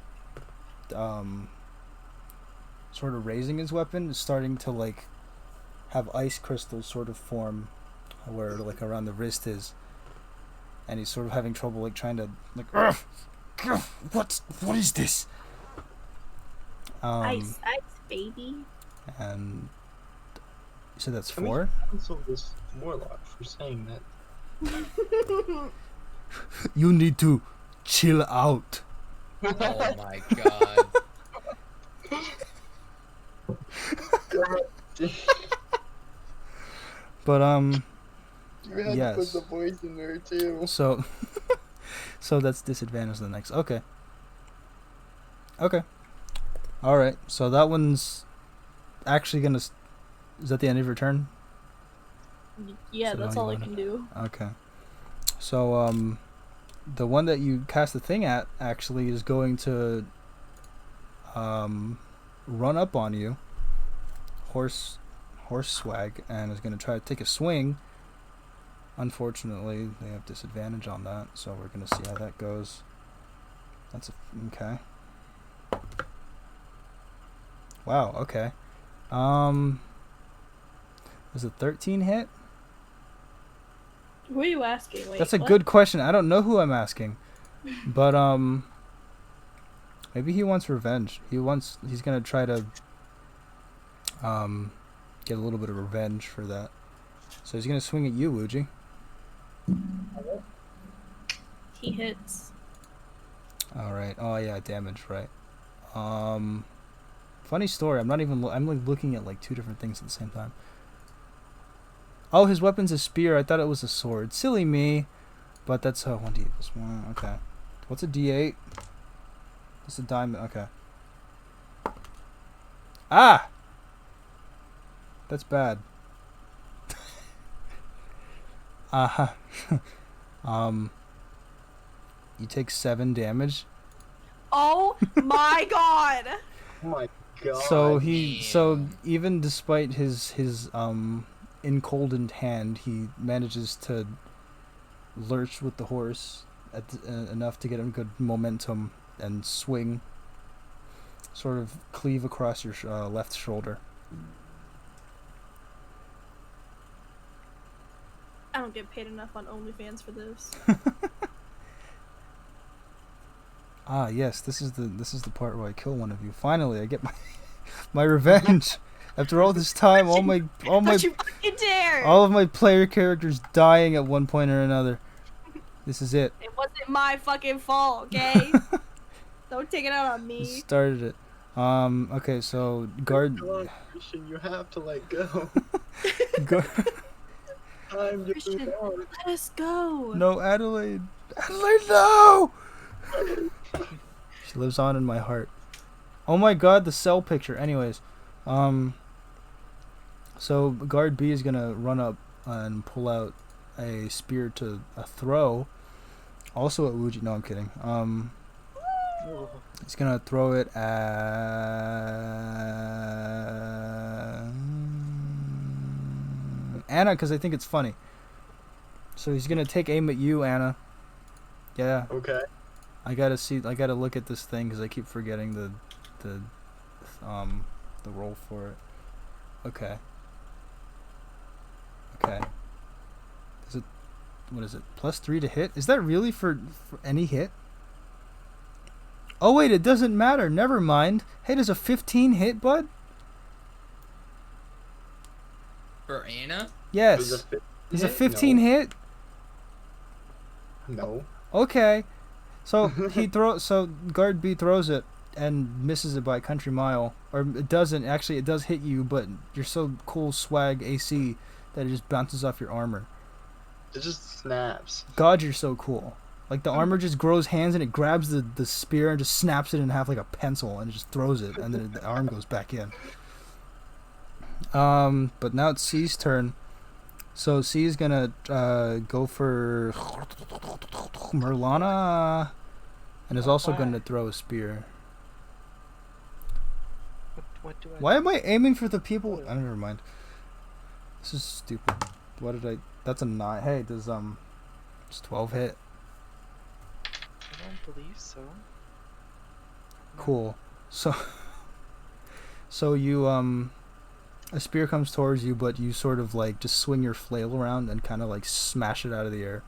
sort of raising his weapon, is starting to like have ice crystals sort of form where like around the wrist is, and he's sort of having trouble like trying to like what is this? Ice, baby. And you said that's I mean, 4? cancel this warlock for saying that. You need to chill out. Oh my god. But You had yes. to put the voice in there too. So so that's disadvantage the next. Okay. All right. So that one's actually gonna. Is that the end of your turn? Yeah, So that's now you all I wanna- can do. Okay. So the one that you cast the thing at actually is going to run up on you. Horse swag, and is going to try to take a swing. Unfortunately, they have disadvantage on that, so we're going to see how that goes. Okay. Wow, okay. Does a 13 hit? Who are you asking? Wait, That's a what? good question. I don't know who I'm asking, but maybe he wants revenge. He's gonna try to get a little bit of revenge for that. So he's gonna swing at you, Wuji. He hits. All right. Oh yeah, damage, right? Funny story. I'm not even. I'm like looking at like two different things at the same time. Oh, his weapon's a spear. I thought it was a sword. Silly me. But that's 1d plus 1. Okay. What's a d8? It's a diamond. Okay. Ah! That's bad. Uh-huh. You take 7 damage. Oh my god! Oh my god. So Damn. even despite his encoldened hand, he manages to lurch with the horse enough to get him good momentum and swing, sort of cleave across your left shoulder. I don't get paid enough on OnlyFans for this. Ah, yes, this is the part where I kill one of you. Finally, I get my revenge. After all this time, all Don't you fucking dare! all of my player characters dying at one point or another. This is it. It wasn't my fucking fault, okay? Don't take it out on me. Started it. Okay, so guard. Come on, Christian, you have to let go. guard I'm doing Christian, it all. let us go. no, Adelaide. Adelaide, no! She lives on in my heart. Oh my god, the cell picture. Anyways, so guard B is gonna run up and pull out a spear to a throw. Also at Wuji. No, I'm kidding. He's gonna throw it at Anna because I think it's funny. So he's gonna take aim at you, Anna. Yeah, Okay. I gotta look at this thing because I keep forgetting the roll for it. Okay. Okay. Is it? What is it? +3 to hit? Is that really for any hit? Oh wait, it doesn't matter. Never mind. Hey, does a 15 hit, bud? For Anna? Yes. Was it Is a hit? 15 hit? No. Okay. So so guard B throws it and misses it by a country mile, or it doesn't. Actually, it does hit you, but you're so cool swag AC that it just bounces off your armor. It just snaps. God, you're so cool. Like the armor just grows hands and it grabs the spear and just snaps it in half like a pencil and it just throws it and then the arm goes back in. But now it's C's turn. So C is gonna go for Merlana and is also gonna throw a spear. What do I Why do? am I aiming for the people? Oh, never mind. This is stupid. What did I? That's a 9. Hey, does does 12 hit? I don't believe so. Cool. So you a spear comes towards you, but you sort of like just swing your flail around and kind of like smash it out of the air.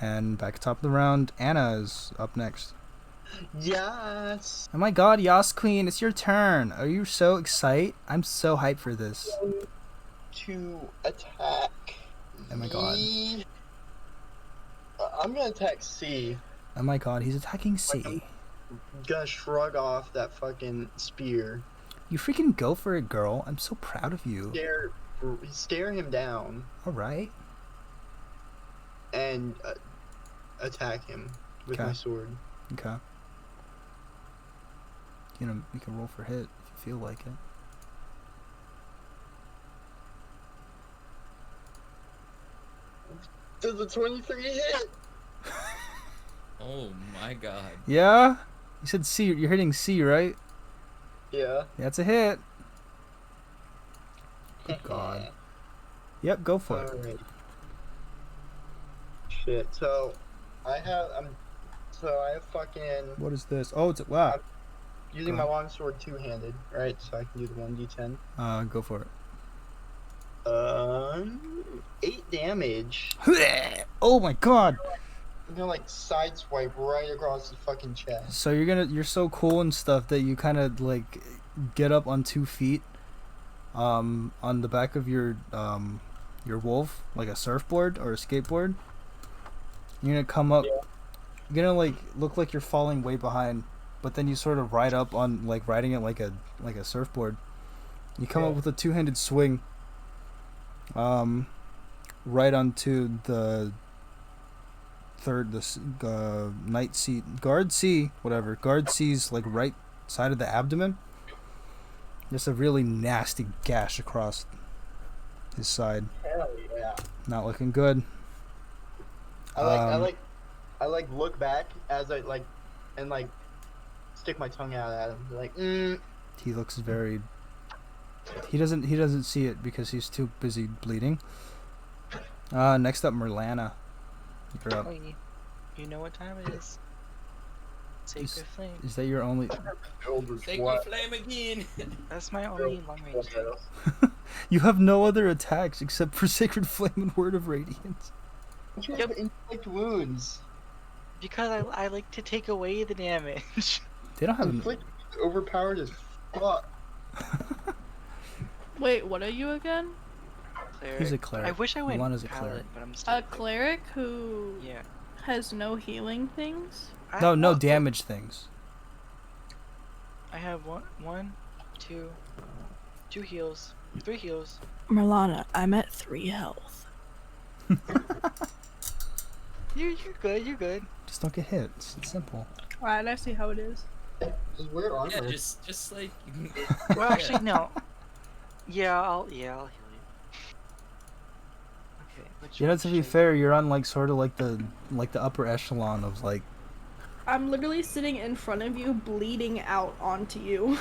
And back at top of the round, Anna is up next. Yes. Oh my god, Yas Queen, it's your turn. Are you so excited? I'm so hyped for this. To attack. Oh my god. the- I'm gonna attack C. Oh my god, he's attacking C. Gonna shrug off that fucking spear. You freaking go for it, girl. I'm so proud of you. Stare him down Alright. and attack him with Okay. my sword. Okay. You can roll for hit if you feel like it. Does a 23 hit? Oh my god. Yeah? You said C. You're hitting C, right? Yeah. That's a hit. Good god. Yep, go for it. Alright. Shit. So I have fucking What is this? Oh, it's wow. using my longsword two-handed, right? So I can do the 1d10. Go for it. 8 damage. Oh my god. I'm gonna like sideswipe right across the fucking chest. So you're so cool and stuff that you kind of like get up on 2 feet, on the back of your wolf, like a surfboard or a skateboard. You're gonna come up. Yeah. You're gonna like look like you're falling way behind, but then you sort of ride up on like riding it like a surfboard. You come up with a 2-handed swing. Right onto the Knight C, Guard C, whatever. Guard C's like right side of the abdomen. Just a really nasty gash across his side. Hell yeah. Not looking good. I look back as I like, and like, stick my tongue out at him. Like, He looks very. He doesn't see it because he's too busy bleeding. Next up, Merlana. You're up. Oh, you know what time it is? Sacred Flame. Is that your only? Sacred Flame again. That's my only long range hit. You have no other attacks except for Sacred Flame and Word of Radiance. You have inflict wounds. Because I like to take away the damage. They don't have. Inflict is overpowered as fuck. Wait, what are you again? Cleric. He's a cleric. I wish I went Melana's a paladin, cleric. but I'm still A cleric who Yeah. has no healing things? No damage things. I have one, two heals, 3 heals. Merlana, I'm at 3 health. You're good. You're good. Just don't get hit. It's simple. Alright, I see how it is. Just wear armor. Yeah, just like. Well, actually, no. Yeah, I'll heal you. Okay. which You know, one to be should I- fair, you're on like sort of like the upper echelon of like. I'm literally sitting in front of you, bleeding out onto you.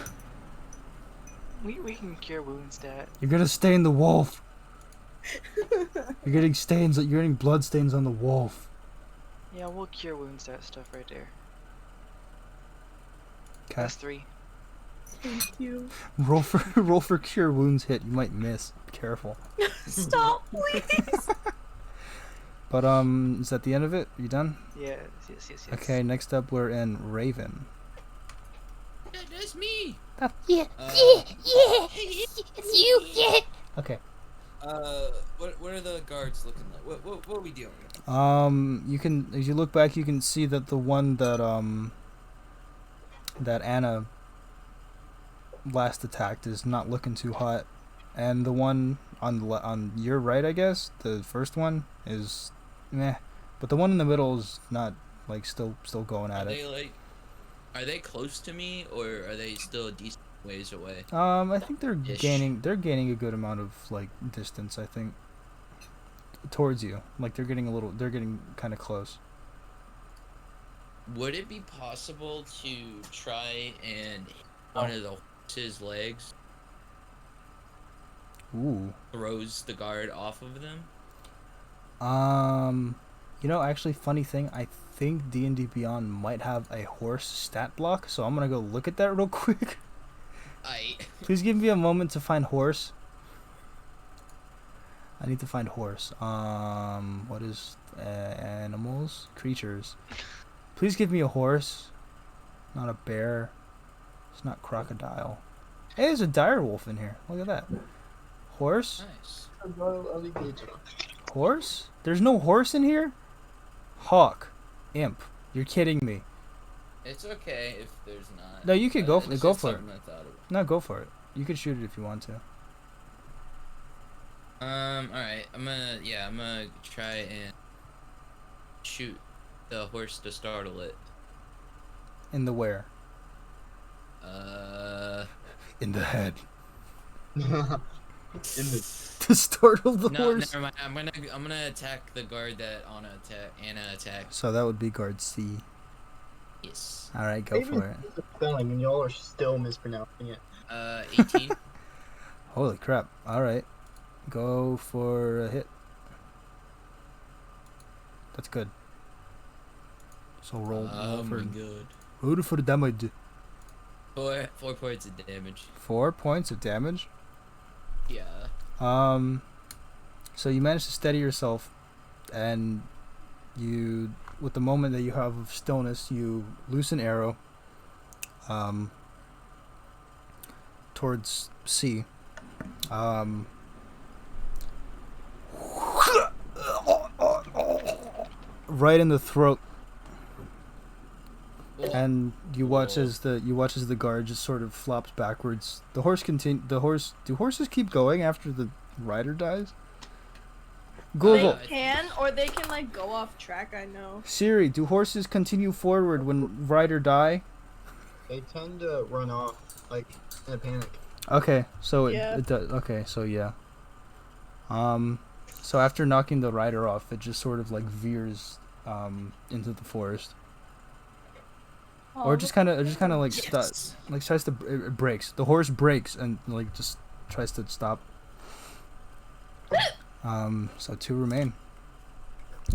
We can cure wounds, Dad. You're gonna stain the wolf. You're getting stains. You're getting blood stains on the wolf. Yeah, we'll cure wounds, that stuff right there. Okay. That's 3. Thank you. Roll for cure wounds hit. You might miss. Be careful. Stop, please! But is that the end of it? Are you done? Yes. Okay. Next up, we're in Raven. That's me. Yeah, it's you, yeah. Okay. What are the guards looking like? What are we doing? You can, as you look back, you can see that the one that that Anna last attacked is not looking too hot, and the one on your right, I guess, the first one is meh, but the one in the middle is not like still going at it. Are they close to me or are they still a decent ways away? I think they're Ish. gaining a good amount of like distance, I think, towards you. Like they're getting kind of close. Would it be possible to try and hit one of the horse's legs? Ooh. Throws the guard off of them? You know, actually, funny thing, I think D&D Beyond might have a horse stat block, so I'm gonna go look at that real quick. Please give me a moment to find horse. I need to find horse. What is animals? Creatures. Please give me a horse. Not a bear. It's not crocodile. Hey, there's a dire wolf in here. Look at that. Horse? Nice. Horse? There's no horse in here? Hawk. Imp. You're kidding me. It's okay if there's not. No, you could go It's go just for it. something I thought of. No, go for it. You could shoot it if you want to. Alright. I'm gonna try and shoot the horse to startle it. In the where? In the head. To startle the No, horse. never mind. I'm gonna attack the guard that Anna attacked. So that would be guard C. Yes. Alright, go for it. Spelling, and y'all are still mispronouncing it. 18. Holy crap. Alright. Go for a hit. That's good. So roll Oh for my god. roll for the damage. 4 points of damage. 4 points of damage. Yeah. So you manage to steady yourself, and you, with the moment that you have of stillness, you loose an arrow towards C. Right in the throat. And you watch as the guard just sort of flops backwards. The horse do horses keep going after the rider dies? Google. They can, or they can like go off track. I know. Siri, do horses continue forward when rider die? They tend to run off, like, in a panic. Okay, so Yeah. it does. Okay, so yeah. So after knocking the rider off, it just sort of like veers into the forest. Or just kind of like like tries to it breaks. The horse breaks and like just tries to stop. So 2 remain.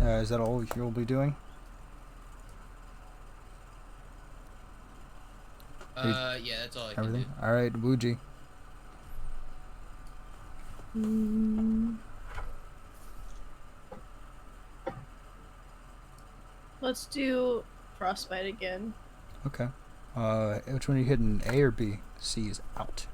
Is that all you'll be doing? Yeah, that's all I can do. All right, Wuji. Let's do frostbite again. Okay. Which one are you hitting? A or B? C is out.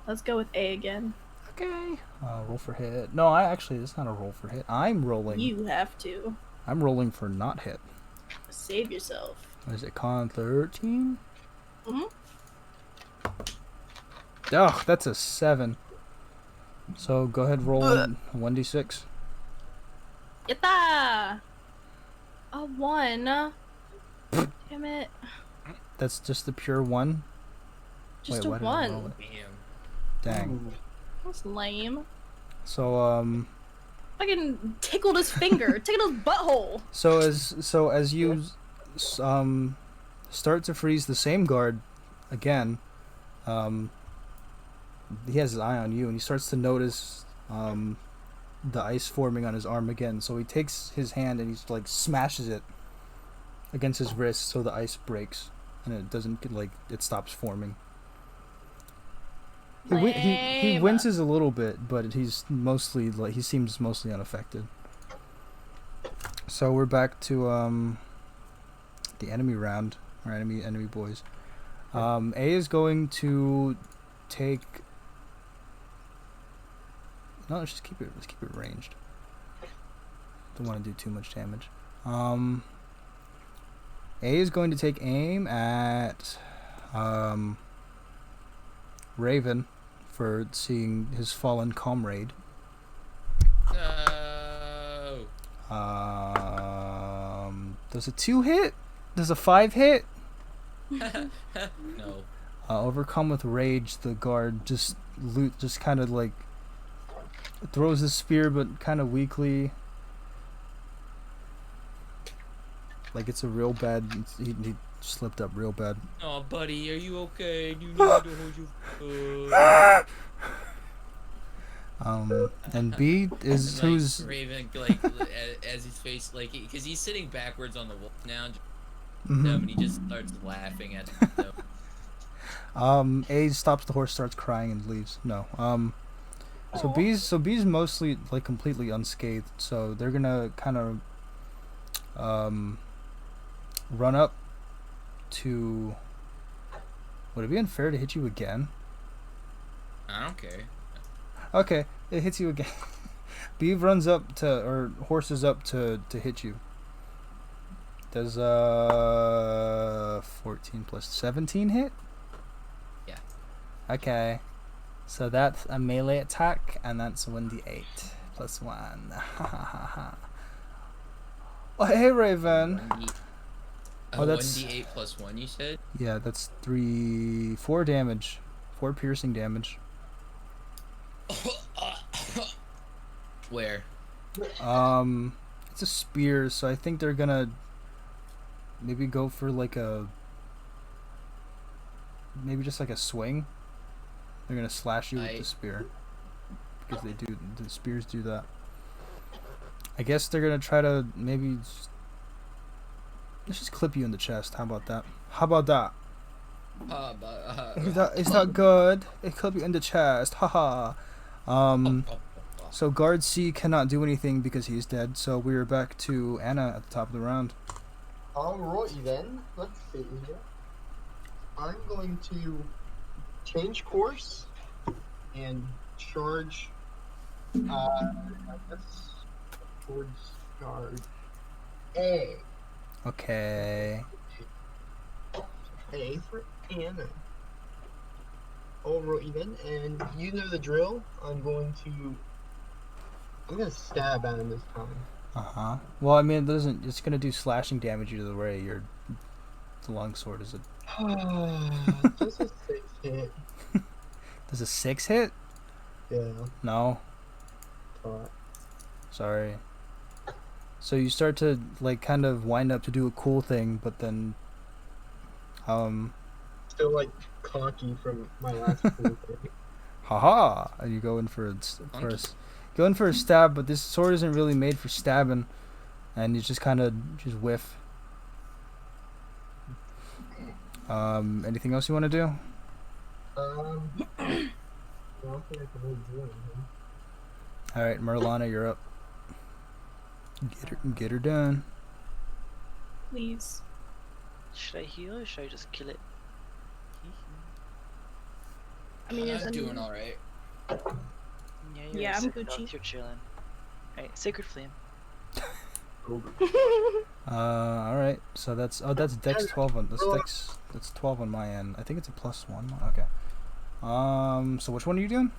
Let's go with A again. Okay. Roll for hit. No, it's not a roll for hit. I'm rolling. You have to I'm rolling for not hit. save yourself. What is it? Con 13? Mhm. Oh, that's a 7. So go ahead, roll 1d6. Yatta! A 1. Damn it. That's just the pure 1? Just Wait, a why did I roll 1. it? Dang. That's lame. So Fucking tickled his finger. Tickled his butthole. so as you start to freeze the same guard again, he has his eye on you and he starts to notice the ice forming on his arm again. So he takes his hand and he's like smashes it against his wrist so the ice breaks and it doesn't get like it stops forming. He winces a little bit, but he's mostly like he seems mostly unaffected. So we're back to the enemy round, or enemy boys. A is going to take. No, let's keep it ranged. Don't want to do too much damage. A is going to take aim at Raven for seeing his fallen comrade. No. Does a 2 hit? Does a 5 hit? No. Overcome with rage, the guard just kind of like throws his spear, but kind of weakly. Like it's a real bad. He slipped up real bad. Oh, buddy, are you okay? Do you need me to hold your foot? And B is And, like, who's Raven, like, as his face, like, because he's sitting backwards on the wolf now, mhm. and he just starts laughing at him. So. A stops the horse, starts crying, and leaves. No. So Aw. B's mostly like completely unscathed. So they're gonna kind of run up to. Would it be unfair to hit you again? I don't care. Okay, it hits you again. B runs up to, or horses up to hit you. Does 14 plus 17 hit? Yeah. Okay. So that's a melee attack, and that's 1d8 plus 1. Oh, hey, Raven. 1d8 plus 1, you said? Yeah, that's 4 damage. 4 piercing damage. Where? It's a spear, so I think they're gonna maybe go for like maybe just like a swing. They're gonna slash you with the spear because the spears do that. I guess they're gonna try to maybe let's just clip you in the chest. How about that? It's not good. It clip you in the chest. Haha. So guard C cannot do anything because he's dead. So we are back to Anna at the top of the round. Alrighty then, let's see here. I'm going to change course and charge, I guess, towards guard A. Okay. A for Anna. Alrighty then, and you know the drill. I'm gonna stab at him this time. Well, I mean, it doesn't. It's gonna do slashing damage either way. The longsword is a. Just a 6 hit. Does a 6 hit? Yeah. No. Thought. Sorry. So you start to like kind of wind up to do a cool thing, but then, Still like cocky from my last cool thing. haha, and you go in for a stab, but this sword isn't really made for stabbing, and you just kind of just whiff. Anything else you want to do? I don't think I can really do anything. All right, Merlana, you're up. Get her done. Please. Should I heal or should I just kill it? I mean, I'm doing alright. Yeah, I'm Gucci. Gucci. You're chilling. Alright, Sacred Flame. Alright, so that's Dex 12 on that's 12 on my end. I think it's a +1. Okay. So which one are you doing?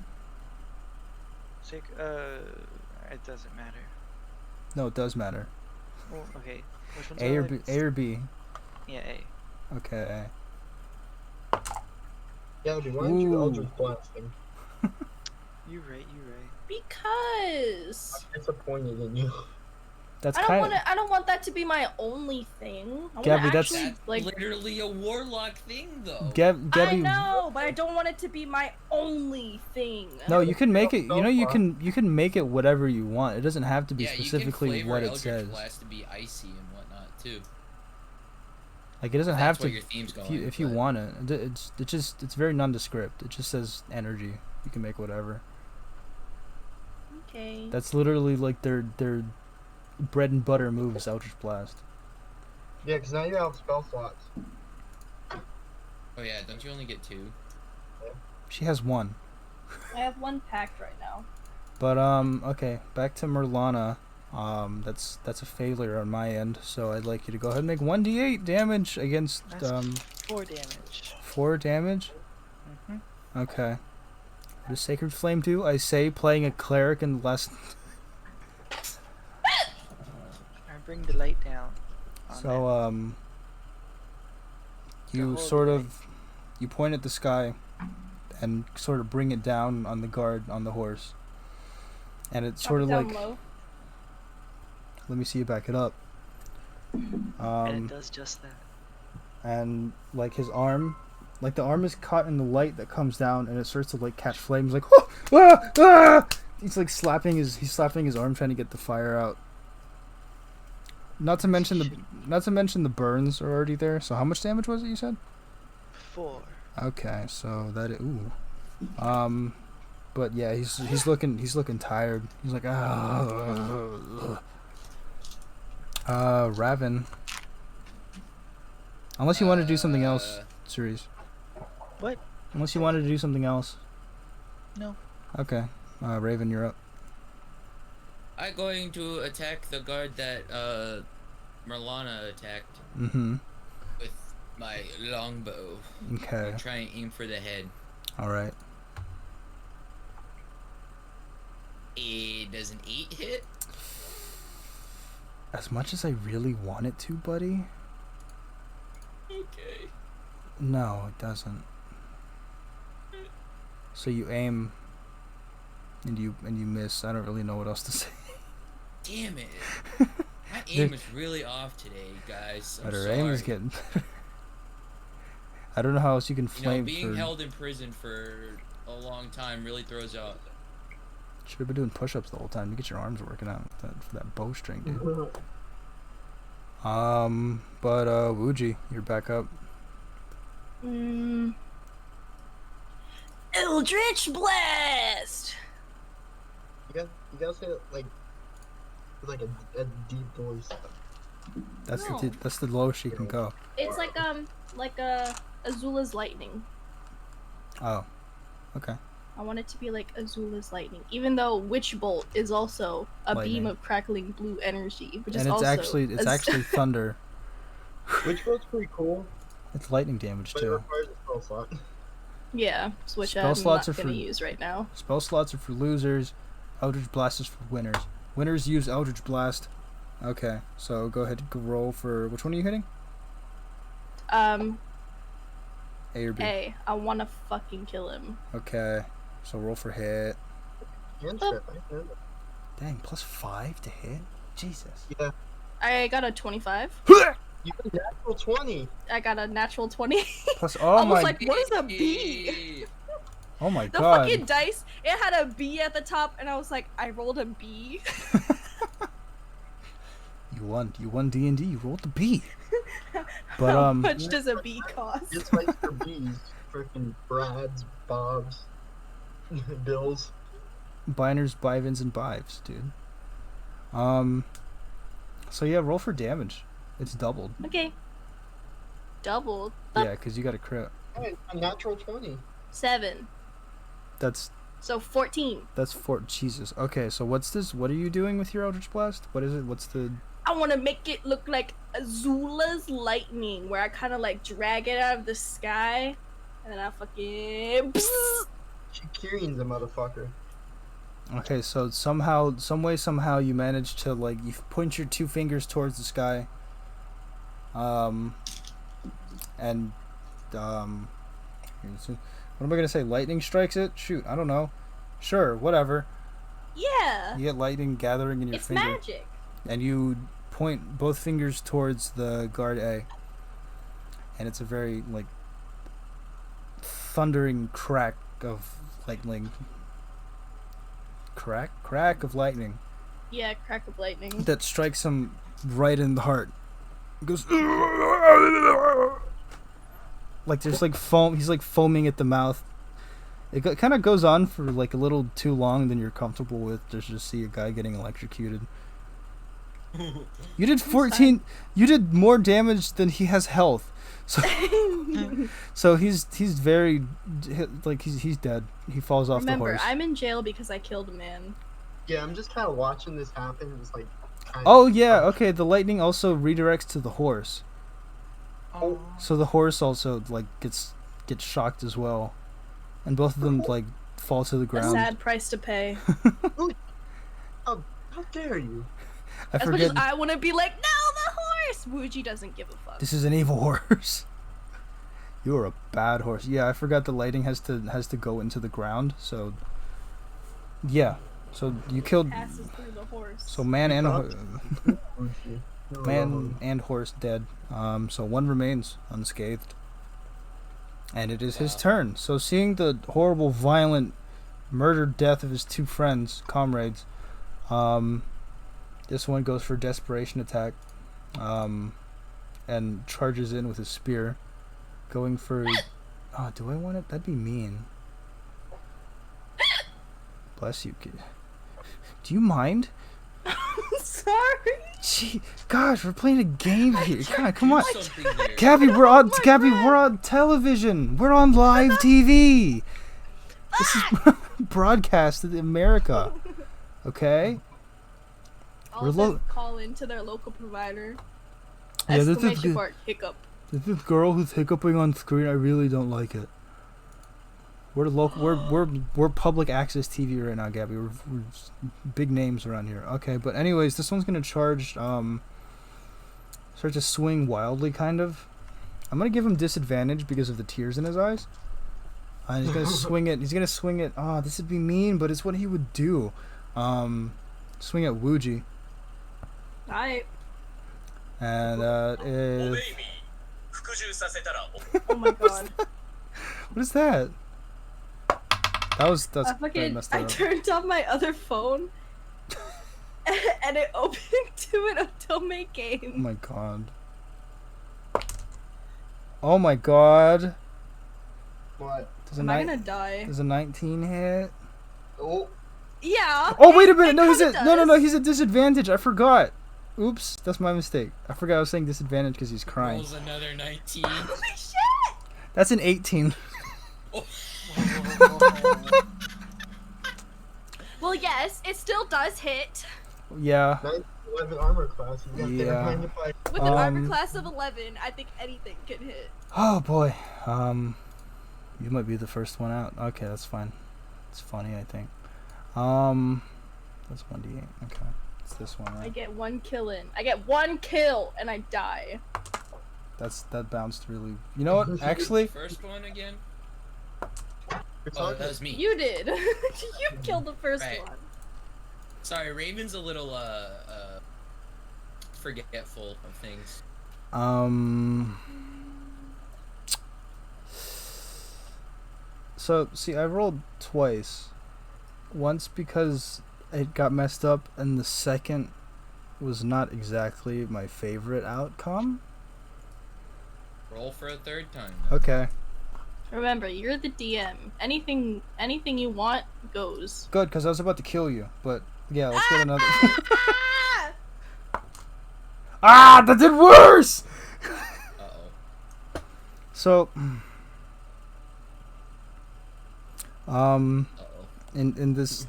It doesn't matter. No, it does matter. Well, okay. Which one's A or B? A or B? Yeah, A. Okay. Gabby, why aren't you Ooh. Eldritch Blasting? You're right. Because I'm disappointed in you. That's I kind of. don't want that to be my only thing. I Gabby, want that's- actually That's like. literally a warlock thing, though. Gabby. I know, but I don't want it to be my only thing. No, you can make it. You know, you can make it whatever you want. It doesn't have to be Yeah, specifically you can what flavor it says. Eldritch Blast to be icy and whatnot too. Like it doesn't That's have what to. your theme's going. If you but- want it, it's very nondescript. It just says energy. You can make whatever. Okay. That's literally like their bread and butter move is Eldritch Blast. Yeah, because now you have spell slots. Oh yeah, don't you only get 2? She has 1. I have 1 packed right now. But okay, back to Merlana. That's a failure on my end. So I'd like you to go ahead and make 1d8 damage against That's 4 damage. 4 damage. Mm-hmm. Okay. What does Sacred Flame do? I say playing a cleric in the last. I bring the light down. On So you hold sort the of you point at the sky and sort of bring it down on the guard on the horse, and it's sort of Drop it like. down low. Let me see you back it up. and it does just that. And like his arm, like the arm is caught in the light that comes down, and it starts to like catch flames. Like, he's like slapping his arm trying to get the fire out. Not to mention the burns are already there. So how much damage was it you said? 4. Okay, so that but yeah, he's looking tired. He's like Raven. Unless you want to do something else, Cerise. What? Unless you wanted to do something else. No. Okay. Raven, you're up. I'm going to attack the guard that Merlana attacked Mm-hmm. with my longbow. Okay. I'm trying to aim for the head. Alright. Does an 8 hit? As much as I really want it to, buddy. Okay. No, it doesn't. So you aim and you miss. I don't really know what else to say. Damn it. My aim is really off today, guys. I'm But her sorry. aim is getting better. I don't know how else you can You know, flame being for. held in prison for a long time really throws out. Should have been doing push-ups the whole time to get your arms working out for that bowstring, dude. But Wuji, you're back up. Eldritch Blast! You gotta say it like with like a deep voice. That's No. that's the lowest she can go. It's like Azula's lightning. Oh, okay. I want it to be like Azula's lightning, even though Witch Bolt is also a Lightning. beam of crackling blue energy, which is And it's also actually thunder. Which one's pretty cool, It's lightning damage but it too. requires a spell slot. yeah, which Spell I'm slots not are gonna for- use right now. Spell slots are for losers. Eldritch Blast is for winners. Winners use Eldritch Blast. Okay, so go ahead and roll for which one are you hitting? A A or B? I wanna fucking kill him. Okay, so roll for hit. Cantrip, I know. Dang, +5 to hit. Jesus. Yeah, I got a 25. you got a natural 20. I got a natural 20. Plus, I oh was my, like, what is a B? oh my The god. fucking dice, it had a B at the top, and I was like, I rolled a B. You won D&D. You rolled the B. But How much does a B cost? Just like for bees, freaking Brads, Bobs, Bills. Biners, Bivens, and Bives, dude. So yeah, roll for damage. It's doubled. Okay. Doubled. Yeah, because you got a crit. Hey, a natural 20. 7. That's So 14. Jesus. Okay, so what's this? What are you doing with your Eldritch Blast? What is it? What's the? I want to make it look like Azula's lightning, where I kind of like drag it out of the sky, and then I fucking. Shakirian's a motherfucker. Okay, so somehow you manage to like you point your 2 fingers towards the sky. And what am I gonna say? Lightning strikes it? Shoot, I don't know. Sure, whatever. Yeah. You get lightning gathering in your It's finger, magic. and you point both fingers towards the guard A, and it's a very like thundering crack of lightning. Crack of lightning Yeah, crack of lightning. that strikes him right in the heart. It goes like there's like foam. He's like foaming at the mouth. It kind of goes on for like a little too long than you're comfortable with. Just see a guy getting electrocuted. You did 14. You did more damage than he has health. So, so he's very like he's dead. He falls off Remember, the horse. I'm in jail because I killed a man. Yeah, I'm just kind of watching this happen. It's like. Oh yeah, okay. The lightning also redirects to the horse, Oh. so the horse also like gets shocked as well, and both of them like fall to the A ground. sad price to pay. How dare you? I As much forget. as I want to be like, no, the horse! Wuji doesn't give a fuck. This is an evil horse. You are a bad horse. Yeah, I forgot the lighting has to go into the ground. So yeah, so you killed Passes through the horse. so man and You're man wrong. and horse dead. So one remains unscathed, and it is his Wow. turn. So seeing the horrible, violent, murdered death of his 2 friends, comrades, this one goes for desperation attack, and charges in with his spear, going for. Oh, do I want it? That'd be mean. Bless you, kid. Do you mind? Sorry. Gee, gosh, we're playing a game here. God, come Do on. something there. Gabby, we're on my Gabby, friend. we're on television. We're on live TV. This is broadcast in America. Okay? I'll We're just call into their local provider. Yeah, this is Exclamation good. mark, hiccup. This girl who's hiccuping on screen, I really don't like it. We're local. We're public access TV right now, Gabby. We're big names around here. Okay, but anyways, this one's gonna charge. Start to swing wildly, kind of. I'm gonna give him disadvantage because of the tears in his eyes. He's gonna swing it. He's gonna swing it. Oh, this would be mean, but it's what he would do. Swing at Wuji, Alright. and is Oh my god. what is that? That's I messed up. turned on my other phone and it opened to an Otome Oh game. my god. Oh my god. What? Does a, Am I ni- gonna die? does a 19 hit? Oh, Yeah. Oh, wait a minute. No, kinda no. He's at disadvantage. I forgot. Oops, that's my mistake. I forgot I was saying disadvantage because he's crying. Rolls another 19. Holy shit! That's an 18. Well, yes, it still does hit. Yeah. 11 armor class. You got Yeah. there trying to fight. With an armor class of 11, I think anything can hit. Oh boy. You might be the first one out. Okay, that's fine. It's funny, I think. That's 1d8. Okay, it's this one, I right? get 1 kill in. I get 1 kill and I die. That bounced really. You know what? Actually, First one again? It's Oh, all that good. was me. You did. You killed the first Right. one. Sorry, Raven's a little, forgetful of things. So see, I rolled twice. Once because it got messed up, and the second was not exactly my favorite outcome. Roll for a third time. Then. Okay, Remember, you're the DM. Anything you want goes. good, because I was about to kill you, but yeah, let's get another. Ah! Ah, that did worse. Uh-oh. So, Uh-oh. in this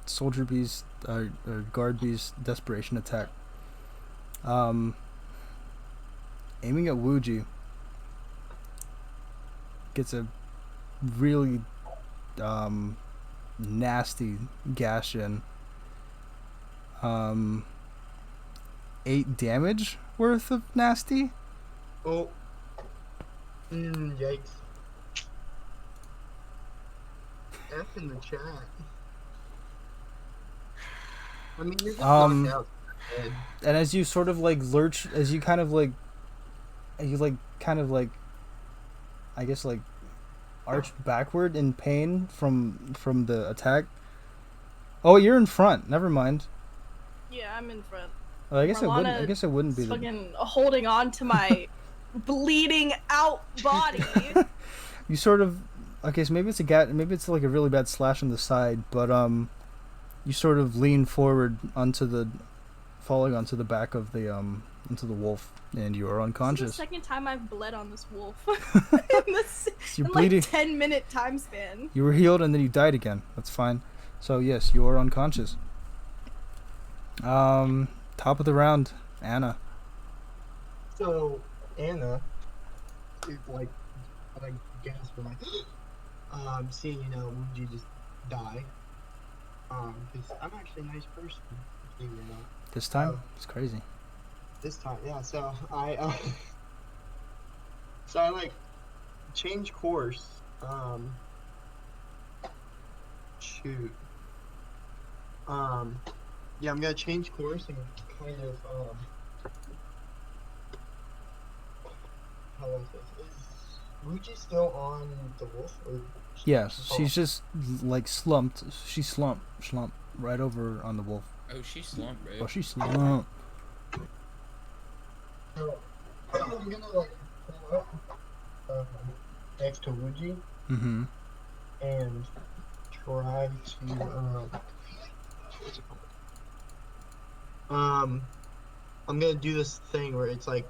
soldier bee's or guard bee's desperation attack, aiming at Wuji gets a really nasty gash in. 8 damage worth of nasty. Oh. Yikes. F in the chat. I mean, you're just knocked out. And as you sort of like lurch, as you kind of like, I guess like arch backward in pain from the attack. Oh, you're in front. Never mind. Yeah, I'm in front. Well, I guess Merlana it wouldn't be. Fucking holding on to my bleeding out body. You sort of. Okay, so maybe it's like a really bad slash on the side, but you sort of lean forward falling onto the back of the into the wolf, and you are This is unconscious. the second time I've bled on this wolf You're in bleeding. like 10-minute time span. You were healed and then you died again. That's fine. So yes, you are unconscious. Top of the round, Anna. So, Anna is like gasp for like, seeing, Wuji just die. Because I'm actually a nice person, believe it or not. This time, it's crazy. This time, yeah, so I like change course. Shoot. Yeah, I'm gonna change course and kind of how do I say this? Is Wuji still on the wolf? Or Yes, she's just like slumped. She slumped right over on the wolf. Oh, she slumped, right? Oh, she slumped. So, I'm gonna like pull up next to Wuji Mm-hmm. and try to what's it called? I'm gonna do this thing where it's like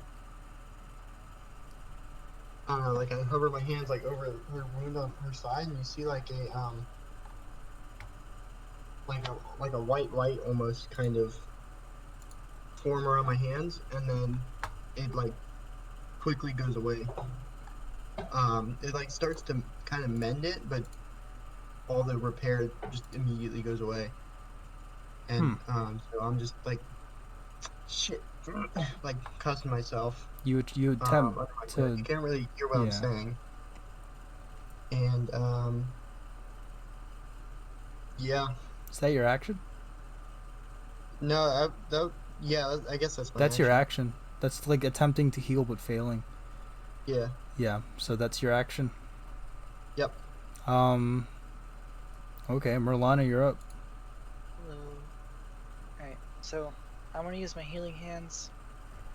I don't know, like I hover my hands like over her wound on her side, and you see like a like a white light almost kind of form around my hands, and then it like quickly goes away. It like starts to kind of mend it, but all the repair just immediately goes away. And so I'm just like shit, like cussing myself. You attempt to. You can't really hear what I'm saying. And yeah. Is that your action? No, yeah, I guess that's my That's action. your action. That's like attempting to heal but failing. Yeah. Yeah. So that's your action. Yep. Okay, Merlana, you're up. Hello. Alright, so I'm gonna use my healing hands,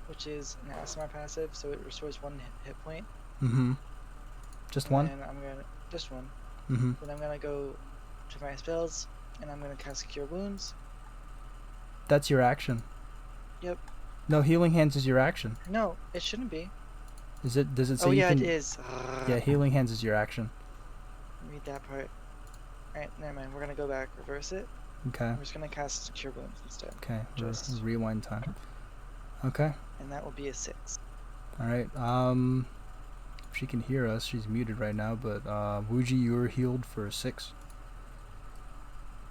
which is an ASMR passive, so it restores 1 hit point. Mm-hmm. Just one? And I'm gonna just one. Mm-hmm. Then I'm gonna go to my spells, and I'm gonna cast Cure Wounds. That's your action. Yep. No, healing hands is your action. No, it shouldn't be. Is it? Does it say Oh you yeah, can? it is. Yeah, healing hands is your action. Read that part. Alright, never mind. We're gonna go back, reverse it. Okay. We're just gonna cast Cure Wounds instead. Okay. Just- Rewind time. Okay. And that will be a 6. All right. If she can hear us, she's muted right now. But Wuji, you're healed for 6.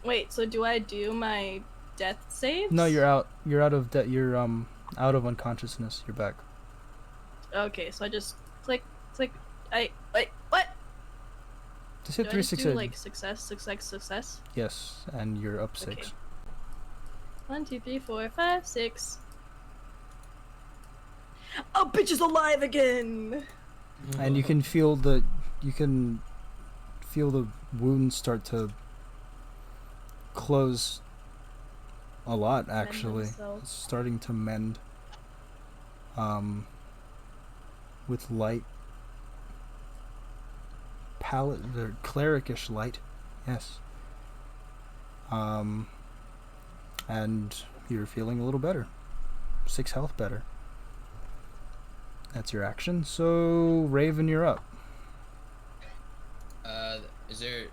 Wait, so do I do my death saves? No, you're out. You're out of you're out of unconsciousness. You're back. Okay, so I just click. Wait, what? Just hit Do I 3 just 6 do like success? Yes, and you're up 6. Okay. 1, 2, 3, 4, 5, 6. Oh, bitch is alive again! And you can feel the wounds start to close a lot. Actually, themselves. it's starting to mend. With light, or cleric-ish light, yes. And you're feeling a little better. 6 health better. That's your action. So, Raven, you're up. Is there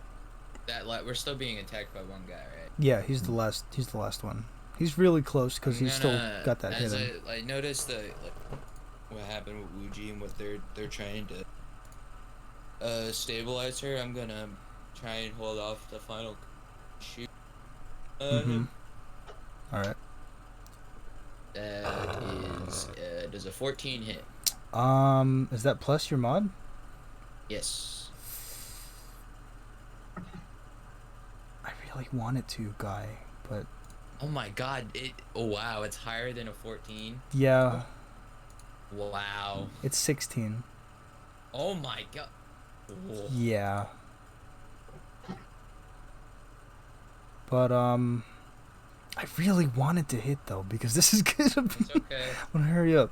that we're still being attacked by one guy, right? Yeah, he's the last. He's the last one. He's really close because he's still got that hit him. I noticed that what happened with Wuji and what they're trying to stabilize her. I'm gonna try and hold off the final shoot. All right. That is does a 14 hit? Is that plus your mod? Yes. I really wanted to, Guy, but Oh my god! Oh wow! It's higher than a 14. yeah, Wow. it's 16. Oh my god. Whoa. Yeah. But I really wanted to hit though because this is gonna be. It's okay. I'm gonna hurry up.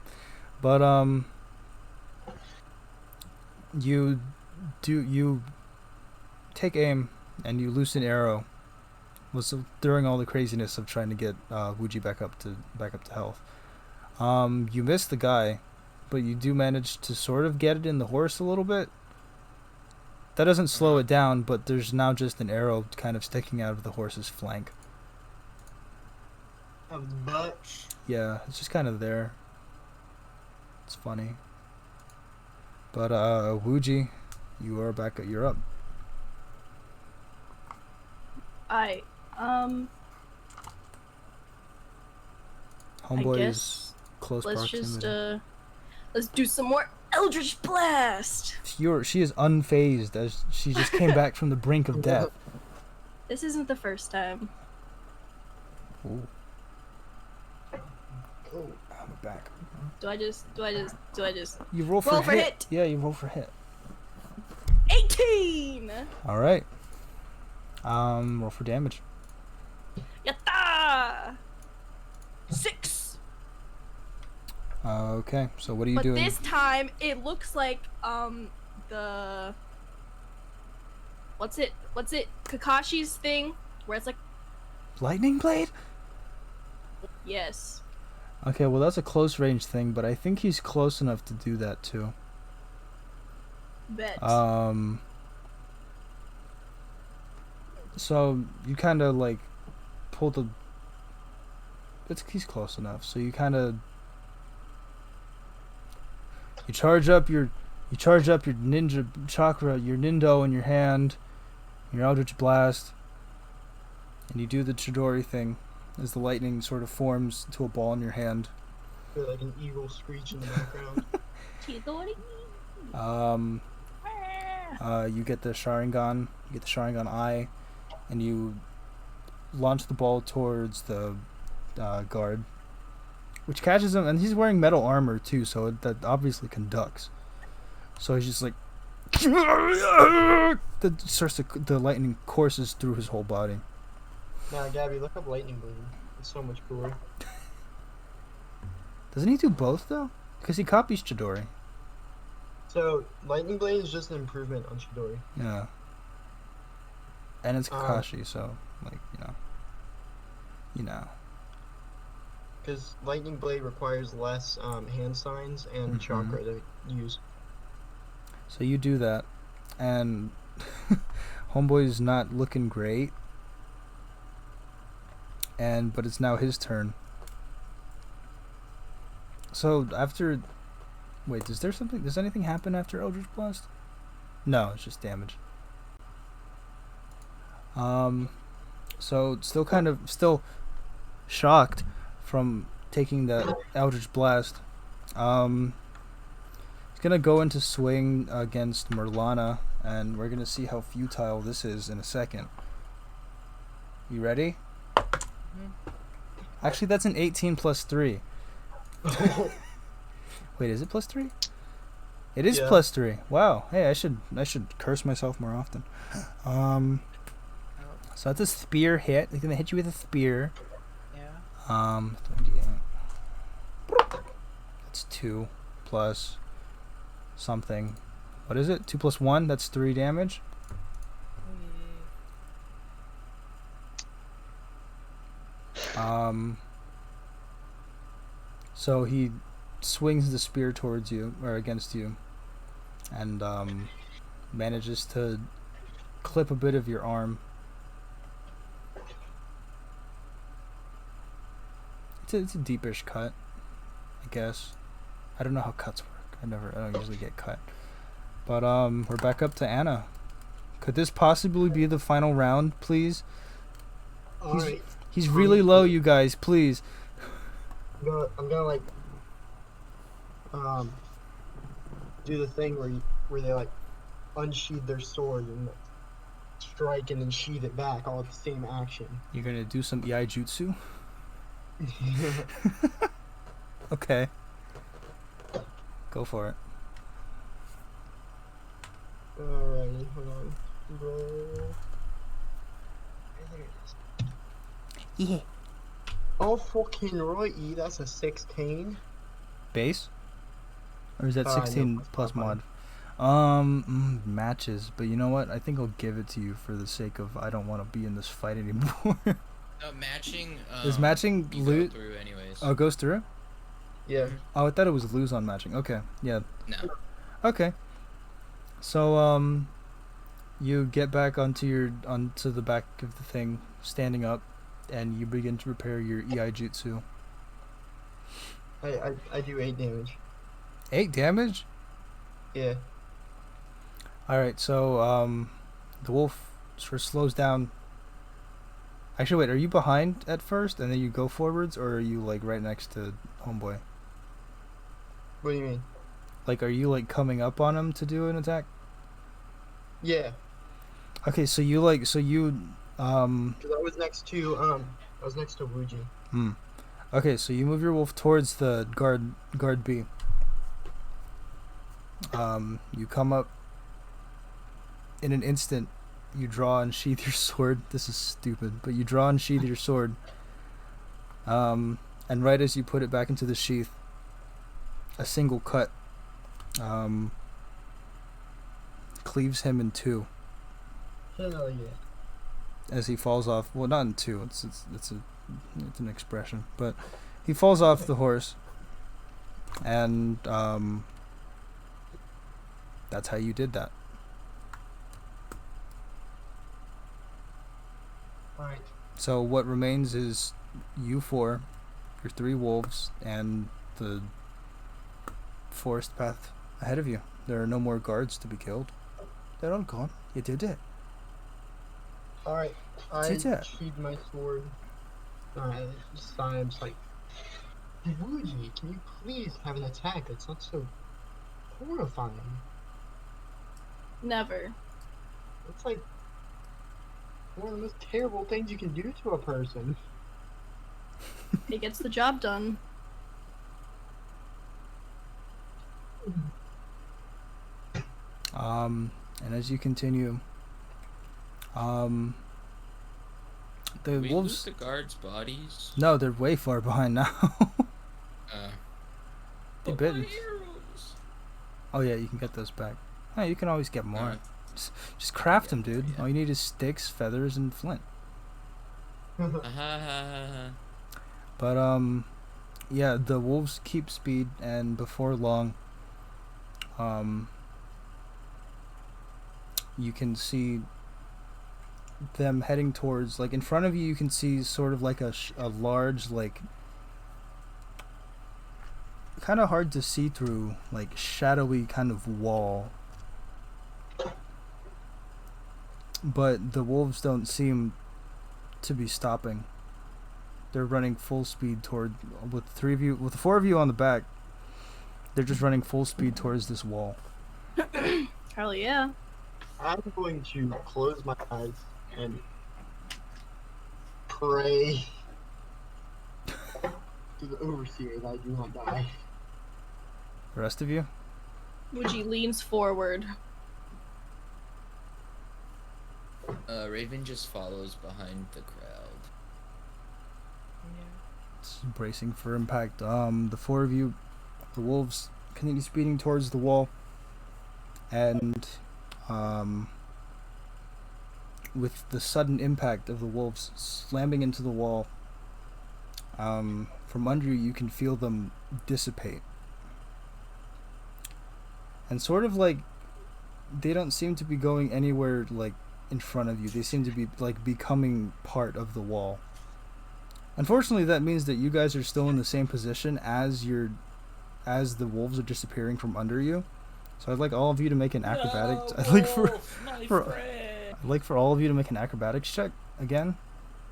But you take aim and you loose an arrow. Was during all the craziness of trying to get Wuji back up to health. You miss the guy, but you do manage to sort of get it in the horse a little bit. That doesn't slow it down, but there's now just an arrow kind of sticking out of the horse's flank. Of the butt. Yeah, it's just kind of there. It's funny. But Wuji, you are back. You're up. Homeboy I is guess close let's proximity. just let's do some more Eldritch Blast. She is unfazed as she just came back from the brink of death. This isn't the first time. Ooh. Oh, I'm back. Do I just You roll for Roll for hit. hit. Yeah, you roll for hit. 18? All right. Roll for damage. Yatta! 6. Okay, so what are you But doing? this time it looks like the what's it Kakashi's thing where it's like Lightning blade? yes. Okay, well that's a close range thing, but I think he's close enough to do that too. Bet. So you kind of like pull the. He's close enough. So you kind of. You charge up your ninja chakra, your nindo in your hand, your Eldritch Blast, and you do the Chidori thing as the lightning sort of forms to a ball in your hand. Feel like an eagle screech in the background. Chidori. You get the Sharingan, eye, and you launch the ball towards the guard, which catches him, and he's wearing metal armor too, so that obviously conducts. So he's just like, the lightning courses through his whole body. Now, Gabby, look up lightning blade. It's so much cooler. Doesn't he do both though? Because he copies Chidori. So, lightning blade is just an improvement on Chidori. Yeah. And it's Kakashi, so, like, you know. Because Lightning Blade requires less hand signs and chakra to use. So you do that, and Homeboy's not looking great. But it's now his turn. So after, wait, does anything happen after Eldritch Blast? No, it's just damage. So still shocked from taking the Eldritch Blast. He's gonna go into swing against Merlana, and we're gonna see how futile this is in a second. You ready? Actually, that's an 18 plus 3. Wait, is it plus 3? It is plus 3. Wow. Hey, I should curse myself more often. So that's a spear hit. He's gonna hit you with a spear. Yeah. 28. That's 2 plus something. What is it? 2 plus 1. That's 3 damage. So he swings the spear towards you, or against you, and manages to clip a bit of your arm. It's a deepish cut, I guess. I don't know how cuts work. I don't usually get cut. But we're back up to Anna. Could this possibly be the final round, please? Alright. He's really low, you guys, please. I'm gonna like do the thing where they like unsheathe their sword and strike and then sheath it back all at the same action. You're gonna do some EI jutsu? Okay. Go for it. Alrighty, hold on. Roll. Yeah. Oh fucking righty, that's a 16. Base? Or is that 16 no, plus mod? Matches, but you know what? I think I'll give it to you for the sake of I don't want to be in this fight anymore. Matching. Is matching loot through anyways? Oh, it goes through? Yeah. Oh, I thought it was lose on matching. Okay, yeah. No. Okay. So you get back onto the back of the thing, standing up, and you begin to repair your EI jutsu. I do 8 damage. 8 damage? Yeah. Alright, so the wolf sort of slows down. Actually, wait, are you behind at first and then you go forwards, or are you like right next to Homeboy? What do you mean? Like, are you like coming up on him to do an attack? Yeah. Okay, so you Because I was next to Wuji. Okay, so you move your wolf towards the guard B. You come up in an instant. You draw and sheath your sword. This is stupid, but you draw and sheath your sword. And right as you put it back into the sheath, a single cut cleaves him in 2. Hell yeah. As he falls off. Well, not in 2. It's an expression, but he falls off the horse, and that's how you did that. Alright. So what remains is you 4, your 3 wolves, and the forest path ahead of you. There are no more guards to be killed. They're all gone. You did it. Alright. I Did it. sheathed my sword. Alright, this time I'm just like, Wuji, can you please have an attack that's not so horrifying? Never. It's like one of the most terrible things you can do to a person. It gets the job done. And as you continue, the We wolves. lose the guards' bodies. No, they're way far behind now. They But bit. my arrows. Oh yeah, you can get those back. Hey, you can always get more. Alright. Just craft them, dude. Yeah. All you need is sticks, feathers, and flint. But yeah, the wolves keep speed, and before long, you can see them heading towards, like, in front of you. You can see sort of like a large, like, kind of hard to see through, like, shadowy kind of wall. But the wolves don't seem to be stopping. They're running full speed toward, with the four of you on the back. They're just running full speed towards this wall. Hell yeah. I'm going to close my eyes and pray to the overseer that I do not die. The rest of you? Wuji leans forward. Raven just follows behind the crowd. It's bracing for impact. The four of you, the wolves, continue speeding towards the wall, and with the sudden impact of the wolves slamming into the wall, from under you, you can feel them dissipate. And sort of like, they don't seem to be going anywhere, like, in front of you. They seem to be, like, becoming part of the wall. Unfortunately, that means that you guys are still in the same position as the wolves are disappearing from under you. So I'd like all of you to make an acrobatics. I'd like for all of you to make an acrobatics check again.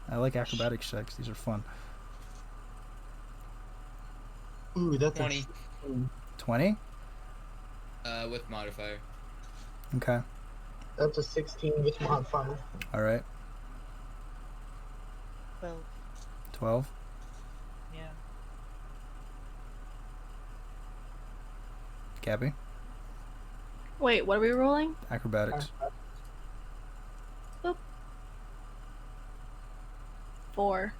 I like acrobatics checks. These are fun. Ooh, that's 20. 20? With modifier. Okay. That's a 16 with modifier. All right. Well, 12. yeah. Gabby? Wait, what are we rolling? Acrobatics. 4.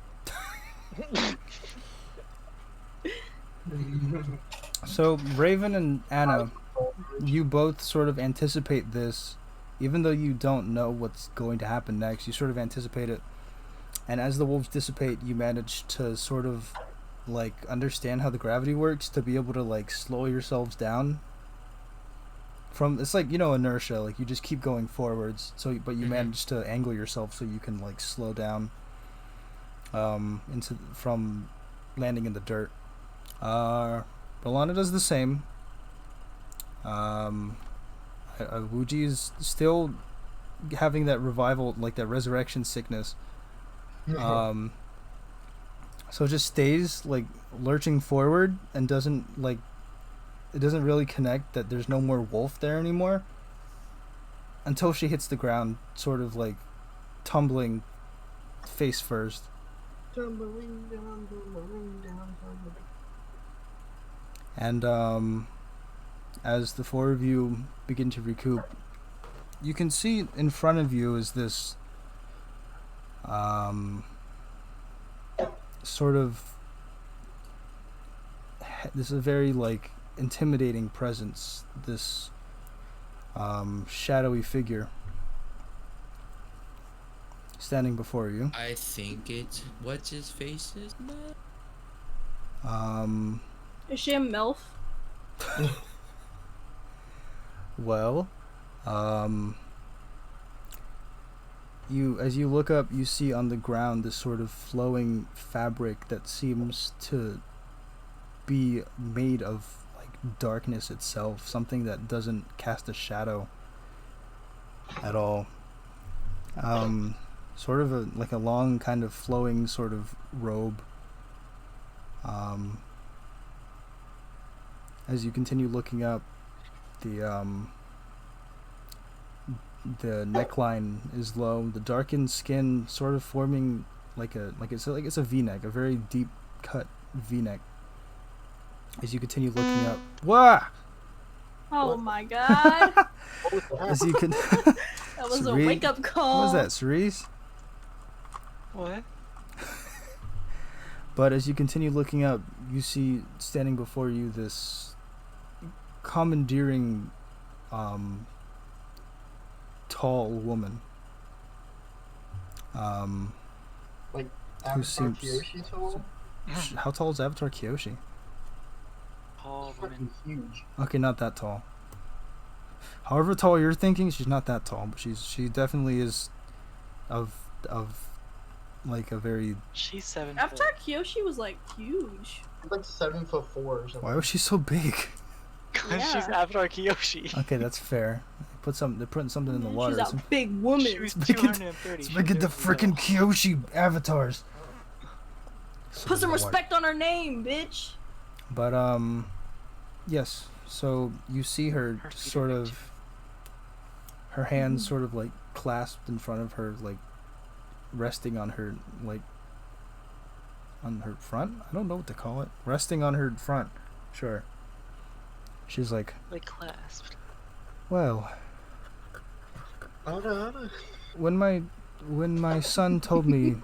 So Raven and Anna, you both sort of anticipate this, even though you don't know what's going to happen next. You sort of anticipate it, and as the wolves dissipate, you manage to sort of, like, understand how the gravity works to be able to, like, slow yourselves down. From, it's like, you know, inertia, like, you just keep going forwards. So, but you manage to angle yourself so you can, like, slow down, from landing in the dirt. Merlana does the same. Wuji is still having that revival, like that resurrection sickness. So it just stays, like, lurching forward and doesn't, like, it doesn't really connect that there's no more wolf there anymore until she hits the ground, sort of like tumbling face first. Tumbling down, tumbling down, tumbling. And as the four of you begin to recoup, you can see in front of you is this sort of, this is a very, like, intimidating presence, this shadowy figure standing before you. I think it's what's his face's name? Is she a MILF? Well, as you look up, you see on the ground this sort of flowing fabric that seems to be made of, like, darkness itself, something that doesn't cast a shadow at all. Sort of like a long kind of flowing sort of robe. As you continue looking up, the neckline is low. The darkened skin sort of forming like it's a V-neck, a very deep cut V-neck. As you continue looking up, wah! Oh What? my god. As you can, That was a Cerise? wake up call. what was that, Cerise? What? But as you continue looking up, you see standing before you this commandeering tall woman. Like Who Avatar seems- Kyoshi tall? How tall is Avatar Kyoshi? Tall She's woman. fucking huge. Okay, not that tall. However tall you're thinking, she's not that tall, but she definitely is of like a very. She's 7 After foot. Kyoshi was like huge. She's like 7'4" or something. Why was she so big? Because she's Yeah. Avatar Kyoshi. Okay, that's fair. They're putting something in the Man, water. She's a big woman. She was Let's make it- 230. Let's She make it the definitely freaking will. Kyoshi avatars. Put some Water. respect on her name, bitch. But yes. So you see her Her feet are sort big, of, her hands sort of like clasped in front of her, like resting on her on her front. I don't know what to call it. Resting on her front. Sure. She's like, Like clasped. well, Ada. when my son told me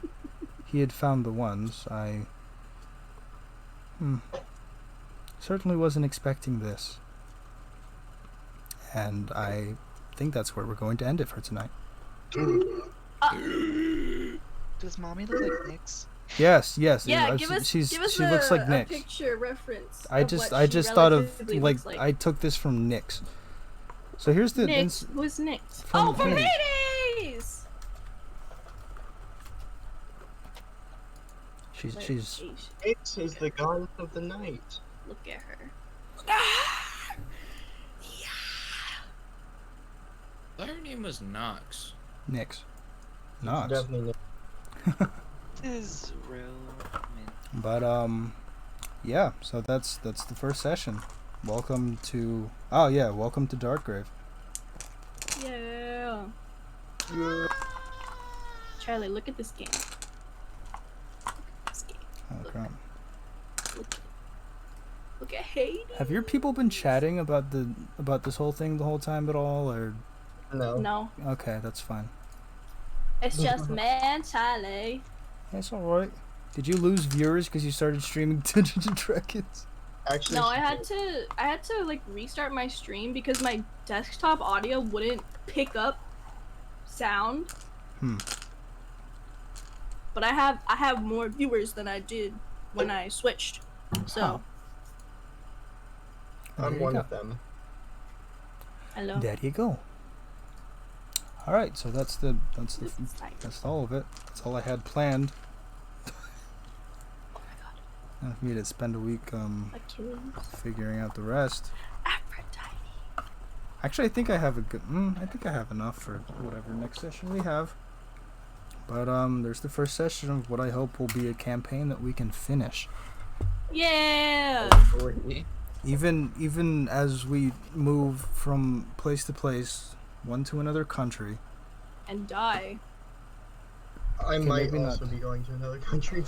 he had found the ones, I certainly wasn't expecting this. And I think that's where we're going to end it for tonight. Does mommy look like Nyx? Yes. Yeah, she give us she looks like a Nyx. picture reference. I of just what she thought of relatively like, looks I took this from Nyx. So here's the Nyx. Who's Nyx? from Oh, the from page. Hades! she's Nyx is the goddess of the night. Look at her. Her name was Nox. Nyx. Nox. Definitely. Is real. But yeah, so that's the first session. Welcome to Darkgrave. Yeah. Charlie, look at this game. Look at this game. Oh crap. Look at Hades. Have your people been chatting about this whole thing the whole time at all, or No. No, okay, that's fine. it's just man, Charlie. That's all right. Did you lose viewers because you started streaming Dungeons and Dragons? Actually, No, she I had did. to like restart my stream because my desktop audio wouldn't pick up sound. But I have more viewers than I did when I switched. So, Huh. There I'm you one go. of them. hello. There you go. All right, so that's all of it. That's all I had planned. Oh my god. And for me to spend a week Achilles. figuring out the rest. Aphrodite. Actually, I think I have enough for whatever next session we have. But there's the first session of what I hope will be a campaign that we can finish. Yeah. Even as we move from place to place, one to another country. And die. I Okay, might maybe not. also be going to another country.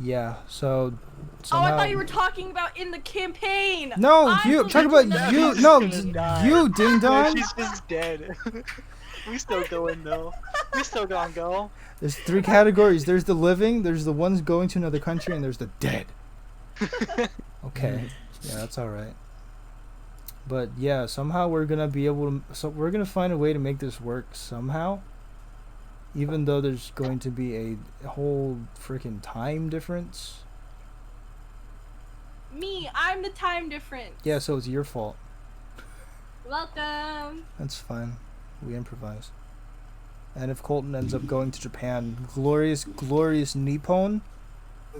Yeah, so Oh, somehow... I thought you were talking about in the campaign. No, I you believe talk about that. you. She's No, gonna die. you ding No, dong. she's just dead. We still going though. We still gonna go. There's 3 categories. There's the living, there's the ones going to another country, and there's the dead. Okay, yeah, that's all right. But yeah, somehow we're gonna be able to. So we're gonna find a way to make this work somehow. Even though there's going to be a whole freaking time difference. Me, I'm the time difference. Yeah, so it's your fault. Welcome. That's fine. We improvise. And if Kolton ends up going to Japan, glorious Nippon,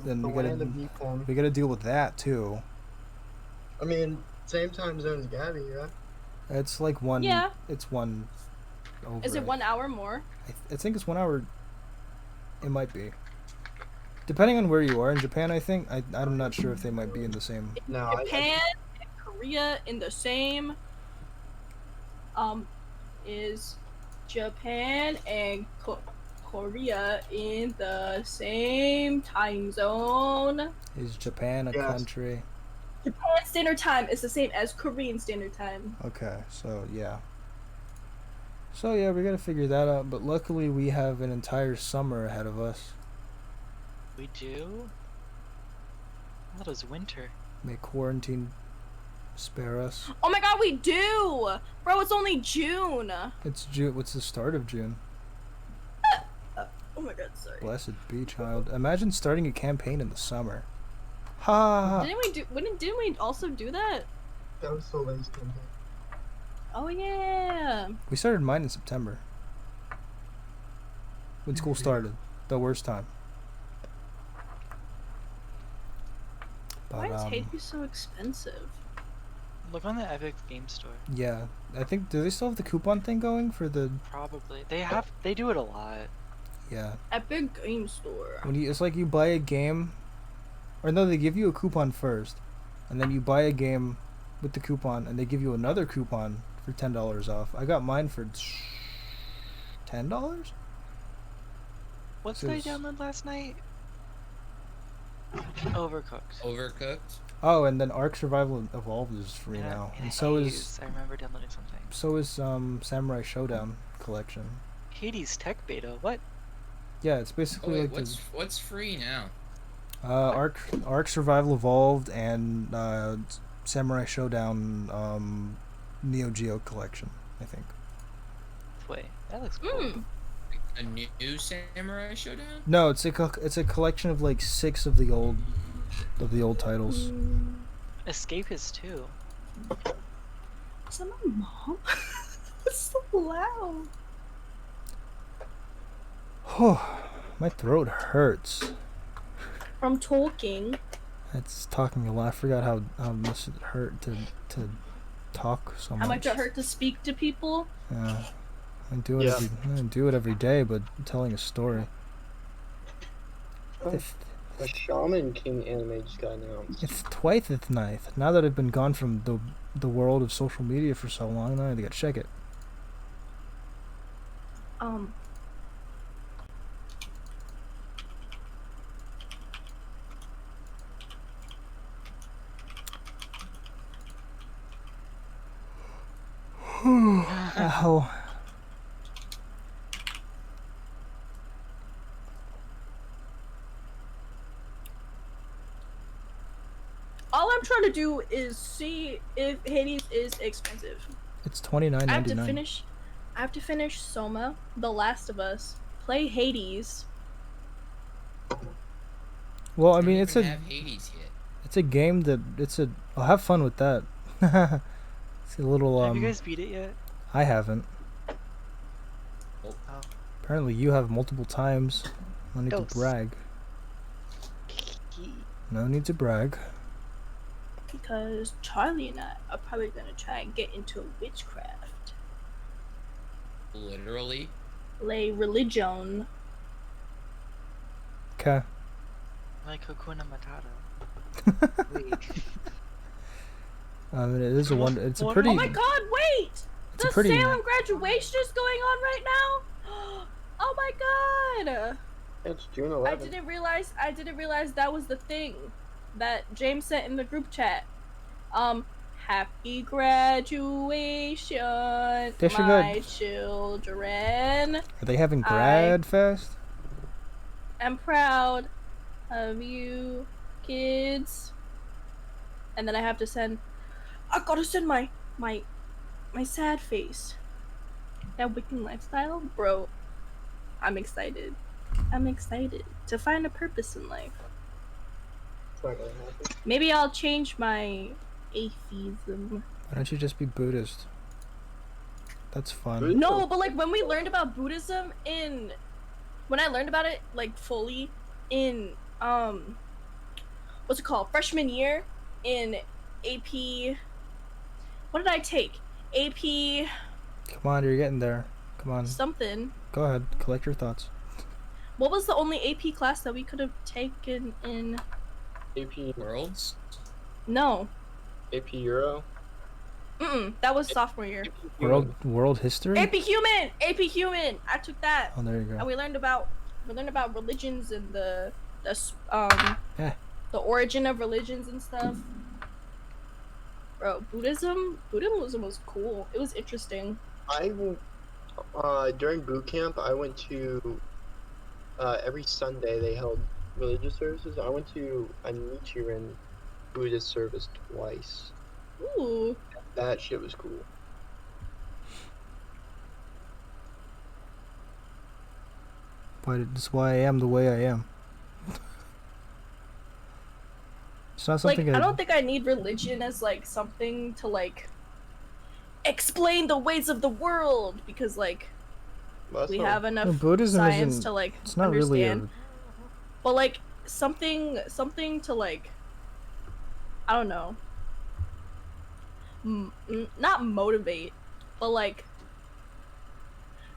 then The we land of Nippon. gotta deal with that too. I mean, same time zone as Gabby, right? It's like one. Yeah. It's one. Over Is it 1 hour more? I think it's 1 hour. It might be. Depending on where you are in Japan, I think. I'm not sure if they might be in the same. No, Japan and Korea in the same. Is Japan and Korea in the same time zone? Is Japan a Yes. country? Japan Standard Time is the same as Korean Standard Time. Okay, so yeah. So yeah, we gotta figure that out. But luckily, we have an entire summer ahead of us. We do? I thought it was winter. May quarantine Spare us. Oh my god, we do! Bro, it's only June! It's June. What's the start of June? Oh my god, sorry. Blessed be, child. Imagine starting a campaign in the summer. Ha! Didn't we also do that? That was so late. Oh yeah! We started mine in September. When school started. The worst time. Why But, is Hades so expensive? Look on the Epic Game Store. yeah. I think, do they still have the coupon thing going for the, Probably. They do it a lot. yeah. Epic Game Store. When it's like you buy a game, or no, they give you a coupon first, and then you buy a game with the coupon, and they give you another coupon for $10 off. I got mine for $10. What's So I it's- downloaded last night? Overcooked. Overcooked. Oh, and then Ark Survival Evolved is free Yeah, now, and and so is Hades. I remember downloading something. Samurai Showdown collection. Hades Tech Beta. What? Yeah, it's Oh basically wait, like what's free now? Ark Survival Evolved and Samurai Showdown Neo Geo collection, I think. Wait, that looks cool. Mm. A new Samurai Showdown? No, it's a collection of like 6 of the old titles. Escapist too. Is that my mom? It's so loud. My throat hurts. From talking. It's talking a lot. I forgot how much it hurt to talk so much. How much it hurt to speak to people? Yeah. I do it Yeah. I do it every day, but telling a story. Oh, a Shaman King anime just got announced. It's twentieth ninth. Now that I've been gone from the world of social media for so long, now I gotta check it. Ow. All I'm trying to do is see if Hades is expensive. It's $29.99. I have to finish Soma, The Last of Us, play Hades. Well, I Don't mean, it's even a have Hades yet. it's a game that I'll have fun with that. It's a little Have you guys beat it yet? I haven't. Oh. Apparently you have multiple times. No need Dos. to brag. No need to brag. Because Charlie and I are probably gonna try and get into witchcraft. Literally. Lay religion. Okay. Like Hakuna Matata. Wait. I mean, it is a What- one. It's a what- pretty. Oh my god, wait! It's a The pretty. Salem graduation is going on right now? Oh my god! It's June I 11th. didn't realize that was the thing that James sent in the group chat. Happy graduation, Yes, you're my good. children. Are they having grad fest? I'm proud of you, kids. And then I have to send. I gotta send my sad face. That Wiccan lifestyle, bro. I'm excited. I'm excited to find a purpose in life. It's not gonna happen. Maybe I'll change my atheism. Why don't you just be Buddhist? That's fun. Buddhist? No, but like when we learned about Buddhism when I learned about it like fully in what's it called? Freshman year in AP. What did I take? AP Come on, you're getting there. Come on. something. Go ahead. Collect your thoughts. What was the only AP class that we could have taken in? AP Worlds. No. AP Euro. That was sophomore year. World history? AP Human. AP Human. I took that. Oh, there you And go. we learned about religions and the Eh. the origin of religions and stuff. Bro, Buddhism was cool. It was interesting. During boot camp, I went to every Sunday they held religious services. I went to a Nichiren Buddhist service twice. Ooh. That shit was cool. But it's why I am the way I am. It's not Like, something I don't think I need religion as, like, something to, like, explain the ways of the world, because, like, Well, that's we not- have enough No, Buddhism science isn't. to, like, It's not understand. really But, like, something to, like, I don't know. Not motivate, but, like,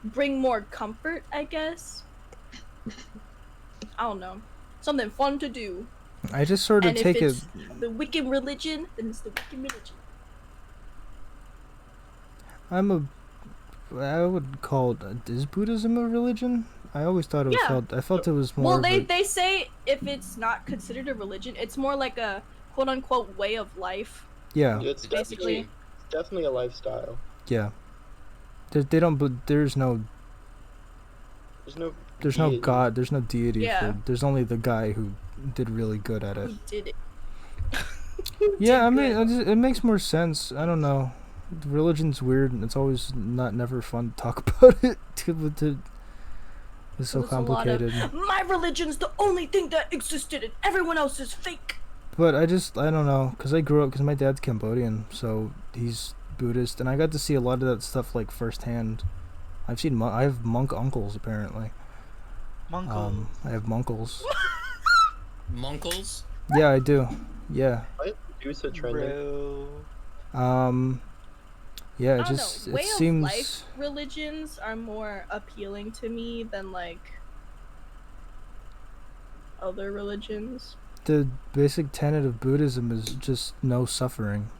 bring more comfort, I guess. I don't know. Something fun to do. I just sort of And if take it. it's the Wiccan religion, then it's the Wiccan religion. I would call it. Is Buddhism a religion? I always thought it Yeah. I felt it was more. Well, of they say if it's not considered a religion, it's more like a quote unquote way of life. Yeah. It's Basically. definitely a lifestyle. Yeah. They don't. But there's no. There's no. There's no deity. God. There's no deity. Yeah. There's only the guy who did really good at it. Who did it? Yeah, I Did mean, good. it makes more sense. I don't know. Religion's weird, and it's always never fun to talk about it. It's so There's a lot of, complicated. my religion's the only thing that existed, and everyone else is fake. But I don't know, because I grew up, because my dad's Cambodian, so he's Buddhist, and I got to see a lot of that stuff, like, firsthand. I have monk uncles, apparently. Monko. I have monkles. Monkles? Yeah, I do. Yeah. What? Do so trending. Bro. Yeah, I it don't just, know. Way it of seems... life religions are more appealing to me than like other religions. The basic tenet of Buddhism is just no suffering.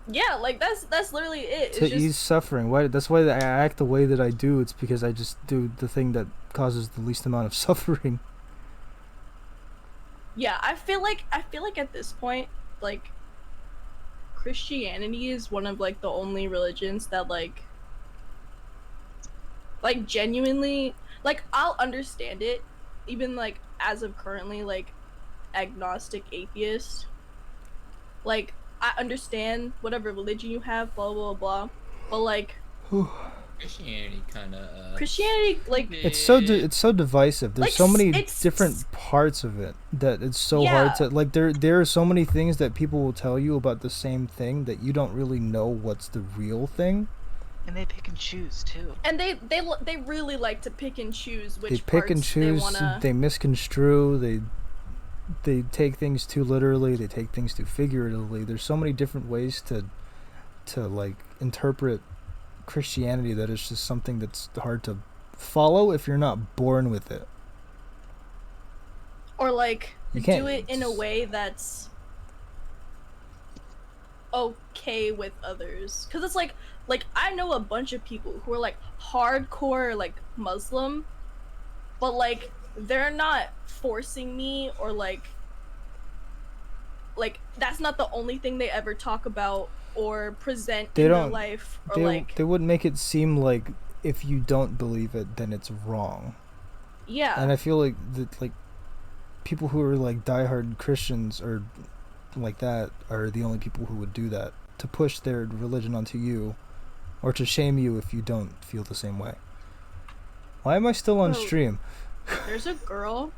Yeah, like that's literally it. To It's just, ease suffering. That's why I act the way that I do. It's because I just do the thing that causes the least amount of suffering. yeah, I feel like at this point, like Christianity is one of like the only religions that like genuinely, like, I'll understand it, even like as of currently, like agnostic atheist. Like, I understand whatever religion you have, blah blah blah, but like Christianity kind of. Christianity, like, It's so divisive. There's Like, so many it's- different parts of it that it's so Yeah. hard to like. There are so many things that people will tell you about the same thing that you don't really know what's the real thing. And they pick and choose too. and they really like to pick and choose which They pick and parts choose. they wanna. They misconstrue. They take things too literally. They take things too figuratively. There's so many different ways to like interpret Christianity that it's just something that's hard to follow if you're not born with it. Or like You can't- do it in a way that's okay with others, because it's like I know a bunch of people who are like hardcore like Muslim, but like they're not forcing me, or like that's not the only thing they ever talk about or present They in their don't- life, or They wouldn't make it seem like if you don't believe it, then it's wrong. yeah. And I feel like like people who are like diehard Christians or like that are the only people who would do that, to push their religion onto you, or to shame you if you don't feel the same way. Why am I still on Oh. stream? There's a girl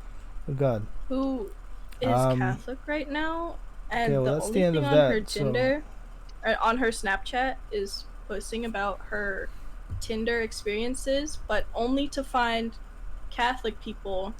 Oh God. who is Catholic right now, and okay, well, the that's only the end thing of on that, her so- Tinder, or on her Snapchat, is posting about her Tinder experiences, but only to find Catholic people